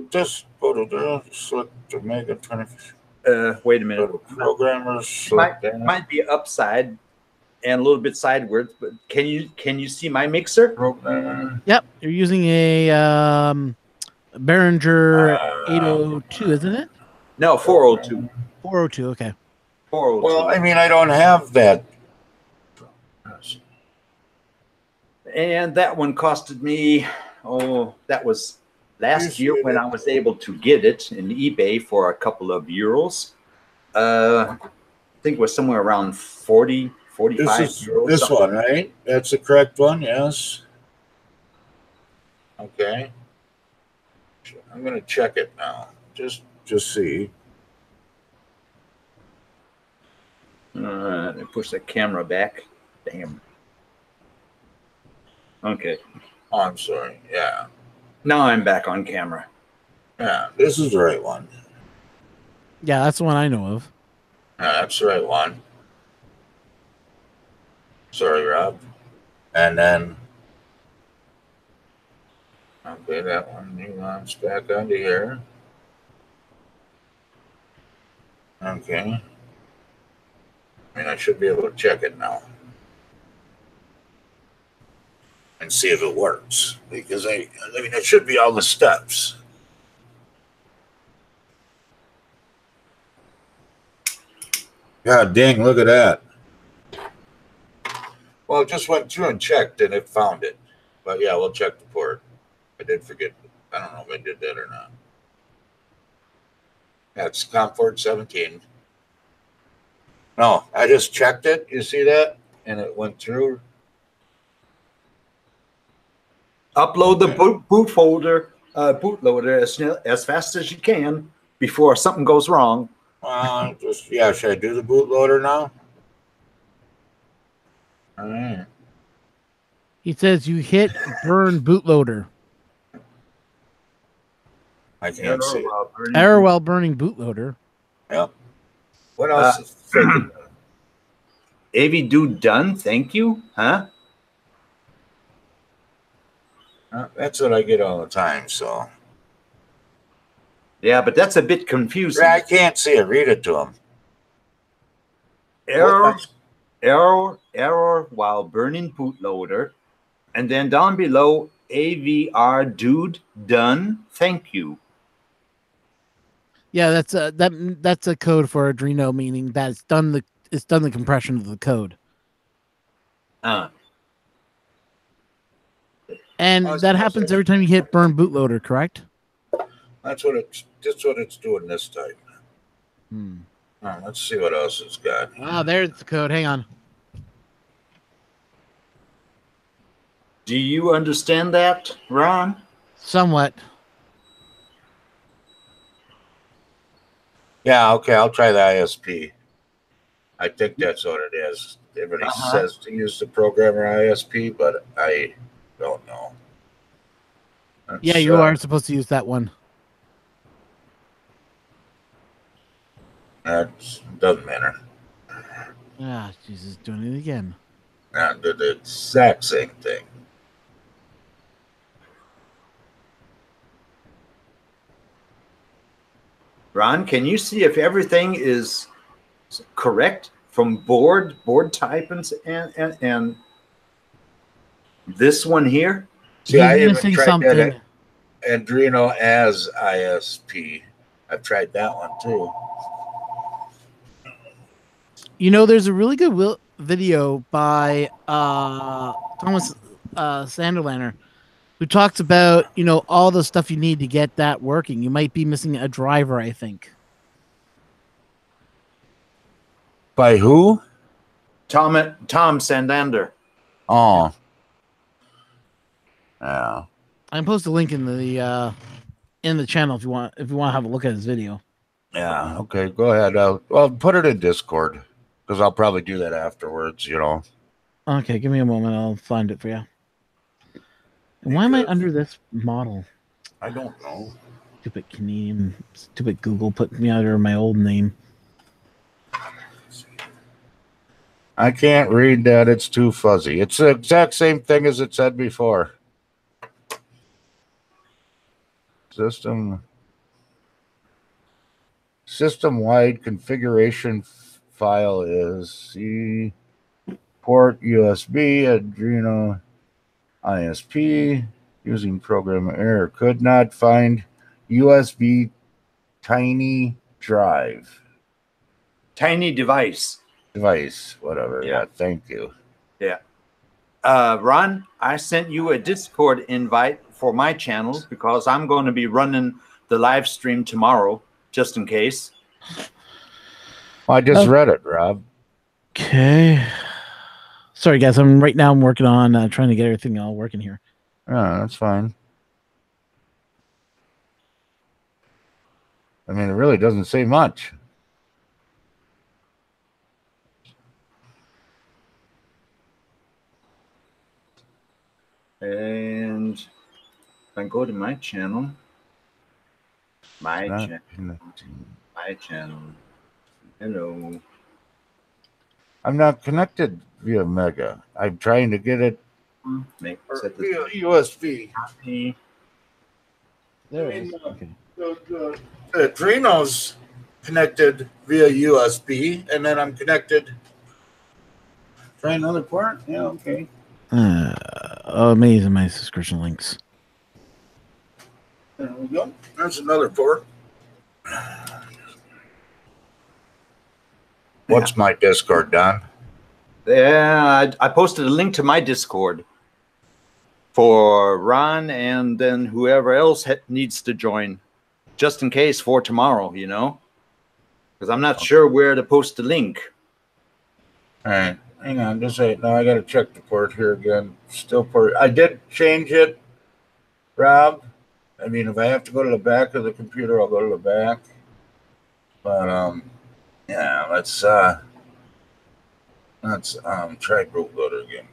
Just go to there, select the Mega 20. Wait a minute. Programmers. Might be upside and a little bit sideways, but can you see my mixer? Programmer. Yep. You're using a Behringer 802, isn't it? No, 402. 402. Okay. 402. Well, I mean, I don't have that. And that one costed me, that was last year when I was able to get it in eBay for a couple of euros. I think it was somewhere around 40, 45 euros. This one, right? That's the correct one, yes. Okay. I'm going to check it now. Just see. Let me push the camera back. Damn. Okay. Oh, I'm sorry. Yeah. Now I'm back on camera. Yeah, this is the right one. Yeah, that's the one I know of. Yeah, that's the right one. Sorry, Rob. And then Okay, that one he wants back onto here. Okay. I mean, I should be able to check it now and see if it works because I mean, it should be all the steps. God dang, look at that. Well, it just went through and checked and it found it. But yeah, we'll check the port. I did forget. I don't know if I did that or not. That's Comfort 17. No, I just checked it. You see that? And it went through. Upload the bootloader as fast as you can before something goes wrong. Yeah, should I do the bootloader now? All right. He says you hit burn bootloader. I can't see it. Error while burning bootloader. Yep. What else is freaking AV dude done? Thank you. Huh? That's what I get all the time, so. Yeah, but that's a bit confusing. I can't see it. Read it to him. Error while burning bootloader. And then down below, AVR dude done. Thank you. Yeah, that's a code for Arduino, meaning that it's done the compression of the code. And that happens every time you hit burn bootloader, correct? That's what it's doing this time. Let's see what else it's got. There's the code. Hang on. Do you understand that, Ron? Somewhat. Yeah, okay, I'll try the ISP. I think that's what it is. Everybody says to use the programmer ISP, but I don't know. Yeah, you are supposed to use that one. That doesn't matter. Jesus, doing it again. I did the exact same thing. Ron, can you see if everything is correct from board type and this one here? See, I even missing tried something. that Arduino as ISP. I've tried that one too. You know, there's a really good video by Thomas Sanderlander who talks about, all the stuff you need to get that working. You might be missing a driver, I think. By who? Tom Sandander. Oh. Yeah. I post a link in the channel if you want to have a look at his video. Yeah, okay, go ahead. Well, put it in Discord because I'll probably do that afterwards, Okay, give me a moment. I'll find it for you. And why am I under this model? I don't know. Stupid Google put me under my old name. I can't read that. It's too fuzzy. It's the exact same thing as it said before. System-wide configuration file is C port USB Arduino ISP using program error. Could not find USB tiny drive. Tiny device, whatever. Yeah, thank you. Yeah. Ron, I sent you a Discord invite for my channel because I'm going to be running the live stream tomorrow, just in case. I just read it, Rob. Okay. Sorry, guys. I'm working on trying to get everything all working here. Yeah, that's fine. I mean, it really doesn't say much. And if I go to my channel, my channel. Hello. I'm not connected via Mega. I'm trying to get it via USB. Copy. There it is. Okay. The Adreno's connected via USB, and then I'm connected. Try another port? Yeah, okay. Amazing, my subscription links. There we go. There's another port. What's my Discord, Don? Yeah, I posted a link to my Discord for Ron and then whoever else needs to join, just in case for tomorrow, you know? Because I'm not sure where to post the link. All right, hang on. Just wait. Now I got to check the port here again. Still port. I did change it, Rob. I mean, if I have to go to the back of the computer, I'll go to the back. But yeah, let's try bootloader again.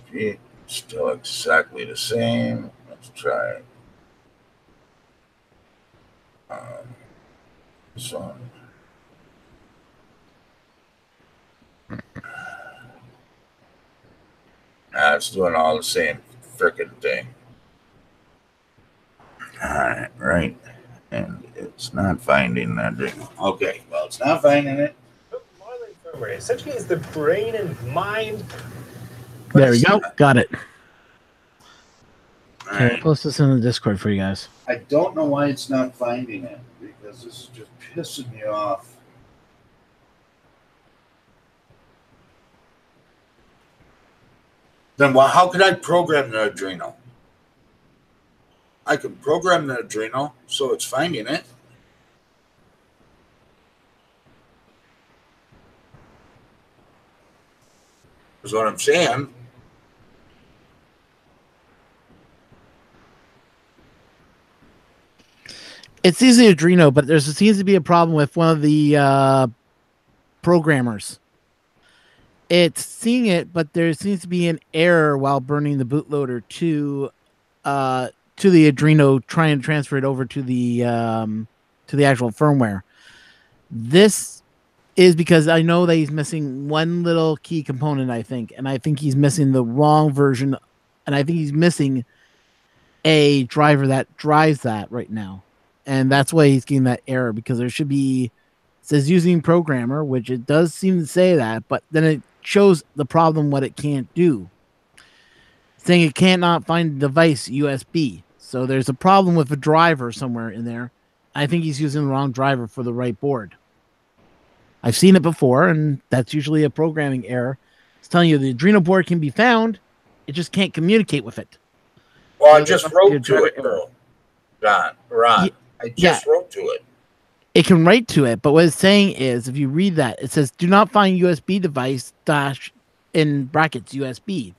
Okay, still exactly the same. Let's try it. This one. It's doing all the same frickin' thing. All right, right. And it's not finding that. Okay, well, it's not finding it. Firmware essentially is the brain and mind. There we go. Got it. All Okay, right. I'll post this in the Discord for you guys. I don't know why it's not finding it because this is just pissing me off. Then how could I program the Adreno? I can program the Adreno so it's finding it. Is what I'm saying. It's easy Adreno, but there seems to be a problem with one of the programmers. It's seeing it, but there seems to be an error while burning the bootloader to the Adreno, trying to transfer it over to the actual firmware. This is because I know that he's missing one little key component, I think, and I think he's missing the wrong version, and I think he's missing a driver that drives that right now. And that's why he's getting that error, because there should be, it says using programmer, which it does seem to say that, but then it shows the problem, what it can't do. Saying it cannot find device USB. So there's a problem with a driver somewhere in there. I think he's using the wrong driver for the right board. I've seen it before, and that's usually a programming error. It's telling you the Adreno board can be found, it just can't communicate with it. Well, I just wrote to it, though. Ron. I just wrote to it. It can write to it, but what it's saying is, if you read that, it says, do not find USB device dash in brackets USB.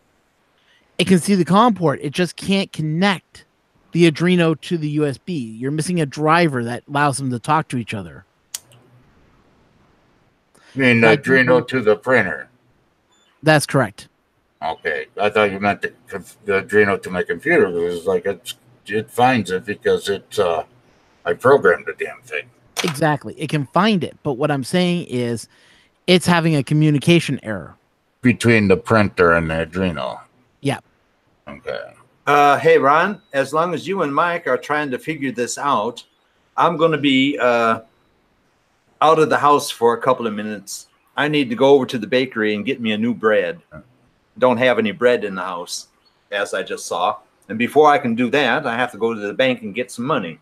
It can see the COM port. It just can't connect the Adreno to the USB. You're missing a driver that allows them to talk to each other. You mean the Adreno to the printer? That's correct. Okay. I thought you meant the Adreno to my computer. It was like it finds it because I programmed the damn thing. Exactly. It can find it. But what I'm saying is it's having a communication error. Between the printer and the Adreno. Yeah. Okay. Hey, Ron, as long as you and Mike are trying to figure this out, I'm going to be out of the house for a couple of minutes. I need to go over to the bakery and get me a new bread. Don't have any bread in the house, as I just saw. And before I can do that, I have to go to the bank and get some money.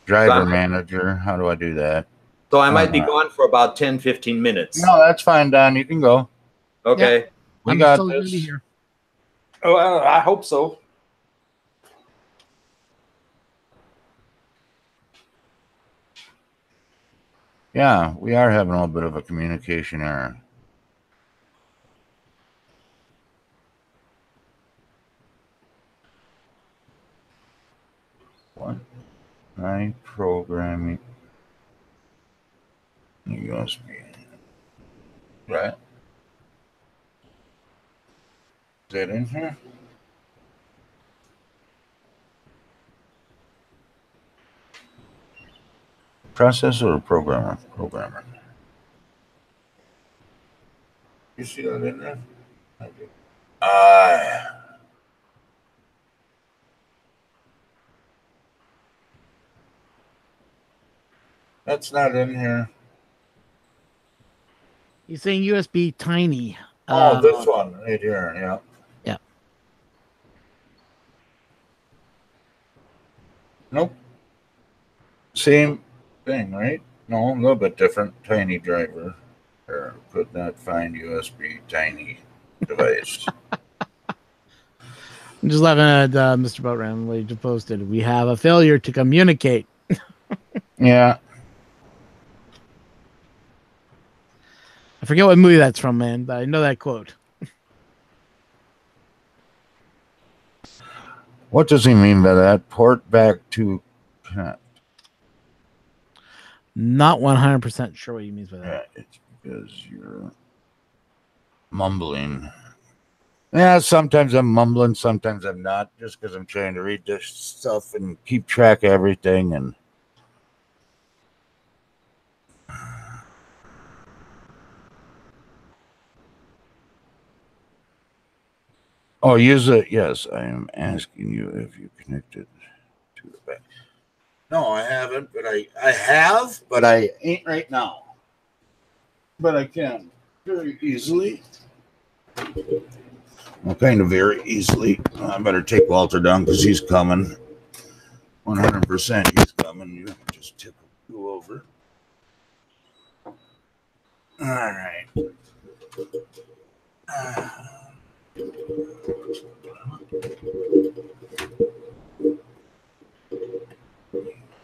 Driver manager, how do I do that? So I might be gone for about 10, 15 minutes. No, that's fine, Don. You can go. Okay. Yeah. We got still this. gonna be here. Oh, I hope so. Yeah, we are having a little bit of a communication error. What? Right, programming. USB. Right? Is that in here? Processor or programmer? Programmer. You see that in there? I do. That's not in here. He's saying USB tiny. Oh, this one right here. Yeah. Yeah. Nope. Same thing, right? No, a little bit different. Tiny driver. Or could not find USB tiny device. I'm just laughing at Mr. Boat randomly just posted. We have a failure to communicate. Yeah. I forget what movie that's from, man, but I know that quote. What does he mean by that? Port back to. Not 100% sure what he means by that. Yeah, it's because you're mumbling. Yeah, sometimes I'm mumbling, sometimes I'm not, just because I'm trying to read this stuff and keep track of everything. And oh, use it. Yes, I am asking you if you connected to the back. No, I haven't, but I have, but I ain't right now. But I can very easily. Well, kind of very easily. I better take Walter down because he's coming. 100% he's coming. You just tip you over. All right.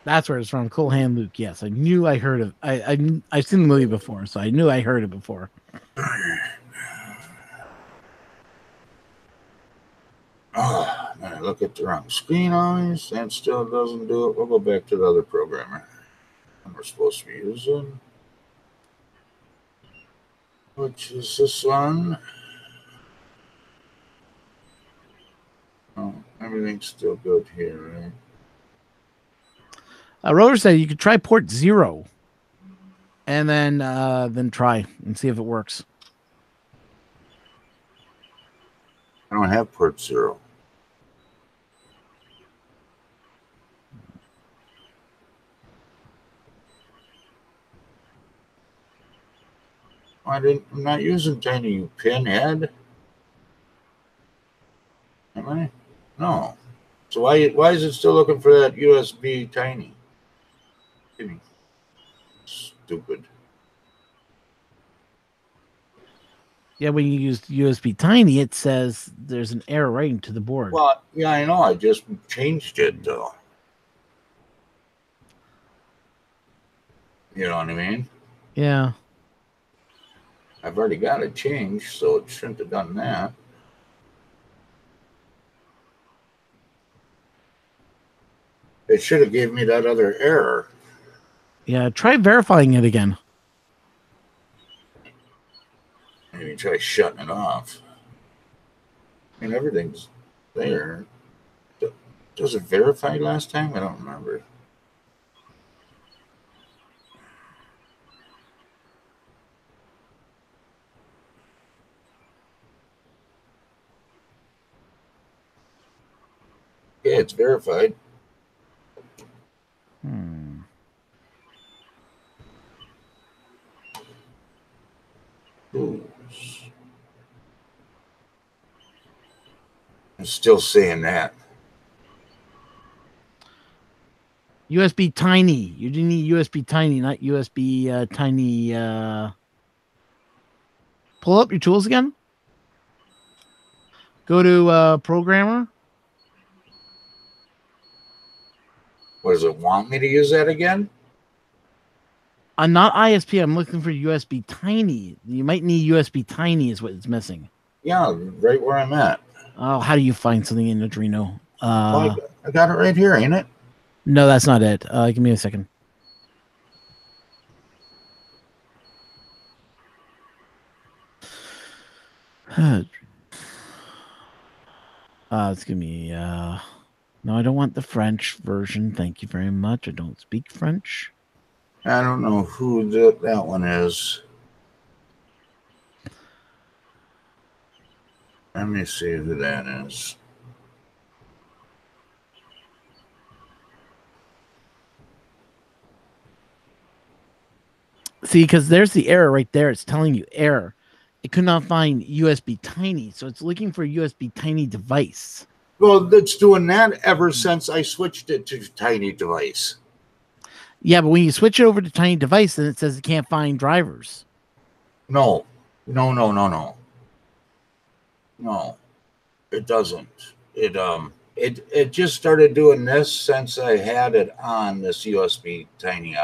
That's where it's from. Cool Hand Luke. Yes, I knew I heard of. I've seen the movie before, so I knew I heard it before. Oh, man, I look at the wrong screen always, and still doesn't do it. We'll go back to the other programmer. And we're supposed to be using, which is this one. Oh, everything's still good here, right? Rover said you could try port 0, and then try and see if it works. I don't have port 0. I'm not using tiny pinhead. Am I? No. So why is it still looking for that USB tiny? Stupid. Yeah, when you use USB tiny, it says there's an error writing to the board. Well, yeah, I know. I just changed it though. You know what I mean? Yeah. I've already got it changed, so it shouldn't have done that. It should have gave me that other error. Yeah, try verifying it again. Maybe try shutting it off. I mean, everything's there. Does it verify last time? I don't remember. Yeah, it's verified. Ooh. I'm still saying that. USB tiny. You do need USB tiny, not USB tiny. Pull up your tools again. Go to programmer. What does it want me to use that again? I'm not ISP. I'm looking for USB tiny. You might need USB tiny is what it's missing. Yeah, right where I'm at. Oh, how do you find something in Arduino? I got it right here, ain't it? No, that's not it. Give me a second. It's gonna be no, I don't want the French version. Thank you very much. I don't speak French. I don't know who that one is. Let me see who that is. See, because there's the error right there. It's telling you error. It could not find USB Tiny, so it's looking for a USB Tiny device. Well, it's doing that ever since I switched it to tiny device. Yeah, but when you switch it over to Tiny device, then it says it can't find drivers. No, no, it doesn't. It just started doing this since I had it on this USB Tiny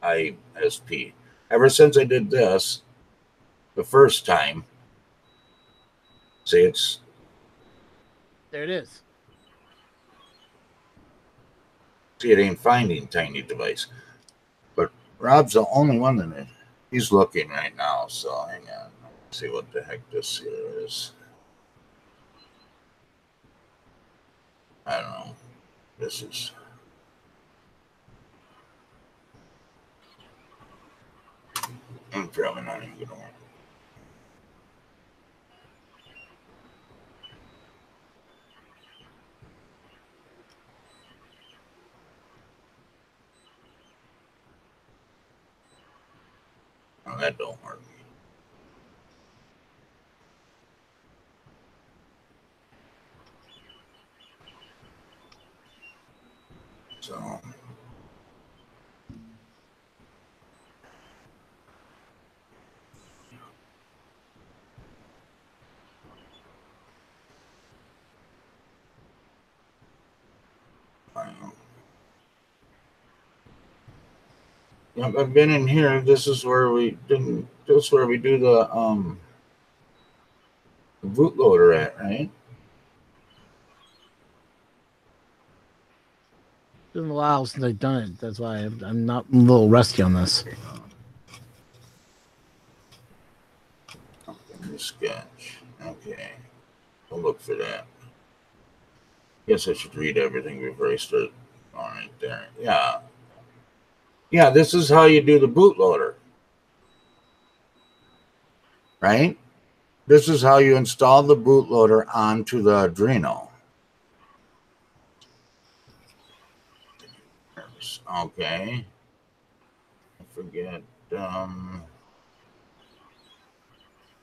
ISP. Ever since I did this the first time, see, it's There it is. see, it ain't finding tiny device. But Rob's the only one in it. He's looking right now, so hang on. Let's see what the heck this here is. I don't know. This is. I'm probably not even gonna work. No, that don't work. So. I don't know. Yep, I've been in here. This is where we didn't. This is where we do the bootloader at, right? It's been a while since I've done it. That's why I'm not I'm a little rusty on this. Sketch. Okay. I'll look for that. Guess I should read everything before I start. All right, there. Yeah. Yeah, this is how you do the bootloader. Right? This is how you install the bootloader onto the Arduino. Okay. I forget.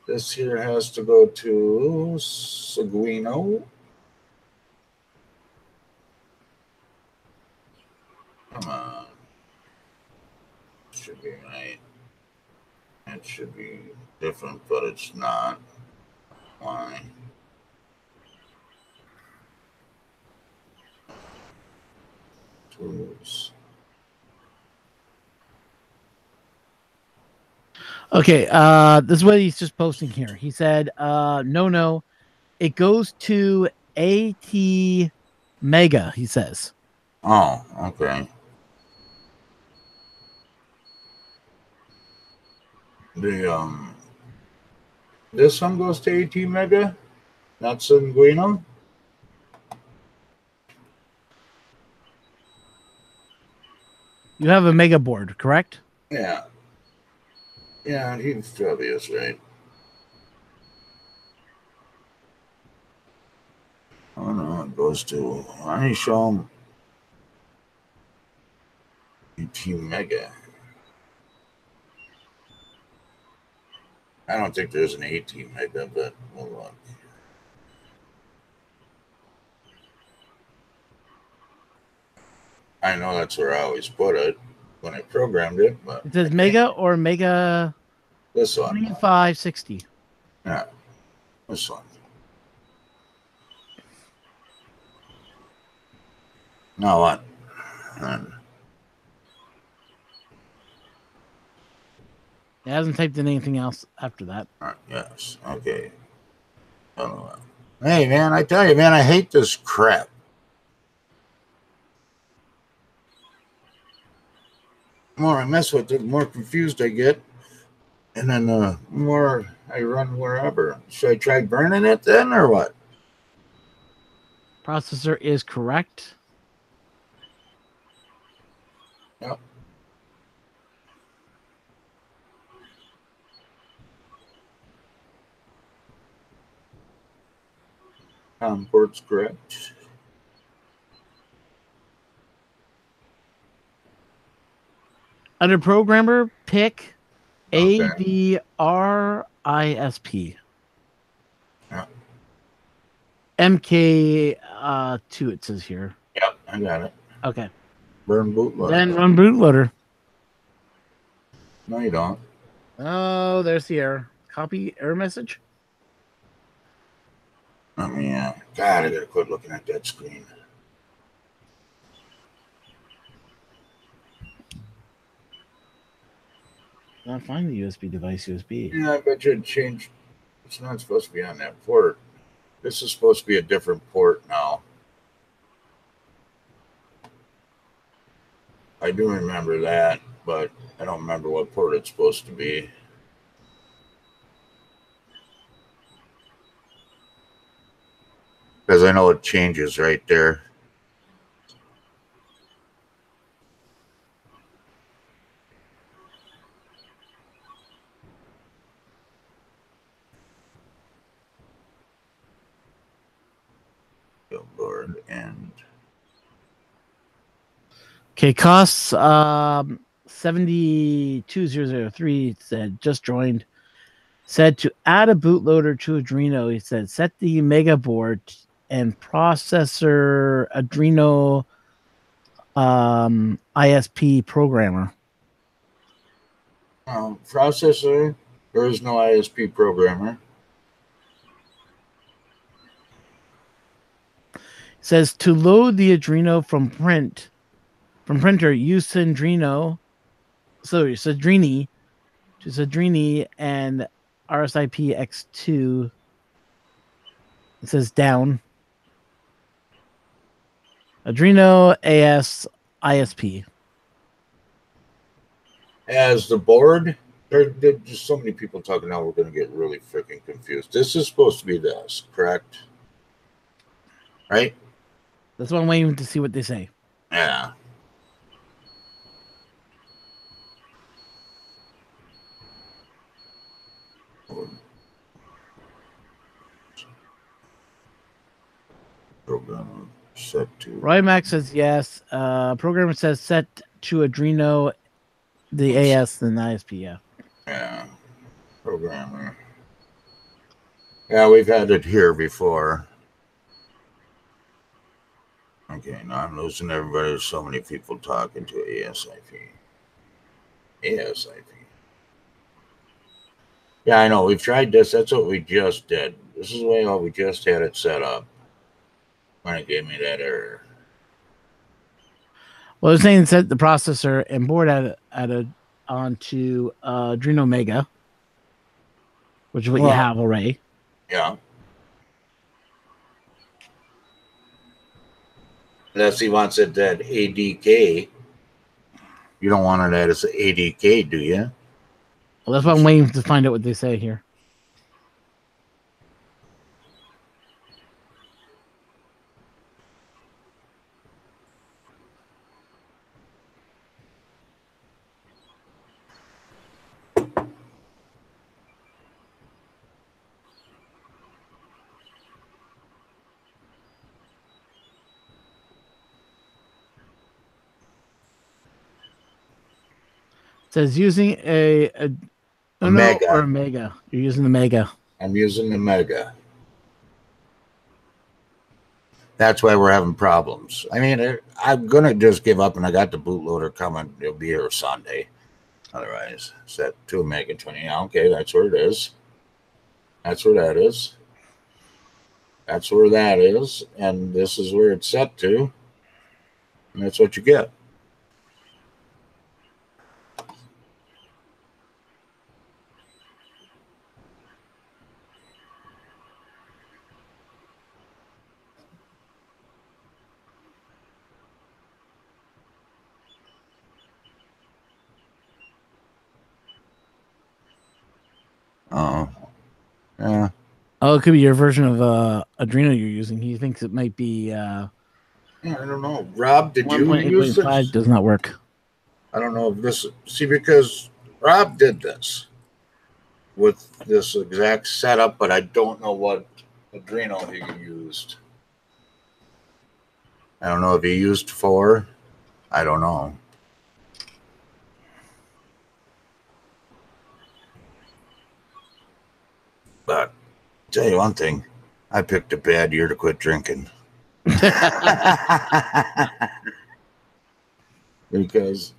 This here has to go to Seguino. Come on. Should be right. It should be different, but it's not. Why? Tools. Okay, this is what he's just posting here. He said, no, it goes to AT Mega, he says. Oh, okay. The this one goes to AT Mega, not Sanguino. You have a Mega board, correct? Yeah. Yeah, he probably is right. Oh no, it goes to I show him AT Mega. I don't think there's an AT Mega, but we'll look. I know that's where I always put it when I programmed it, but It says Mega or Mega this one. 2560. Yeah, this one. Now what? It hasn't typed in anything else after that. Yes. Okay. Hey, man, I tell you, man, I hate this crap. The more I mess with it, the more confused I get. And then the more I run wherever. Should I try burning it then or what? Processor is correct. Yep. Port's correct. Under programmer, pick ADRISP. Yeah. MK2 it says here. Yep, I got it. Okay. Burn bootloader. Then run bootloader. No, you don't. Oh, there's the error. Copy error message. I mean, God, I gotta quit looking at that screen. Not find the USB device USB. Yeah, I bet you it changed. It's not supposed to be on that port. This is supposed to be a different port now. I do remember that, but I don't remember what port it's supposed to be. Because I know it changes right there. Board and Okay, costs 72003 said just joined. Said to add a bootloader to Adreno. He said set the mega board and processor Adreno ISP programmer. processor. There is no ISP programmer. Says to load the Adreno from printer, use Sandrino. So Sadrini to Sadrini and RSIP X2. It says down. Adreno AS ISP. As the board, there's just so many people talking now, we're going to get really freaking confused. This is supposed to be this, correct? Right? That's why I'm waiting to see what they say. Yeah. Program set to. Roy Max says yes. Programmer says set to Adreno, the AS and the ISP. Yeah. Yeah. Programmer. Yeah, we've had it here before. Okay, now I'm losing everybody. There's so many people talking to ASIP. ASIP. Yeah, I know. We've tried this. That's what we just did. This is the way we just had it set up when it gave me that error. Well, they're saying set the processor and board onto Adreno Mega, which is what you have already. Yeah. Unless he wants it at ADK. You don't want it as ADK, do you? Well, that's why I'm waiting to find out what they say here. It says using a Mega or a Mega. You're using the Mega. I'm using the Mega. That's why we're having problems. I mean, I'm going to just give up, and I got the bootloader coming. It'll be here Sunday. Otherwise, set to a Mega 20. Okay, that's where it is. That's where that is. That's where that is. And this is where it's set to. And that's what you get. Yeah. Oh, it could be your version of Adreno you're using. He thinks it might be Yeah, I don't know. Rob, did you use this? Does not work. I don't know if this. See, because Rob did this with this exact setup, but I don't know what Adreno he used. I don't know if he used 4. I don't know. But tell you one thing, I picked a bad year to quit drinking. Because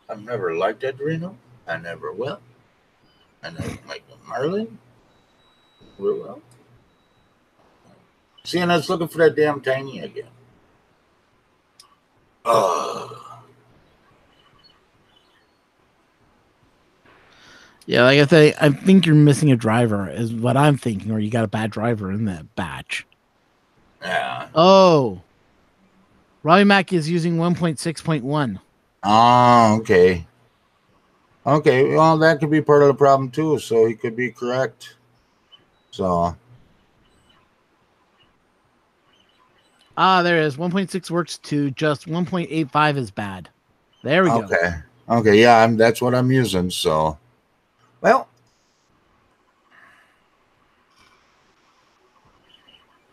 I've never liked Adreno. I never will. And I like Marlin. Real well. See, and I was looking for that damn tiny again. Yeah, like I say, I think you're missing a driver, is what I'm thinking, or you got a bad driver in that batch. Yeah. Oh, Robbie Mack is using 1.6.1. Oh, okay. Okay, well, that could be part of the problem too, so he could be correct. So. There it is. 1.6 works too, just 1.85 is bad. There we go. Okay. Okay, yeah, that's what I'm using, so. Well.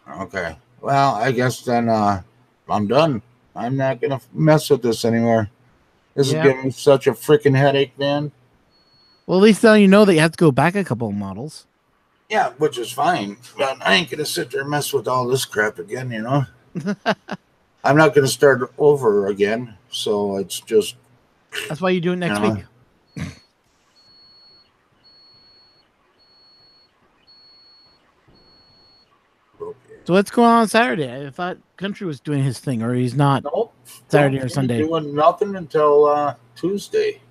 Okay. Well, I guess then I'm done. I'm not going to mess with this anymore. This is giving me such a freaking headache, man. Well, at least now you know that you have to go back a couple of models. Yeah, which is fine. But I ain't going to sit there and mess with all this crap again, you know? I'm not going to start over again. So it's just. That's why you do it next week. So what's going on Saturday? I thought Country was doing his thing, or he's not. Nope. Saturday or Sunday. Doing nothing until Tuesday.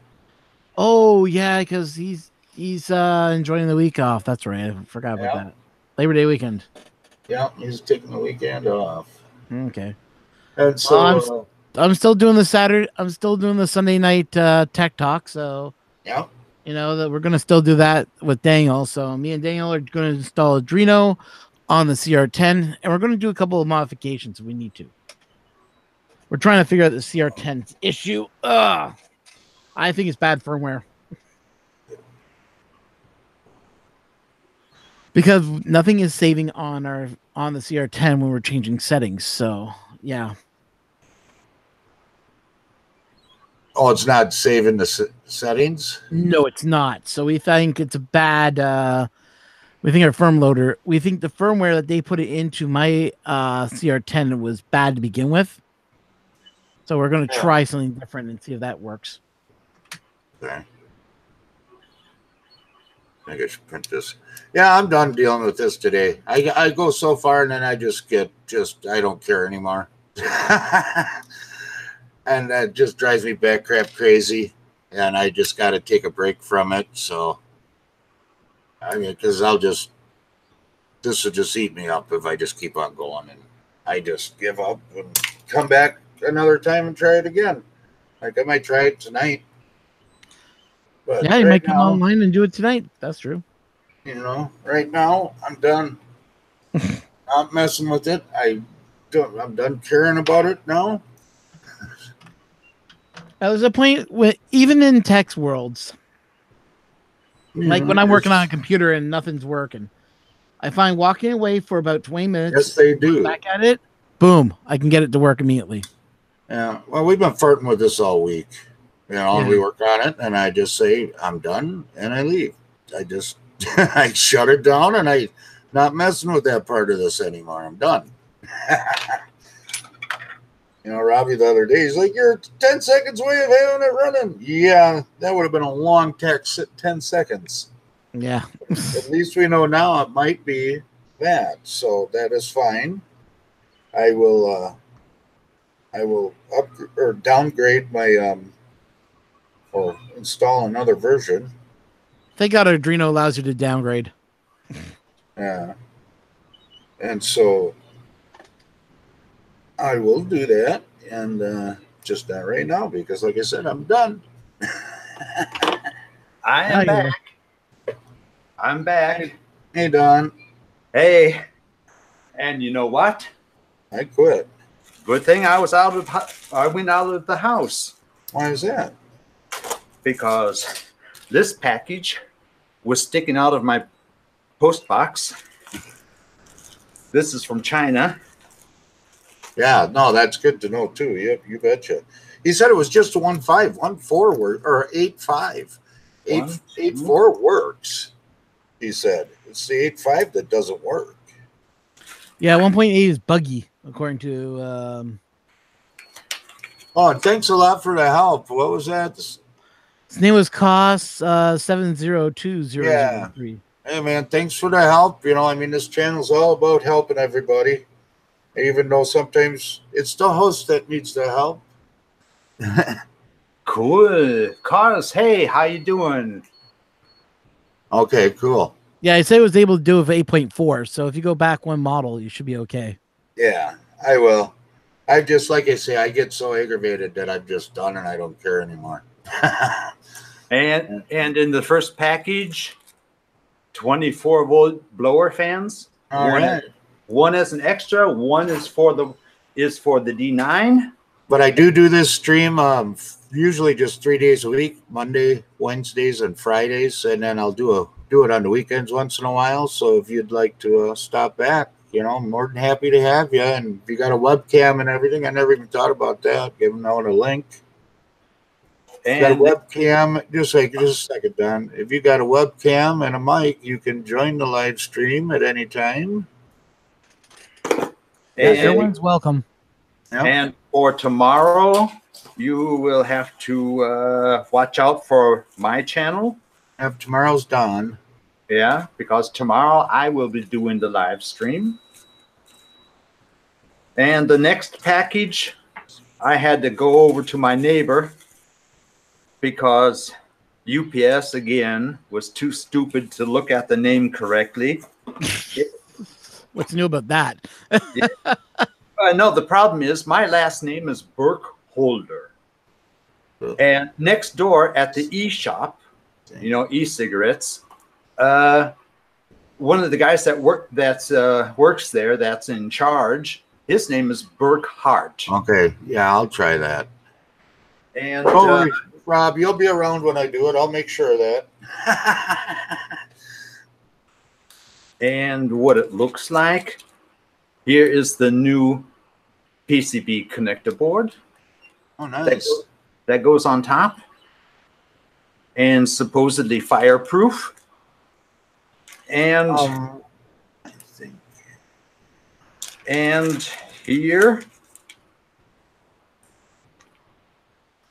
Oh yeah, because he's enjoying the week off. That's right. I forgot about that. Labor Day weekend. Yeah, he's taking the weekend off. Okay. And so I'm still doing the Saturday. I'm still doing the Sunday night tech talk. So yeah, you know that we're gonna still do that with Daniel. So me and Daniel are going to install Adreno on the CR10, and we're going to do a couple of modifications if we need to. We're trying to figure out the CR10 issue. I think it's bad firmware. Because nothing is saving on the CR10 when we're changing settings. So, yeah. Oh, it's not saving the settings? No, it's not. So we think it's a bad we think our we think the firmware that they put it into my CR10 was bad to begin with. So we're going to try something different and see if that works. Okay. I think I should print this. Yeah, I'm done dealing with this today. I go so far and then I just I don't care anymore. And that just drives me back crap crazy. And I just got to take a break from it. So, I mean, because this will just eat me up if I just keep on going. And I just give up and come back another time and try it again. Like I might try it tonight. But yeah, you might come online and do it tonight. That's true. You know, right now I'm done. Not messing with it. I'm done caring about it now. Now, there's a point with even in tech worlds, like when I'm working on a computer and nothing's working, I find walking away for about 20 minutes. Yes, they do. Back at it, boom! I can get it to work immediately. Yeah. Well, we've been flirting with this all week. You know, and we work on it, and I just say I'm done, and I leave. I just I shut it down, and I'm not messing with that part of this anymore. I'm done. You know, Robbie the other day, he's like, "You're 10 seconds away of having it running." Yeah, that would have been a long text. 10 seconds. Yeah. At least we know now it might be that, so that is fine. I will up or downgrade my or install another version. Thank God Adreno allows you to downgrade. Yeah. And so I will do that, and just not right now because, like I said, I'm done. I am back. I'm back. Hey, Don. Hey. And you know what? I quit. Good thing I went out of the house. Why is that? Because this package was sticking out of my post box. This is from China. Yeah, no, that's good to know too. Yep, you betcha. He said it was just a 1.5, 1.4 or 8.5. 8.4 works. He said it's the 8.5 that doesn't work. Yeah, 1.8 is buggy, according to. Oh, and thanks a lot for the help. What was that? His name was Cost 702003. Hey, man, thanks for the help. You know, I mean, this channel's all about helping everybody, even though sometimes it's the host that needs the help. Cool. Cars, hey, how you doing? Okay, cool. Yeah, I said it was able to do it with 8.4. So if you go back one model, you should be okay. Yeah, I will. I just, like I say, I get so aggravated that I'm just done and I don't care anymore. And in the first package, 24-volt blower fans. All right. One as an extra, one is for the D9. But I do this stream usually just 3 days a week, Monday, Wednesdays, and Fridays, and then I'll do it on the weekends once in a while. So if you'd like to stop back, you know, I'm more than happy to have you. And if you got a webcam and everything, I never even thought about that. Giving out a link. And got a webcam, just a second, Don. If you got a webcam and a mic, you can join the live stream at any time. Everyone's welcome. Yep. And for tomorrow, you will have to watch out for my channel. Have tomorrow's Don. Yeah, because tomorrow I will be doing the live stream. And the next package, I had to go over to my neighbor because UPS, again, was too stupid to look at the name correctly. What's new about that? No, the problem is my last name is Burkholder. And next door at the e-shop, you know, e-cigarettes, one of the guys that works there, that's in charge, his name is Burkhart. Okay, yeah, I'll try that. And Rob, you'll be around when I do it. I'll make sure of that. And what it looks like, here is the new PCB connector board. Oh, nice. That goes on top. And supposedly fireproof. And I think. And here,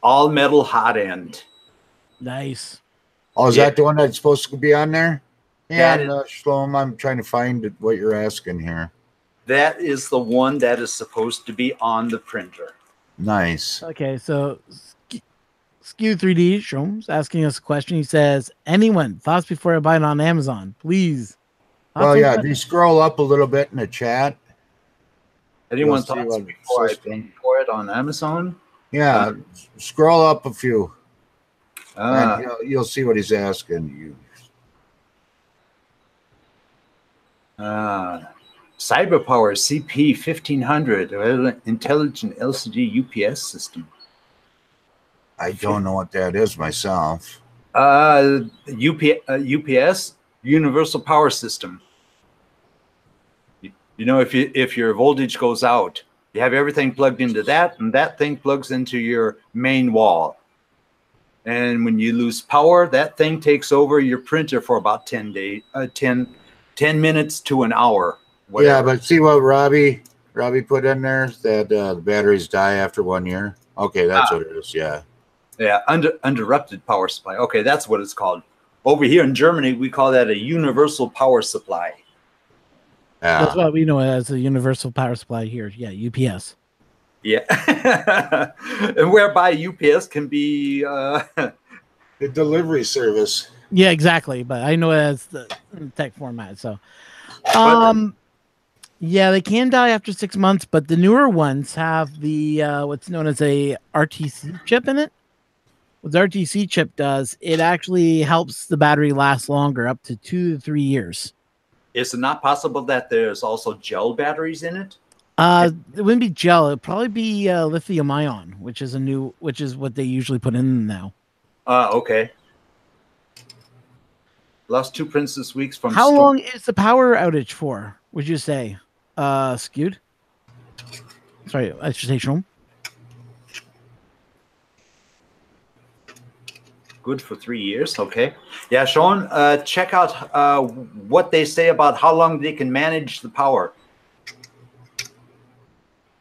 all metal hot end. Nice. Oh, is that the one that's supposed to be on there? Yeah, That Shlomo, I'm trying to find what you're asking here. That is the one that is supposed to be on the printer. Nice. Okay, so Skew 3D Shroom's asking us a question. He says, anyone, thoughts before I buy it on Amazon? Please. Well, yeah, if you scroll up a little bit in the chat. Anyone thoughts before I pay for it on Amazon? Yeah, scroll up a few. And you'll see what he's asking you. CyberPower CP1500 intelligent LCD UPS system. I don't know what that is myself. UPS universal power system. You know, if your voltage goes out, you have everything plugged into that, and that thing plugs into your main wall. And when you lose power, that thing takes over your printer for about 10 minutes to an hour. Whatever. Yeah, but see what Robbie put in there, that the batteries die after 1 year. Okay, that's what it is. Yeah. Yeah, uninterrupted power supply. Okay, that's what it's called. Over here in Germany, we call that a universal power supply. That's what we know as a universal power supply here. Yeah, UPS. Yeah. And whereby UPS can be the delivery service. Yeah, exactly. But I know it as the tech format. So, yeah, they can die after 6 months, but the newer ones have the what's known as a RTC chip in it. What the RTC chip does, it actually helps the battery last longer, up to 2 to 3 years. Is it not possible that there's also gel batteries in it? It wouldn't be gel. It'd probably be lithium ion, which is what they usually put in now. Okay. Lost 2 prints this week from. How long is the power outage for? Would you say, Skewed? Sorry, I should say Shroom. good for 3 years. Okay. Yeah, Sean, check out what they say about how long they can manage the power.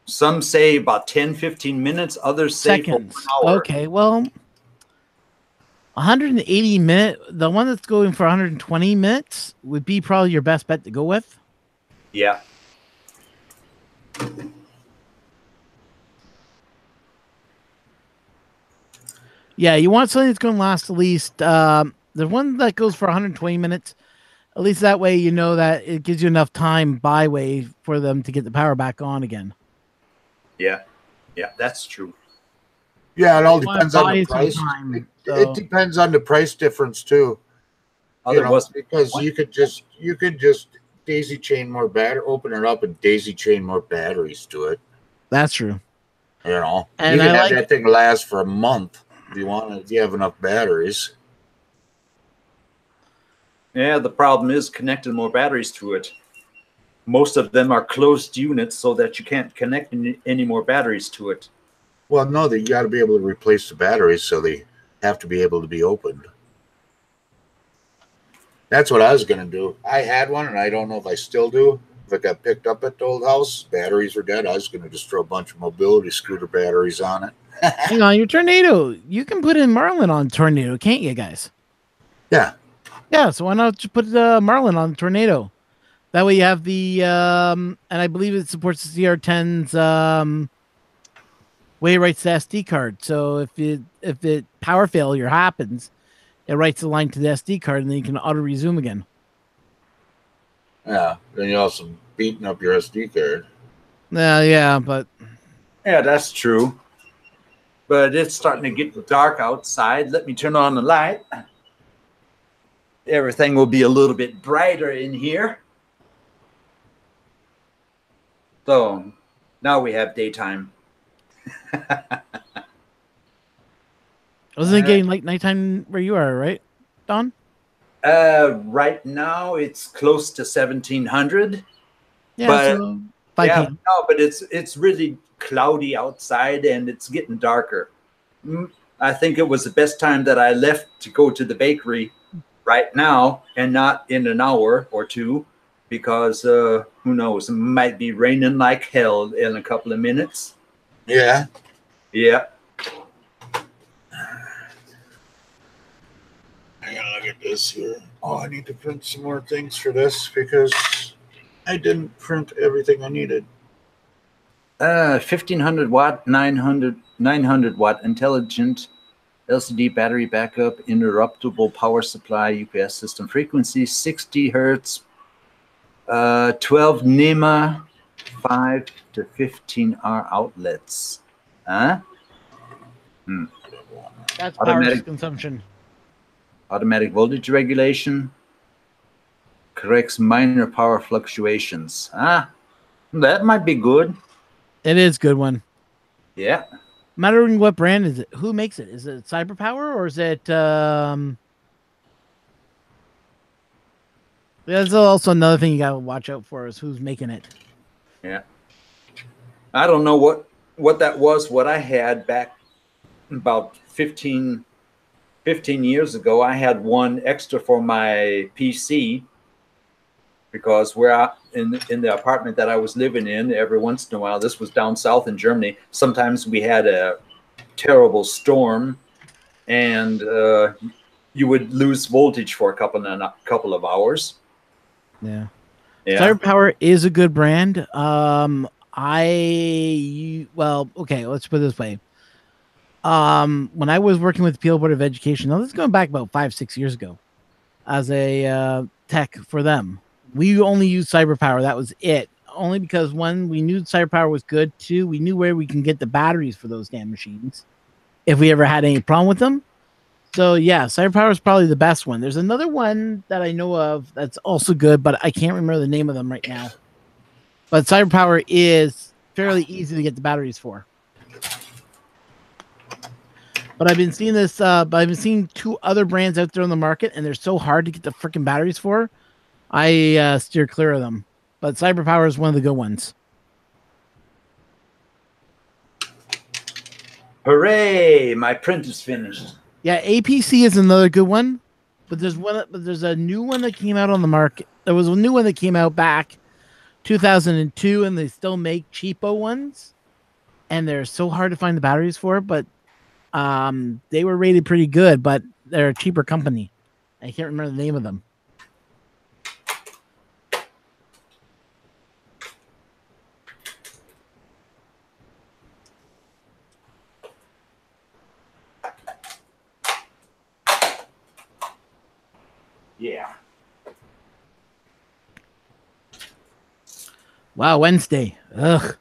Some say about 10, 15 minutes. Others say Seconds. for 1 hour. Okay, well, 180 minute. The one that's going for 120 minutes would be probably your best bet to go with. Yeah. Yeah, you want something that's going to last at least the one that goes for 120 minutes. At least that way, you know that it gives you enough time byway for them to get the power back on again. Yeah. Yeah, that's true. Yeah, it all You wanna depends on buy the some price. time, It so- depends on the price difference too. You know, Otherwise, because you could just daisy chain more battery, open it up and daisy chain more batteries to it. That's true. You know, And you can I have like- that thing last for a month if you want. If you have enough batteries. yeah, the problem is connecting more batteries to it. Most of them are closed units so that you can't connect any more batteries to it. Well, no, you got to be able to replace the batteries, so they have to be able to be opened. That's what I was going to do. I had one, and I don't know if I still do. If it got picked up at the old house, batteries were dead. I was going to just throw a bunch of mobility scooter batteries on it. Hang on, your Tornado. You can put in Marlin on Tornado, can't you, guys? Yeah. Yeah, so why not just put Marlin on Tornado? That way you have the and I believe it supports the CR10's way it writes the SD card. So if it power failure happens, it writes the line to the SD card and then you can auto resume again. Yeah. Then you also beating up your SD card. Yeah, but Yeah, that's true. But it's starting to get dark outside. Let me turn on the light. Everything will be a little bit brighter in here. So now we have daytime. wasn't it getting like nighttime where you are, right, Don? Right now it's close to 1700. Yeah, But- so 5 Yeah, p.m. no, but it's really cloudy outside and it's getting darker. I think it was the best time that I left to go to the bakery right now and not in an hour or two, because who knows, it might be raining like hell in a couple of minutes. Yeah. Yeah. Hang on, look at this here. Oh, I need to print some more things for this because I didn't print everything I needed. 1500 watt, 900 watt intelligent LCD battery backup, interruptible power supply, UPS system frequency, 60 hertz, 12 NEMA, 5 to 15 R outlets. Huh? That's power Automatic- consumption. Automatic voltage regulation, corrects minor power fluctuations. That might be good. It is a good one. Yeah. Mattering what brand is it? Who makes it? Is it Cyberpower or is it There's also another thing you gotta watch out for is who's making it. Yeah. I don't know what that was. What I had back about 15 years ago, I had one extra for my PC because in the apartment that I was living in, every once in a while, this was down south in Germany, sometimes we had a terrible storm and you would lose voltage for a couple of hours. Yeah. Yeah. Cyberpower is a good brand. Well, okay, let's put it this way. When I was working with the Peel Board of Education, now this is going back about 5-6 years ago, as a tech for them, we only used Cyberpower. That was it. Only because one, we knew Cyberpower was good. Two, we knew where we can get the batteries for those damn machines if we ever had any problem with them. So yeah, Cyberpower is probably the best one. There's another one that I know of that's also good, but I can't remember the name of them right now. But Cyberpower is fairly easy to get the batteries for. But I've been seeing this. But I've been seeing two other brands out there on the market, and they're so hard to get the freaking batteries for. I steer clear of them. But Cyberpower is one of the good ones. Hooray! My print is finished. Yeah, APC is another good one, but there's a new one that came out on the market. There was a new one that came out back 2002, and they still make cheapo ones, and they're so hard to find the batteries for. But they were rated pretty good, but they're a cheaper company. I can't remember the name of them. Yeah. Wow, Wednesday. Ugh.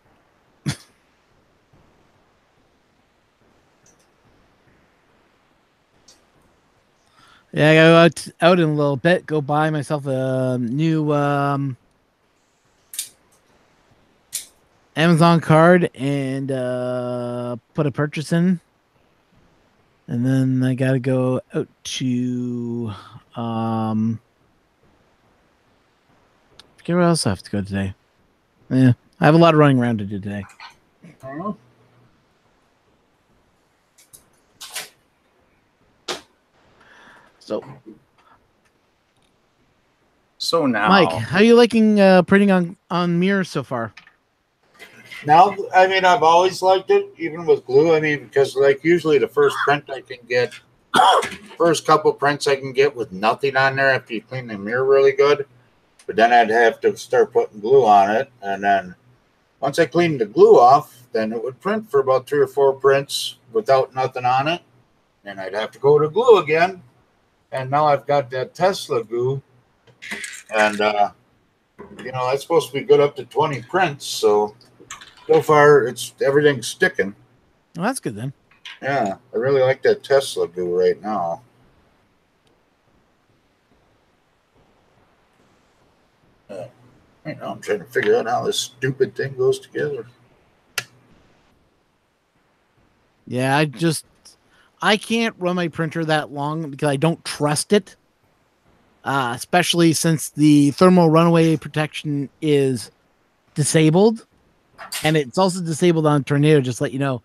Yeah, I gotta go out in a little bit. Go buy myself a new Amazon card and put a purchase in. And then I gotta go out to forget where else I have to go today. Yeah, I have a lot of running around to do today. So now, Mike, how are you liking printing on mirrors so far? Now, I mean, I've always liked it, even with glue. I mean, because like usually the first print I can get, first couple prints I can get with nothing on there after you clean the mirror really good. But then I'd have to start putting glue on it, and then once I cleaned the glue off, then it would print for about 3 or 4 prints without nothing on it, and I'd have to go to glue again. And now I've got that Tesla glue, and you know, that's supposed to be good up to 20 prints. So far, everything's sticking. Well, that's good then. Yeah, I really like that Tesla glue right now. Right now I'm trying to figure out how this stupid thing goes together. Yeah, I can't run my printer that long because I don't trust it. Especially since the thermal runaway protection is disabled, and it's also disabled on tornado, just to let you know.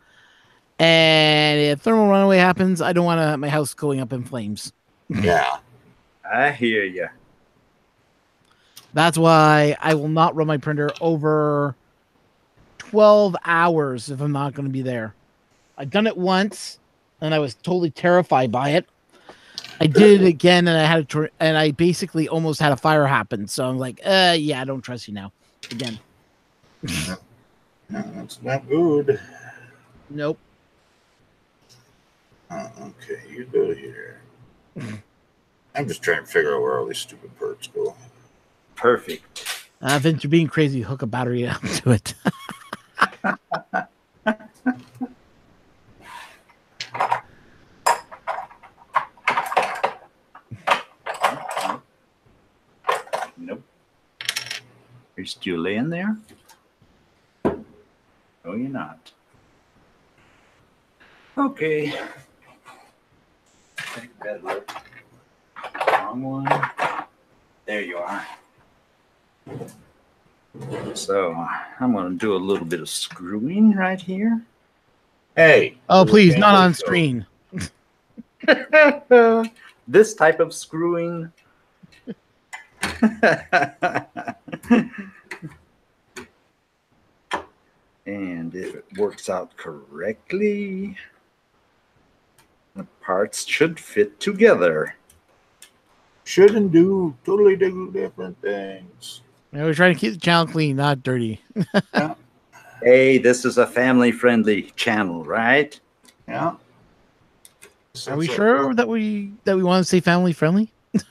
And if thermal runaway happens, I don't want my house going up in flames. Yeah. I hear you. That's why I will not run my printer over 12 hours if I'm not going to be there. I've done it once, and I was totally terrified by it. I did it again, and I basically almost had a fire happen. So I'm like, yeah, I don't trust you now. Again. No, that's not good. Nope. Okay, you go here. I'm just trying to figure out where all these stupid parts go. Perfect. If you're being crazy, hook a battery up to it. Nope. You're still laying there? No, you're not. Okay. Take a better look. Wrong one. There you are. So I'm going to do a little bit of screwing right here. Hey. Oh, please, not on screen. This type of screwing. And if it works out correctly, the parts should fit together. Shouldn't do totally different things. Yeah, we're trying to keep the channel clean, not dirty. Yeah. Hey, this is a family-friendly channel, right? Yeah. Are we sure that we want to say family friendly? At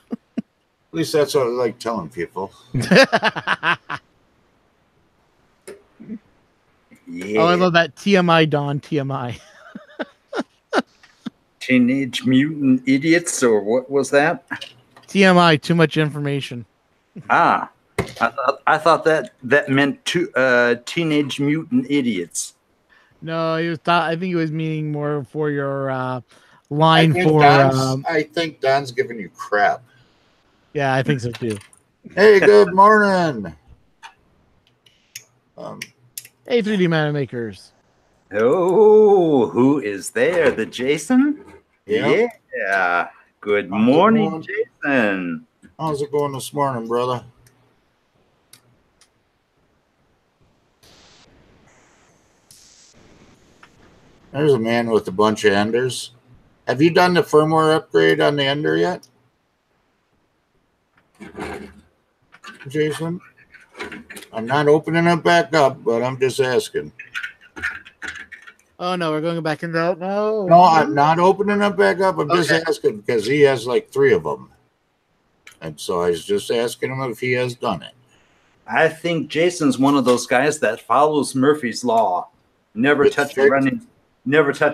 least that's what I like telling people. Yeah. Oh, I love that TMI, Don. TMI. Teenage Mutant Idiots, or what was that? TMI. Too much information. Ah, I thought that meant Teenage Mutant Idiots. No, I think it was meaning more for your line for. I think Don's giving you crap. Yeah, I think so too. Hey, good morning. Hey, 3D Mana Makers. Oh, who is there? The Jason? Yeah. Good How's it morning, going? Jason. How's it going this morning, brother? There's a man with a bunch of enders. Have you done the firmware upgrade on the ender yet, Jason? I'm not opening it back up, but I'm just asking. Oh no, we're going back into that. No. No, I'm not opening it back up. I'm just asking because he has like 3 of them. And so I was just asking him if he has done it. I think Jason's one of those guys that follows Murphy's law. Never It's touch a fixed.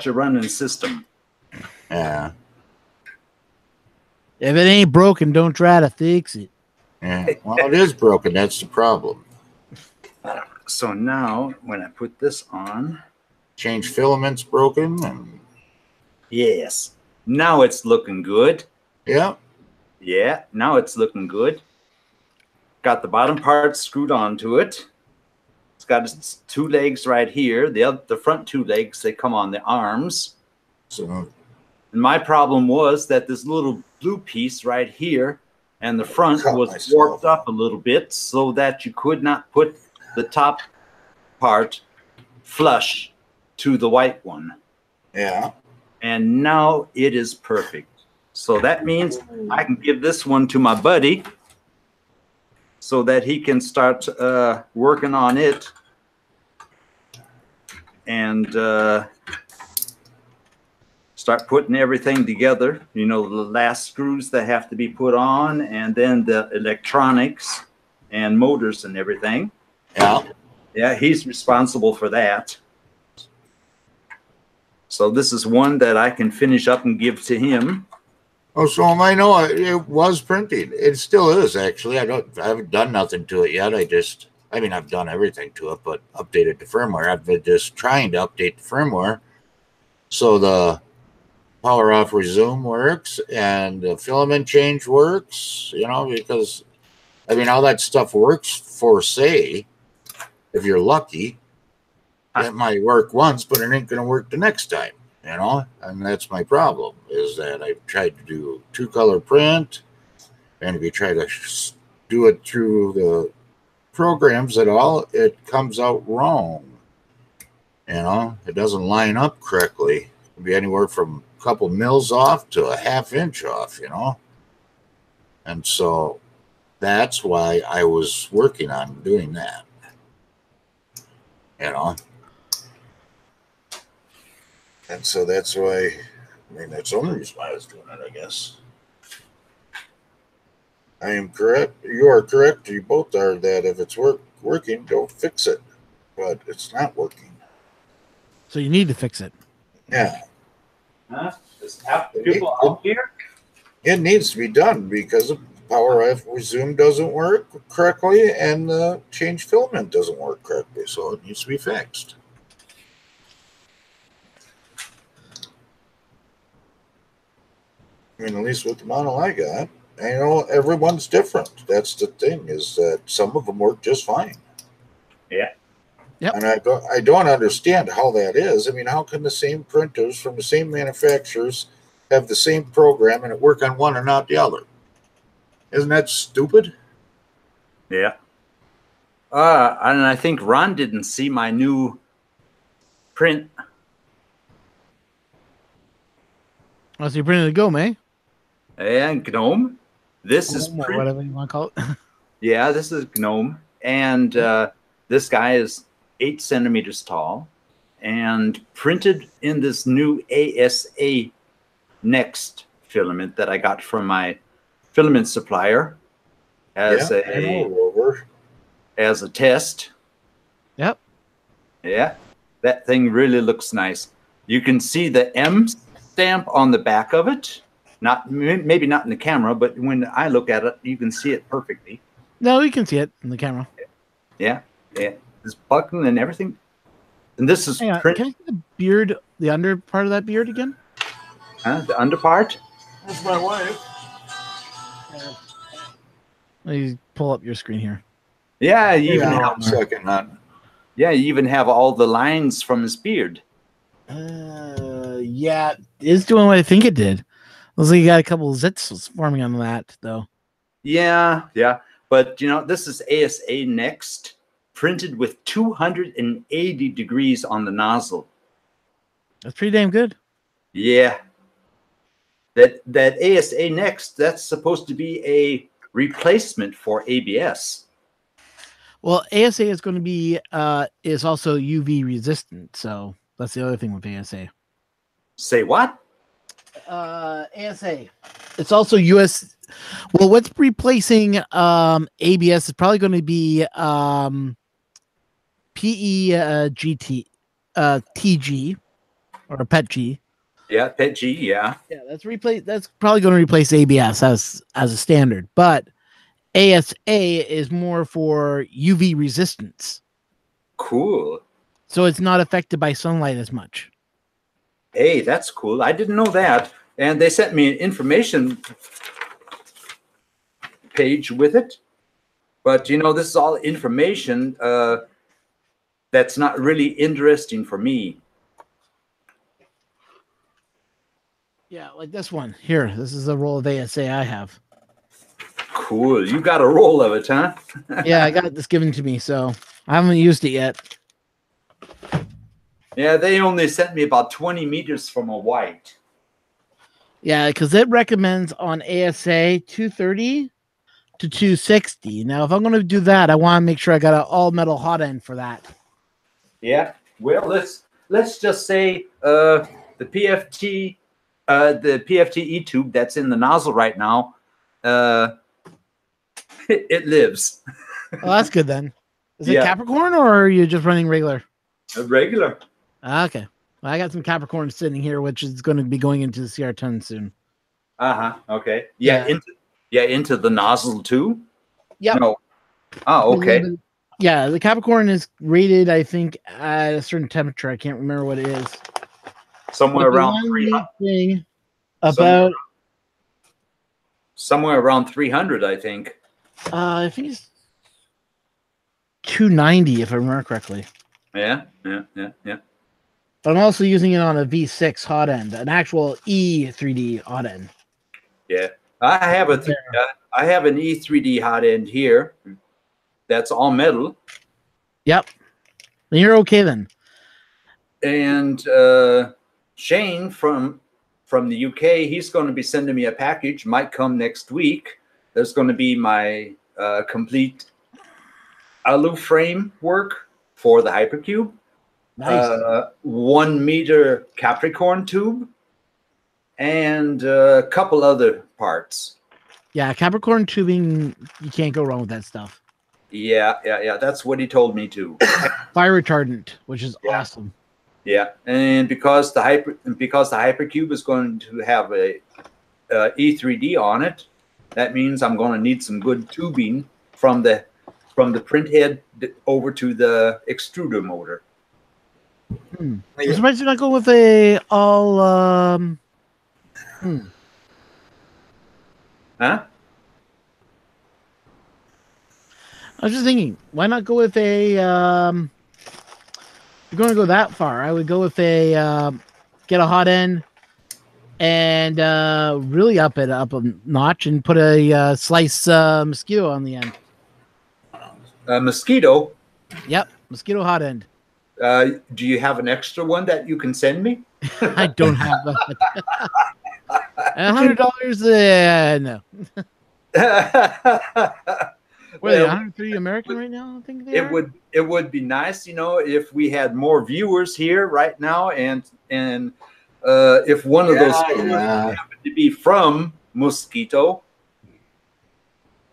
running system. Yeah. If it ain't broken, don't try to fix it. Yeah. Well, it is broken. That's the problem. So now when I put this on, Change filaments broken. And yes. Now it's looking good. yeah. Yeah, now it's looking good. Got the bottom part screwed onto it. It's got its 2 legs right here. The front 2 legs, they come on the arms. So And my problem was that this little blue piece right here and the front Cut was myself. warped up a little bit so that you could not put the top part flush to the white one. yeah. And now it is perfect. So that means I can give this one to my buddy so that he can start working on it and start putting everything together. You know, the last screws that have to be put on, and then the electronics and motors and everything. Yeah. Yeah, he's responsible for that. So this is one that I can finish up and give to him. Oh, so I know it was printing. It still is, actually. I haven't done nothing to it yet. I've done everything to it, but updated the firmware. I've been just trying to update the firmware so the power off resume works and the filament change works, because all that stuff works for, say, if you're lucky. It might work once, but it ain't going to work the next time, and that's my problem, is that I've tried to do 2-color print, and if you try to do it through the programs at all, it comes out wrong. It doesn't line up correctly. It can be anywhere from a couple mils off to a half-inch off, and so that's why I was working on doing that, And so that's why, that's the only reason why I was doing it, I guess. I am correct. You are correct. You both are, that if it's working, don't fix it. But it's not working. So you need to fix it. Yeah. Huh? Is half the people out here? It needs to be done because the power off resume doesn't work correctly and the change filament doesn't work correctly. So it needs to be fixed. At least with the model I got, everyone's different. That's the thing, is that some of them work just fine. Yeah. Yep. And I don't understand how that is. How can the same printers from the same manufacturers have the same program and it work on one and not the other? Isn't that stupid? Yeah. And I think Ron didn't see my new print. Oh, so you're printing the GOME, eh? And GNOME. This is Or whatever you want to call it. Yeah, this is GNOME. And this guy is 8 centimeters tall and printed in this new ASA Next filament that I got from my filament supplier as a test. Yep. Yeah, that thing really looks nice. You can see the M stamp on the back of it. Maybe not in the camera, but when I look at it, you can see it perfectly. No, you can see it in the camera. Yeah, yeah. This buckle and everything. And this is Can I see the beard, the under part of that beard again? The under part? That's my wife. Let me pull up your screen here. Yeah, you even Hang have on a second, man. Yeah, you even have all the lines from his beard. Let Yeah, it's doing what I think it did. Looks like you got a couple of zits forming on that, though. Yeah, yeah. But, you know, this is ASA Next, printed with 280 degrees on the nozzle. That's pretty damn good. Yeah. That ASA Next, that's supposed to be a replacement for ABS. Well, ASA is going to be is also UV resistant, so that's the other thing with ASA. Say what? ASA. It's also US. Well, what's replacing ABS is probably going to be PEGT TG or PETG. Yeah, PETG, yeah. Yeah, that's probably going to replace ABS as a standard, but ASA is more for UV resistance. Cool. So it's not affected by sunlight as much. Hey, that's cool. I didn't know that. And they sent me an information page with it. But, you know, this is all information that's not really interesting for me. Yeah, like this one here. This is a roll of ASA I have. Cool. You got a roll of it, huh? Yeah, I got this given to me, so I haven't used it yet. Yeah, they only sent me about 20 meters from a white. Yeah, because it recommends on ASA 230 to 260. Now, if I'm going to do that, I want to make sure I got an all metal hot end for that. Yeah. Well, let's just say the PFT E tube that's in the nozzle right now, it lives. Oh, that's good then. Is it Yeah. Capricorn or are you just running regular? A regular. Okay. Well, I got some Capricorn sitting here, which is going to be going into the CR ton soon. Okay. Yeah. Into the nozzle too. Yep. No. Oh, okay. Yeah, the Capricorn is rated, I think, at a certain temperature. I can't remember what it is. Somewhere But the around one 300. thing about Somewhere around 300, I think. I think it's 290 if I remember correctly. Yeah. But I'm also using it on a V6 hot end, an actual E3D hot end. Yeah. I have an E3D hot end here. That's all metal. Yep. Then you're okay then. And Shane from the UK, he's going to be sending me a package. Might come next week. There's going to be my complete alu frame work for the Hypercube. Nice. 1 meter Capricorn tube, and a couple other parts. Yeah, Capricorn tubing, you can't go wrong with that stuff. Yeah. That's what he told me too. Fire retardant, which is awesome. Yeah, and because the Hypercube is going to have a E3D on it, that means I'm going to need some good tubing from the print head over to the extruder motor. I'm surprised you're not going with a all. Huh? I was just thinking, why not go with a? You're going to go that far. I would go with a get a hot end and really up it up a notch and put a slice mosquito on the end. Mosquito. Yep, mosquito hot end. Do you have an extra one that you can send me? I don't have that. $100? No. What are they, 103 American right now? I think they are? It would be nice, if we had more viewers here right now, and if one of those happened to be from Mosquito.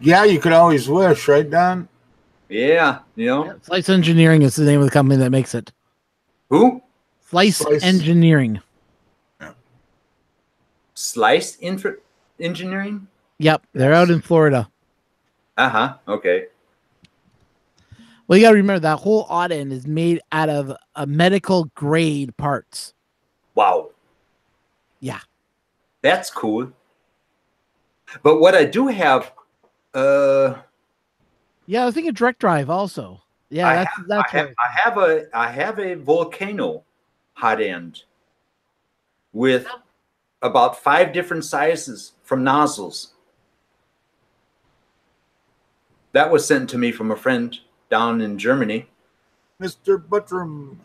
Yeah, you could always wish, right, Don? Yeah, Yeah, Slice Engineering is the name of the company that makes it. Who? Slice Engineering. Slice Engineering? Yep, they're out in Florida. Okay. Well, you got to remember that whole odd end is made out of medical grade parts. Wow. Yeah. That's cool. But what I do have, yeah, I was thinking direct drive also. Yeah, I have a Volcano hot end. with about 5 different sizes from nozzles. That was sent to me from a friend down in Germany. Mr. Buttram.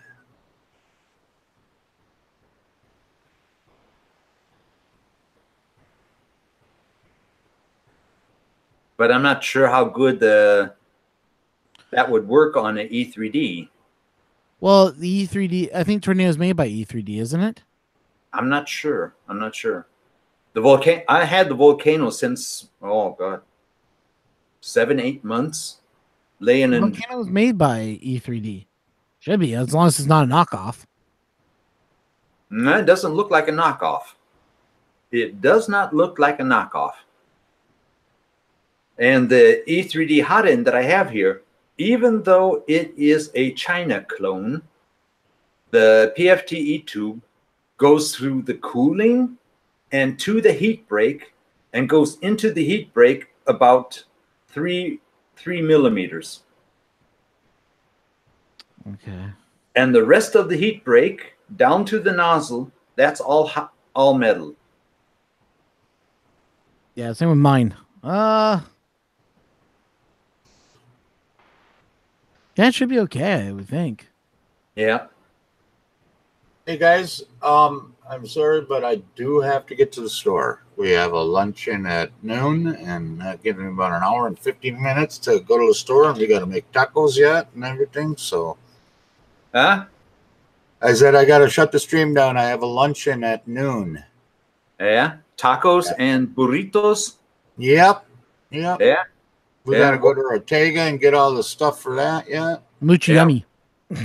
But I'm not sure how good that would work on an E3D. Well, the E3D, I think Tornado is made by E3D, isn't it? I'm not sure. I'm not sure. I had the Volcano since, oh God, 7-8 months. Laying in. Volcano was made by E3D. Should be, as long as it's not a knockoff. No, it doesn't look like a knockoff. It does not look like a knockoff. And the E3D hot end that I have here, even though it is a China clone, the PFTE tube goes through the cooling and to the heat break and goes into the heat break about 3 millimeters. Okay. And the rest of the heat break down to the nozzle, that's all metal. Yeah, same with mine. That should be okay, I would think. Yeah. Hey guys, I'm sorry, but I do have to get to the store. We have a luncheon at noon, and giving me about an hour and 15 minutes to go to the store, and we got to make tacos yet and everything. So, Huh? I said I got to shut the stream down. I have a luncheon at noon. Yeah. Tacos and burritos. Yep. Yeah. We got to go to Ortega and get all the stuff for that yet. Mucho yummy.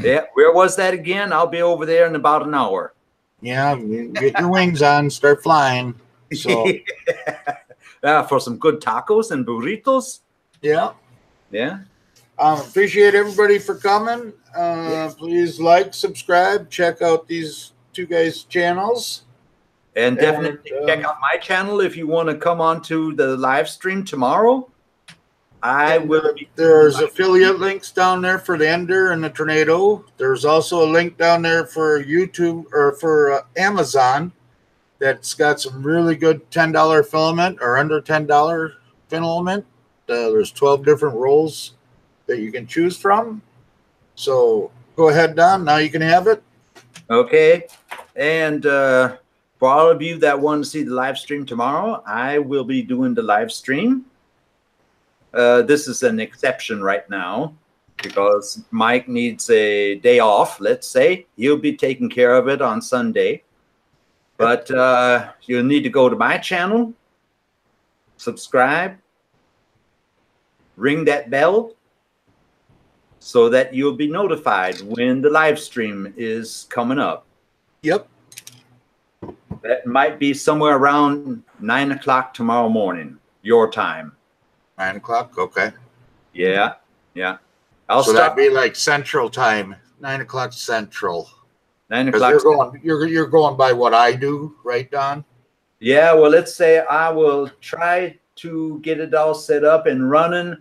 Yeah. Where was that again? I'll be over there in about an hour. Yeah, get your wings on, start flying. So, for some good tacos and burritos. yeah. Yeah. Appreciate everybody for coming. Please like, subscribe, check out these two guys' channels. And definitely check out my channel if you want to come on to the live stream tomorrow. There's affiliate links down there for the Ender and the Tornado. There's also a link down there for YouTube or for Amazon that's got some really good $10 filament or under $10 filament. There's 12 different rolls that you can choose from. So go ahead, Don. Now you can have it. Okay. And for all of you that want to see the live stream tomorrow, I will be doing the live stream. This is an exception right now because Mike needs a day off, let's say. He'll be taking care of it on Sunday. But you'll need to go to my channel, subscribe, ring that bell so that you'll be notified when the live stream is coming up. Yep. That might be somewhere around 9 o'clock tomorrow morning, your time. 9 o'clock. Okay. Yeah. So that'd be like Central Time, 9 o'clock Central. 9 o'clock. You're going by what I do, right, Don? Yeah. Well, let's say I will try to get it all set up and running.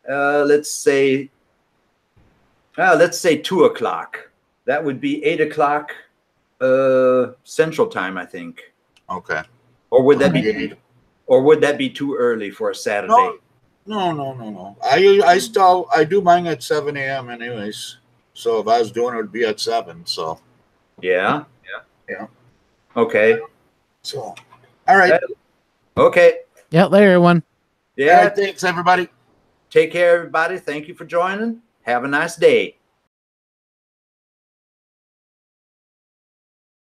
Let's say 2 o'clock. That would be 8 o'clock Central Time, I think. Okay. Or would that be? Or would that be too early for a Saturday? No. I do mine at 7 a.m. anyways. So if I was doing it, it'd be at 7. So. Yeah. Okay. So. All right. Okay. Yeah, later, everyone. Yeah. All right, thanks, everybody. Take care, everybody. Thank you for joining. Have a nice day.